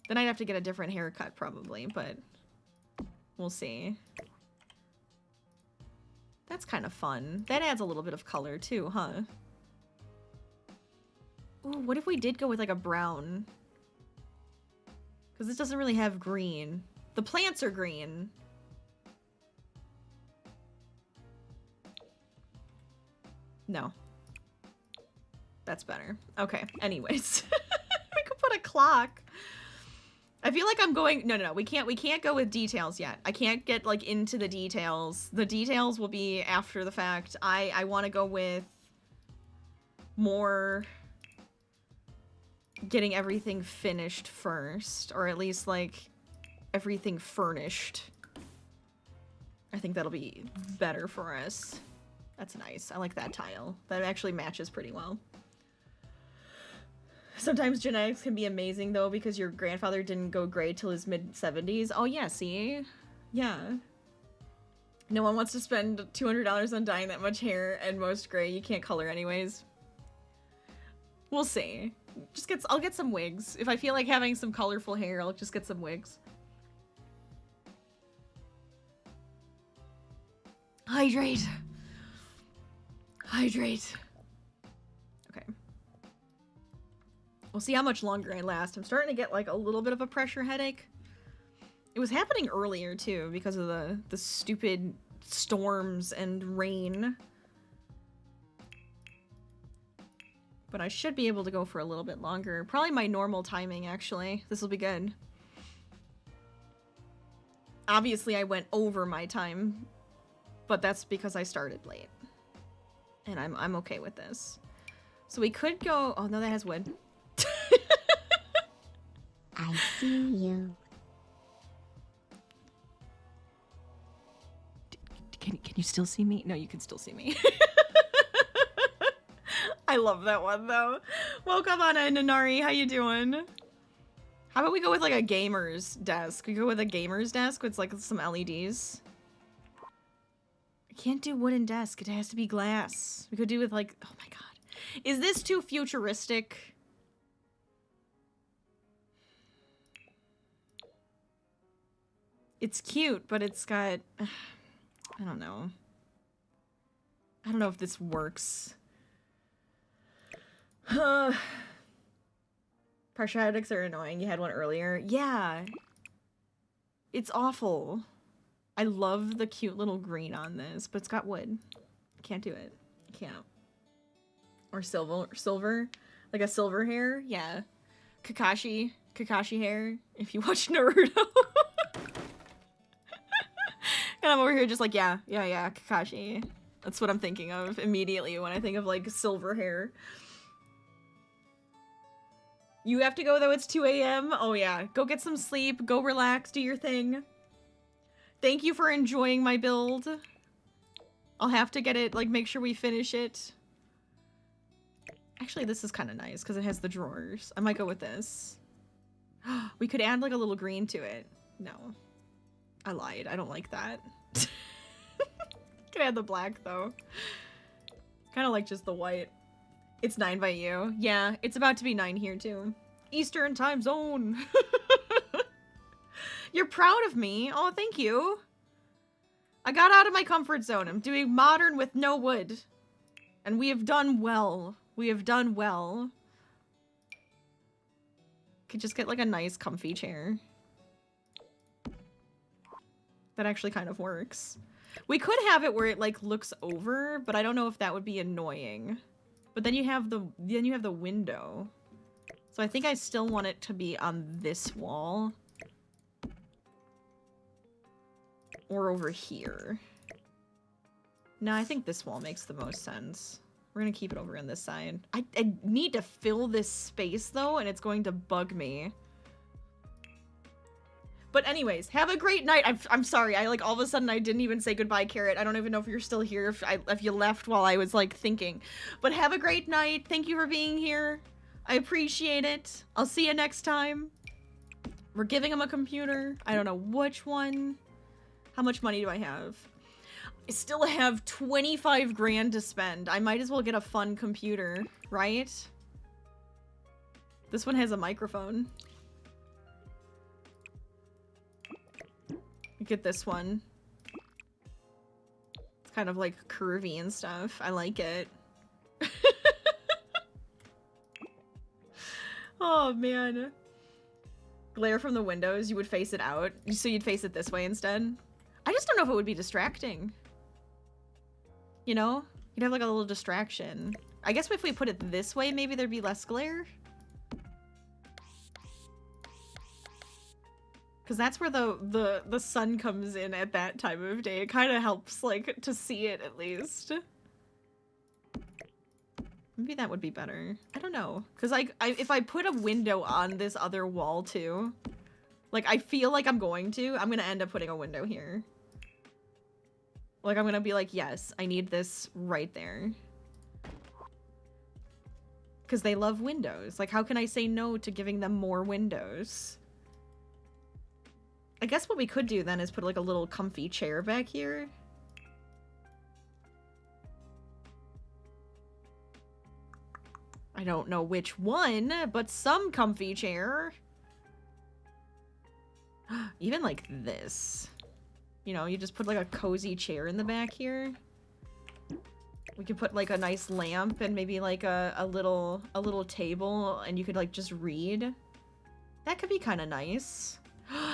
Then I'd have to get a different haircut probably, but we'll see. That's kind of fun. That adds a little bit of color too, huh? Ooh, what if we did go with like a brown? Because this doesn't really have green. The plants are green. No. That's better. Okay, anyways. We could put a clock. I feel like I'm going, no, we can't go with details yet. I can't get like into the details. The details will be after the fact. I want to go with more getting everything finished first, or at least like everything furnished. I think that'll be better for us. That's nice. I like that tile. That actually matches pretty well. Sometimes genetics can be amazing though, because your grandfather didn't go gray till his mid-70s. Oh yeah, see? Yeah. No one wants to spend $200 on dyeing that much hair, and most gray you can't color anyways. We'll see. I'll get some wigs. If I feel like having some colorful hair, I'll just get some wigs. Hydrate. Hydrate. Okay. We'll see how much longer I last. I'm starting to get like a little bit of a pressure headache. It was happening earlier too because of the stupid storms and rain. But I should be able to go for a little bit longer. Probably my normal timing, actually. This will be good. Obviously, I went over my time, but that's because I started late. And I'm okay with this. So we could go... Oh, no, that has wood. I see you. Can you still see me? No, you can still see me. I love that one, though. Welcome on in, Nanari. How you doing? How about we go with, like, a gamer's desk? We go with a gamer's desk with, like, some LEDs. I can't do wooden desk. It has to be glass. We could do with, like... Oh, my God. Is this too futuristic? It's cute, but it's got... I don't know. I don't know if this works. Pressure headaches are annoying. You had one earlier. Yeah. It's awful. I love the cute little green on this, but it's got wood. Can't do it. Can't. Or silver. Like a silver hair. Yeah. Kakashi hair. If you watch Naruto. And I'm over here just like, yeah, Kakashi. That's what I'm thinking of immediately when I think of, like, silver hair. You have to go, though. It's 2 a.m. Oh, yeah. Go get some sleep. Go relax. Do your thing. Thank you for enjoying my build. I'll have to get it, like, make sure we finish it. Actually, this is kind of nice because it has the drawers. I might go with this. We could add, like, a little green to it. No. I lied. I don't like that. Could add the black, though. Kind of like just the white. It's 9 by you. Yeah, it's about to be 9 here, too. Eastern time zone. You're proud of me. Oh, thank you. I got out of my comfort zone. I'm doing modern with no wood. And we have done well. We have done well. Could just get, like, a nice comfy chair. That actually kind of works. We could have it where it, like, looks over, but I don't know if that would be annoying. But then you have the window. So I think I still want it to be on this wall. Or over here. No, I think this wall makes the most sense. We're gonna keep it over on this side. I need to fill this space, though, and it's going to bug me. But anyways, have a great night. I'm sorry. I, like, all of a sudden I didn't even say goodbye, Carrot. I don't even know if you're still here, if you left while I was, like, thinking. But have a great night. Thank you for being here. I appreciate it. I'll see you next time. We're giving him a computer. I don't know which one. How much money do I have? I still have 25 grand to spend. I might as well get a fun computer, right? This one has a microphone. Get this one. It's kind of like curvy and stuff. I like it. Oh man. Glare from the windows, you would face it out. So you'd face it this way instead. I just don't know if it would be distracting. You know? You'd have like a little distraction. I guess if we put it this way, maybe there'd be less glare. Because that's where the sun comes in at that time of day. It kind of helps, like, to see it at least. Maybe that would be better. I don't know. Because if I put a window on this other wall too, like, I feel like I'm going to end up putting a window here. Like, I'm gonna be like, yes, I need this right there. Because they love windows. Like, how can I say no to giving them more windows? I guess what we could do then is put like a little comfy chair back here. I don't know which one, but some comfy chair. Even like this. You know, you just put like a cozy chair in the back here. We could put like a nice lamp and maybe like a little table, and you could like just read. That could be kind of nice.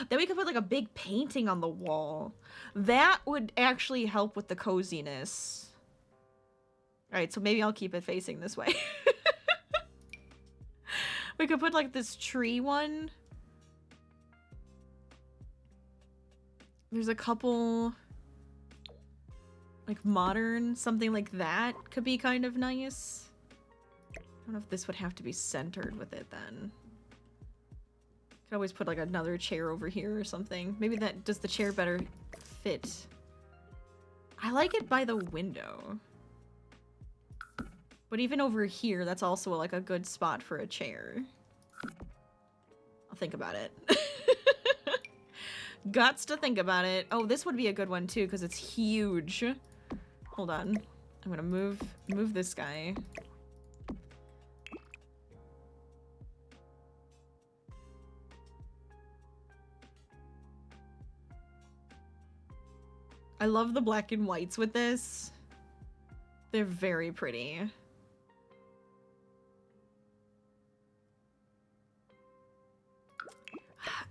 Then we could put like a big painting on the wall. That would actually help with the coziness. Alright, so maybe I'll keep it facing this way. We could put like this tree one. There's a couple like modern, something like that could be kind of nice. I don't know if this would have to be centered with it then. Could always put like another chair over here or something. Maybe that does the chair better fit. I like it by the window. But even over here, that's also like a good spot for a chair. I'll think about it. Gots to think about it. Oh, this would be a good one too, because it's huge. Hold on. I'm gonna move this guy. I love the black and whites with this. They're very pretty.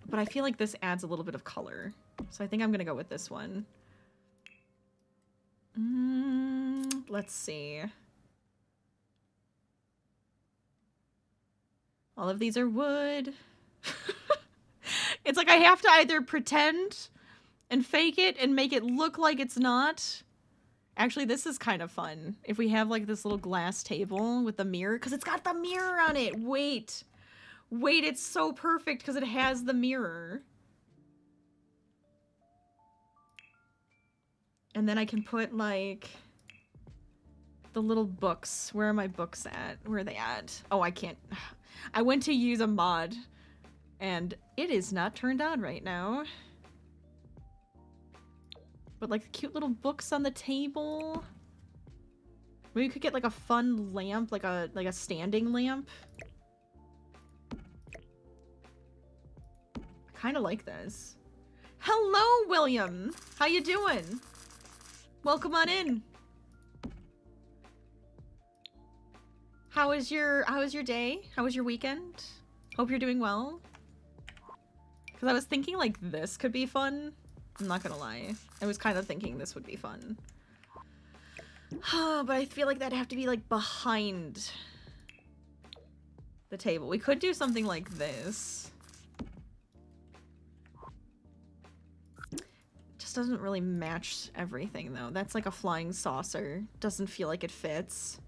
But I feel like this adds a little bit of color. So I think I'm gonna go with this one. Let's see. All of these are wood. It's like I have to either pretend and fake it and make it look like it's not. Actually, this is kind of fun. If we have like this little glass table with the mirror, because it's got the mirror on it. Wait, it's so perfect because it has the mirror. And then I can put like the little books. Where are my books at? Where are they at? Oh, I can't. I went to use a mod and it is not turned on right now. But like cute little books on the table. Maybe we could get like a fun lamp, like a standing lamp. I kind of like this. Hello, William. How you doing? Welcome on in. How was your day? How was your weekend? Hope you're doing well. Because I was thinking like this could be fun. I'm not gonna lie. I was kind of thinking this would be fun. But I feel like that'd have to be like behind the table. We could do something like this. Just doesn't really match everything though. That's like a flying saucer. Doesn't feel like it fits.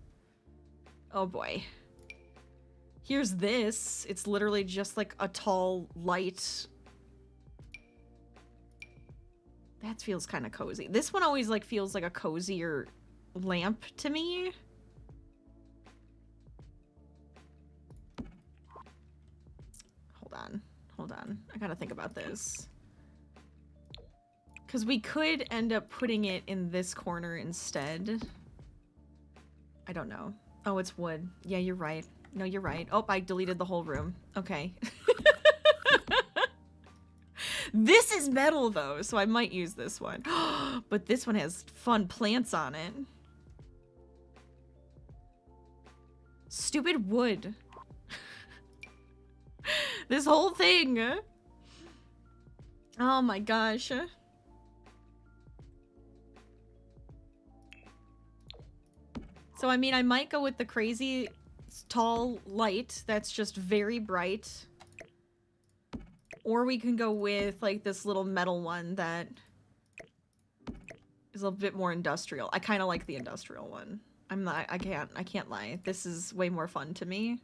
Oh boy. Here's this. It's literally just like a tall light. That feels kind of cozy. This one always like feels like a cozier lamp to me. Hold on. I gotta think about this. Because we could end up putting it in this corner instead. I don't know. Oh, it's wood. Yeah, you're right. No, you're right. Oh, I deleted the whole room. Okay. This is metal though, so I might use this one. But this one has fun plants on it. Stupid wood. This whole thing. Oh my gosh. So I mean, I might go with the crazy tall light that's just very bright. Or we can go with like this little metal one that is a bit more industrial. I kind of like the industrial one. I can't lie. This is way more fun to me.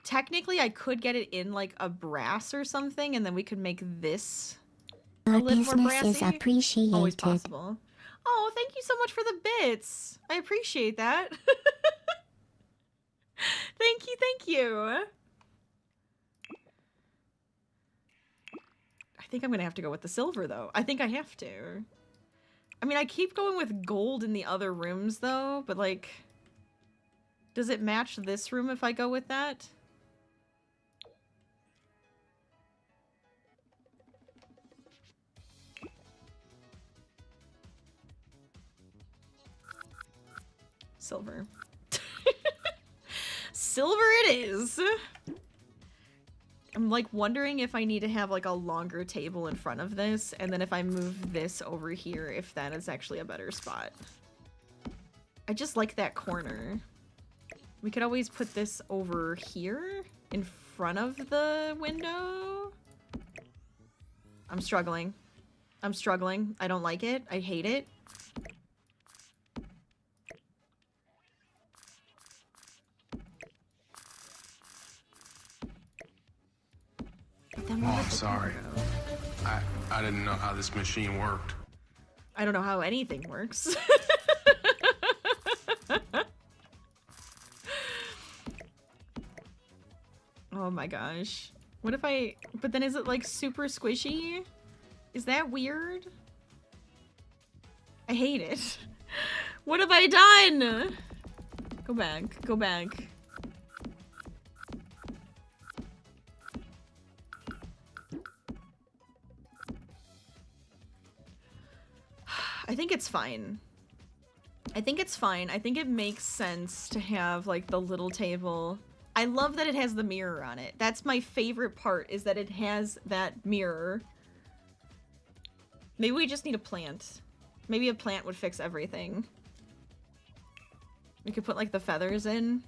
Technically, I could get it in like a brass or something, and then we could make this a Your little more business is brassy. appreciated. Always possible. Oh, thank you so much for the bits. I appreciate that. Thank you, thank you. I think I'm gonna have to go with the silver, though. I think I have to. I mean, I keep going with gold in the other rooms, though, but, like... Does it match this room if I go with that? Silver. Silver it is! I'm, like, wondering if I need to have, like, a longer table in front of this, and then if I move this over here, if that is actually a better spot. I just like that corner. We could always put this over here, in front of the window. I'm struggling. I'm struggling. I don't like it. I hate it. Oh, I'm sorry. I didn't know how this machine worked. I don't know how anything works. Oh my gosh. What if I... But then is it like super squishy? Is that weird? I hate it. What have I done? Go back. Go back. I think it's fine. I think it's fine. I think it makes sense to have, like, the little table. I love that it has the mirror on it. That's my favorite part, is that it has that mirror. Maybe we just need a plant. Maybe a plant would fix everything. We could put, like, the feathers in.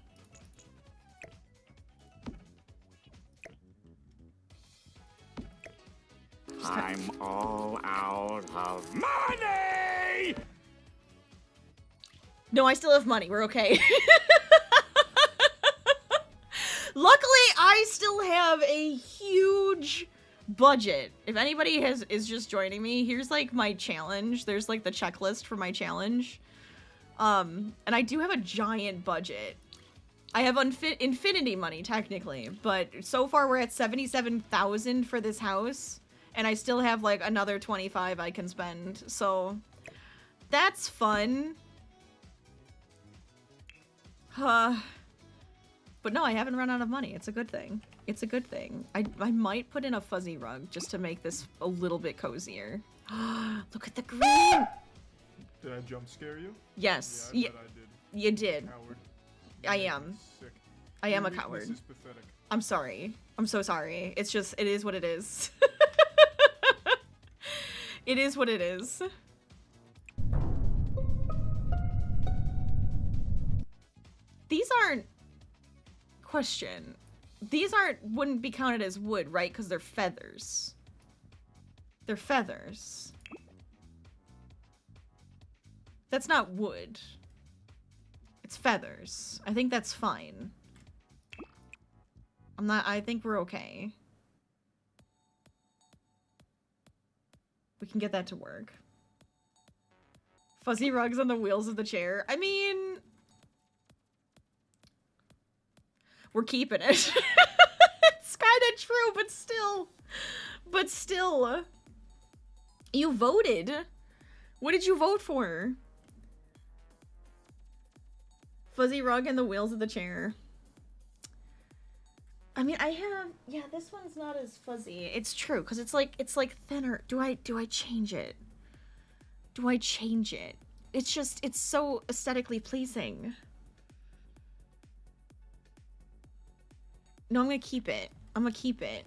I'm all out of money! No, I still have money. We're okay. Luckily, I still have a huge budget. If anybody is just joining me, here's like my challenge. There's like the checklist for my challenge. And I do have a giant budget. I have infinity money technically, but so far we're at 77,000 for this house, and I still have like another 25 I can spend. So that's fun. But no, I haven't run out of money. It's a good thing. It's a good thing. I might put in a fuzzy rug just to make this a little bit cozier. Look at the green! Did I jump scare you? Yes. Yeah, I bet I did. You did. Coward. I Yeah, am. Sick. I am Your a weakness coward. is pathetic. I'm sorry. I'm so sorry. It's just, it is what it is. It is what it is. These aren't... Question. These wouldn't be counted as wood, right? Because they're feathers. They're feathers. That's not wood. It's feathers. I think that's fine. I think we're okay. We can get that to work. Fuzzy rugs on the wheels of the chair. I mean... We're keeping it. It's kind of true, but still. But still. You voted. What did you vote for? Fuzzy rug and the wheels of the chair. I mean, I have... Yeah, this one's not as fuzzy. It's true, because it's like thinner. Do I change it? Do I change it? It's just, it's so aesthetically pleasing. No, I'm gonna keep it. I'm gonna keep it.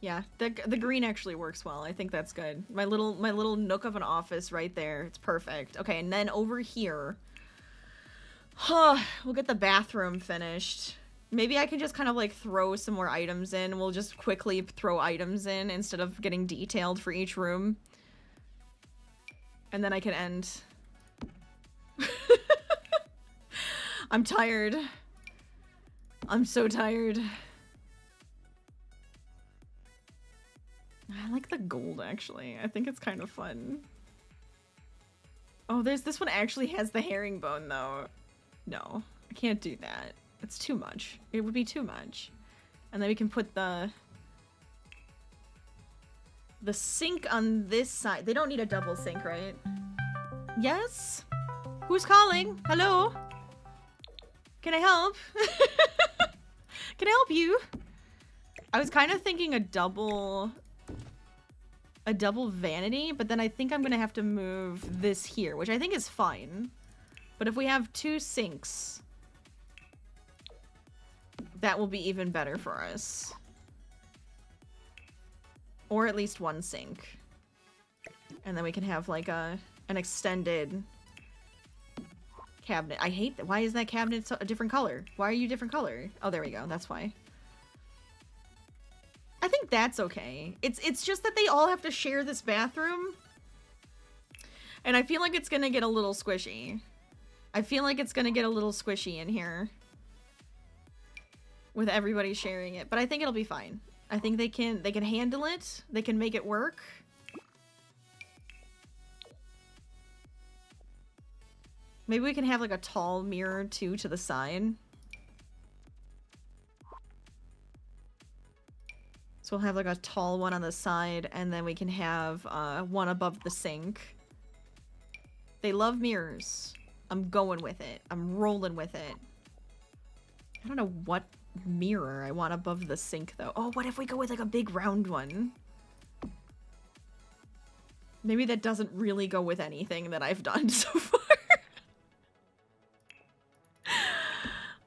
Yeah, the green actually works well. I think that's good. My little nook of an office right there. It's perfect. Okay, and then over here, we'll get the bathroom finished. Maybe I can just kind of like throw some more items in. We'll just quickly throw items in instead of getting detailed for each room. And then I can end. I'm tired. I'm so tired. I like the gold, actually. I think it's kind of fun. Oh, this one actually has the herringbone, though. No, I can't do that. It's too much. It would be too much. And then we can put the sink on this side. They don't need a double sink, right? Yes? Who's calling? Hello? Can I help? Can I help you? I was kind of thinking a double vanity, but then I think I'm gonna have to move this here, which I think is fine. But if we have 2 sinks, that will be even better for us. Or at least 1 sink. And then we can have like an extended cabinet. I hate that. Why is that cabinet a different color? Why are you different color? Oh, there we go. That's why. I think that's okay. It's just that they all have to share this bathroom. And I feel like it's gonna get a little squishy. I feel like it's gonna get a little squishy in here. With everybody sharing it. But I think it'll be fine. I think they can handle it. They can make it work. Maybe we can have like a tall mirror too to the side. So we'll have like a tall one on the side, and then we can have one above the sink. They love mirrors. I'm going with it. I'm rolling with it. I don't know what mirror I want above the sink though. Oh, what if we go with like a big round one? Maybe that doesn't really go with anything that I've done so far.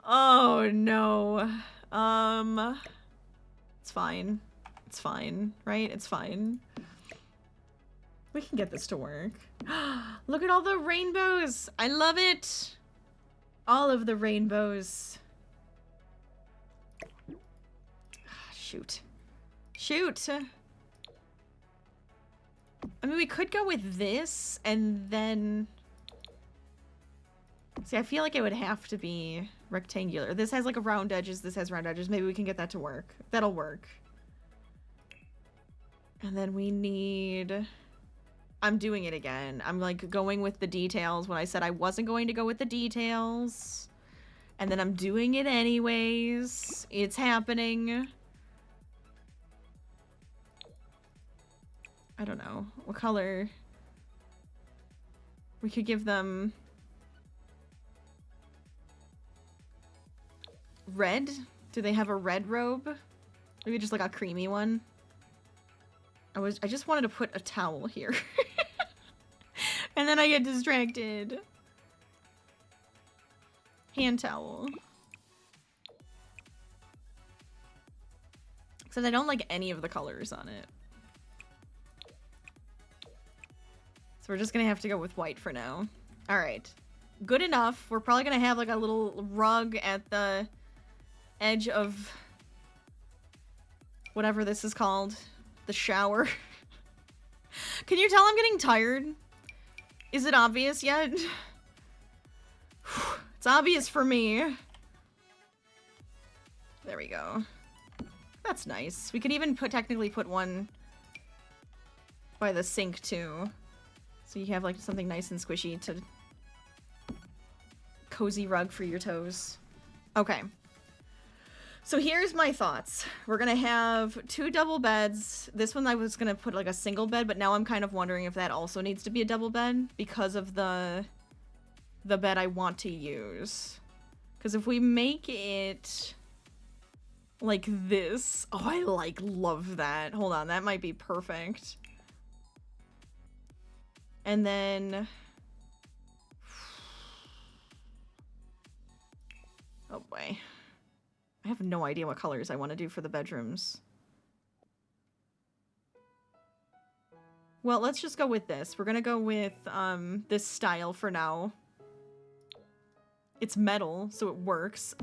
Oh no. It's fine. It's fine, right? It's fine. We can get this to work. Look at all the rainbows. I love it. All of the rainbows. Shoot. Shoot. I mean, we could go with this and then... See, I feel like it would have to be rectangular. This has like a round edges. This has round edges. Maybe we can get that to work. That'll work. And then we need... I'm doing it again. I'm like going with the details when I said I wasn't going to go with the details. And then I'm doing it anyways. It's happening. I don't know. What color? We could give them... red? Do they have a red robe? Maybe just like a creamy one. I just wanted to put a towel here. And then I get distracted. Hand towel. Except I don't like any of the colors on it. So we're just gonna have to go with white for now. Alright. Good enough. We're probably gonna have like a little rug at the edge of whatever this is called. The shower. Can you tell I'm getting tired? Is it obvious yet? It's obvious for me. There we go. That's nice. We could even technically put one by the sink too. So you have like something nice and squishy to cozy rug for your toes. Okay. So here's my thoughts. We're gonna have 2 double beds. This one I was gonna put like a single bed, but now I'm kind of wondering if that also needs to be a double bed because of the bed I want to use. Because if we make it like this, oh, I like love that. Hold on, that might be perfect. And then, oh boy. I have no idea what colors I want to do for the bedrooms. Well, let's just go with this. We're gonna go with this style for now. It's metal, so it works.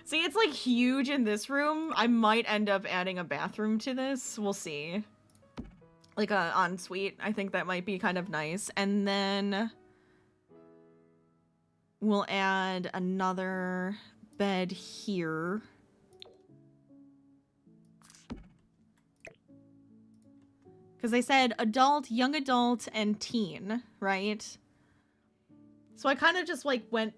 See, it's like huge in this room. I might end up adding a bathroom to this. We'll see. Like a ensuite. I think that might be kind of nice. And then we'll add another bed here. Because they said adult, young adult, and teen, right? So I kind of just like went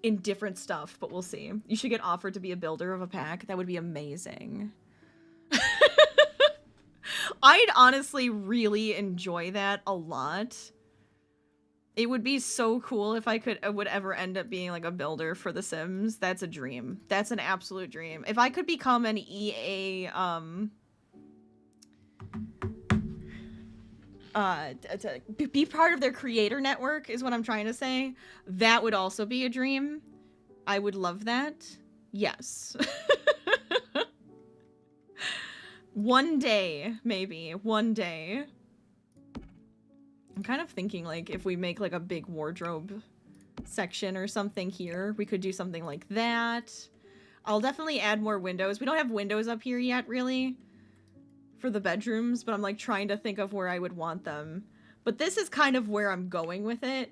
in different stuff, but we'll see. You should get offered to be a builder of a pack. That would be amazing. I'd honestly really enjoy that a lot. It would be so cool if I would ever end up being like a builder for The Sims. That's a dream. That's an absolute dream. If I could become an EA, to be part of their creator network is what I'm trying to say. That would also be a dream. I would love that. Yes. One day, maybe. One day. I'm kind of thinking, like, if we make, like, a big wardrobe section or something here, we could do something like that. I'll definitely add more windows. We don't have windows up here yet, really, for the bedrooms, but I'm, like, trying to think of where I would want them. But this is kind of where I'm going with it.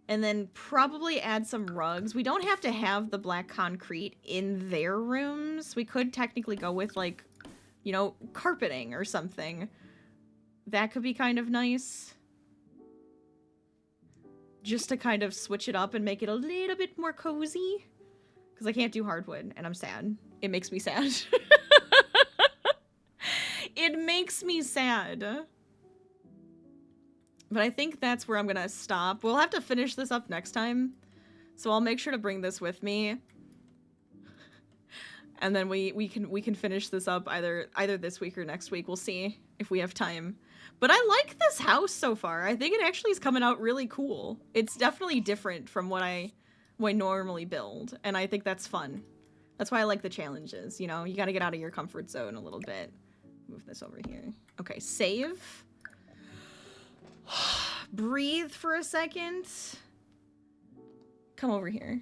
And then probably add some rugs. We don't have to have the black concrete in their rooms. We could technically go with, like, you know, carpeting or something. That could be kind of nice. Just to kind of switch it up and make it a little bit more cozy. Because I can't do hardwood, and I'm sad. It makes me sad. It makes me sad. But I think that's where I'm gonna stop. We'll have to finish this up next time. So I'll make sure to bring this with me. And then we can finish this up either this week or next week. We'll see if we have time. But I like this house so far. I think it actually is coming out really cool. It's definitely different from what I normally build, and I think that's fun. That's why I like the challenges, you know? You gotta get out of your comfort zone a little bit. Move this over here. Okay, save. Breathe for a second. Come over here.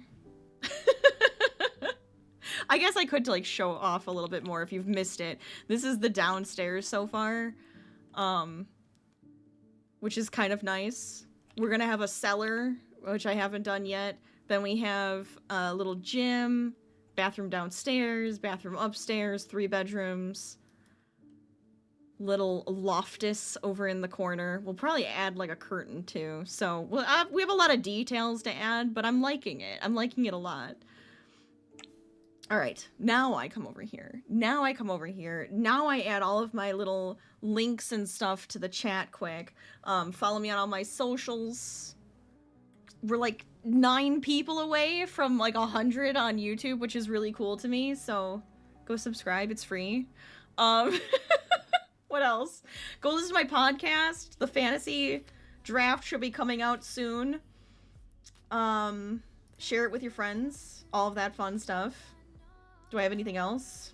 I guess I could like show off a little bit more if you've missed it. This is the downstairs so far, which is kind of nice. We're gonna have a cellar, which I haven't done yet. Then we have a little gym, bathroom downstairs, bathroom upstairs, 3 bedrooms. Little loftus over in the corner. We'll probably add like a curtain too. So we have a lot of details to add, but I'm liking it. I'm liking it a lot. All right, now I come over here. Now I come over here. Now I add all of my little links and stuff to the chat quick. Follow me on all my socials. We're like 9 people away from like 100 on YouTube, which is really cool to me. So go subscribe. It's free. What else? Go listen to my podcast. The fantasy draft should be coming out soon. Share it with your friends. All of that fun stuff. Do I have anything else?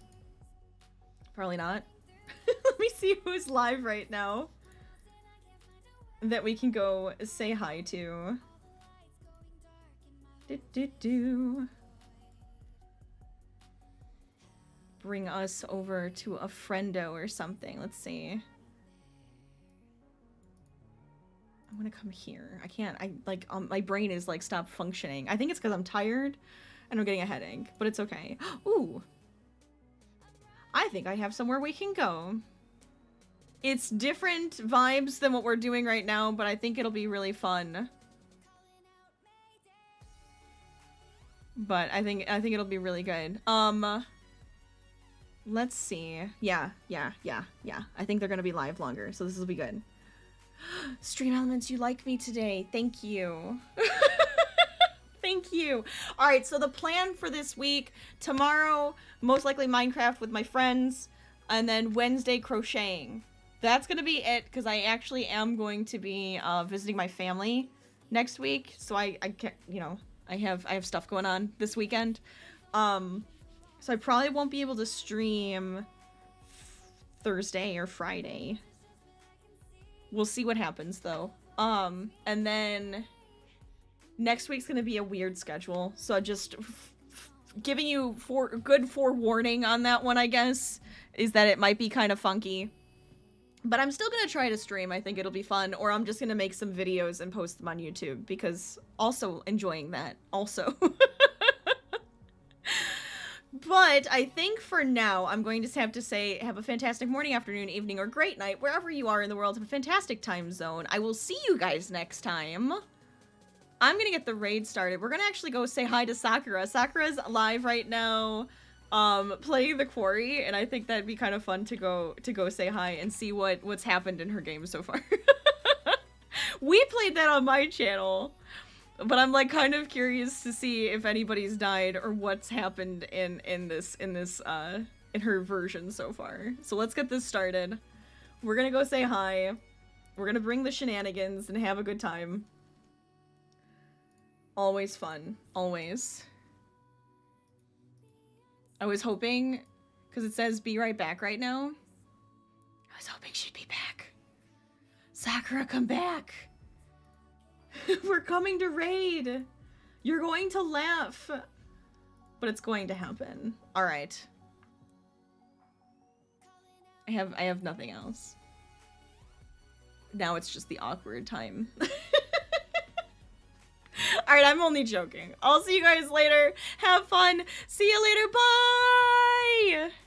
Probably not. Let me see who's live right now that we can go say hi to. Bring us over to a friendo or something. Let's see. I'm gonna come here. I can't. My brain is like stopped functioning. I think it's because I'm tired and I'm getting a headache, but it's okay. Ooh. I think I have somewhere we can go. It's different vibes than what we're doing right now, but I think it'll be really fun. But I think it'll be really good. Let's see. Yeah. I think they're gonna be live longer, so this will be good. Stream Elements, you like me today. Thank you. Thank you. All right, so the plan for this week, tomorrow, most likely Minecraft with my friends, and then Wednesday crocheting. That's gonna be it, because I actually am going to be visiting my family next week, so I can't, you know, I have stuff going on this weekend. So I probably won't be able to stream Thursday or Friday. We'll see what happens though. And then next week's gonna be a weird schedule, so just giving you good forewarning on that one, I guess, is that it might be kind of funky. But I'm still gonna try to stream. I think it'll be fun, or I'm just gonna make some videos and post them on YouTube, because also enjoying that also. But I think for now, I'm going to have to say, have a fantastic morning, afternoon, evening, or great night, wherever you are in the world. Have a fantastic time zone. I will see you guys next time. I'm gonna get the raid started. We're gonna actually go say hi to Sakura. Sakura's live right now, playing the quarry, and I think that'd be kind of fun to go say hi and see what's happened in her game so far. We played that on my channel. But I'm like kind of curious to see if anybody's died or what's happened in her version so far. So let's get this started. We're gonna go say hi. We're gonna bring the shenanigans and have a good time. Always fun. Always. I was hoping, because it says be right back right now. I was hoping she'd be back. Sakura, come back. We're coming to raid. You're going to laugh. But it's going to happen. Alright. I have nothing else. Now it's just the awkward time. Alright, I'm only joking. I'll see you guys later. Have fun. See you later. Bye!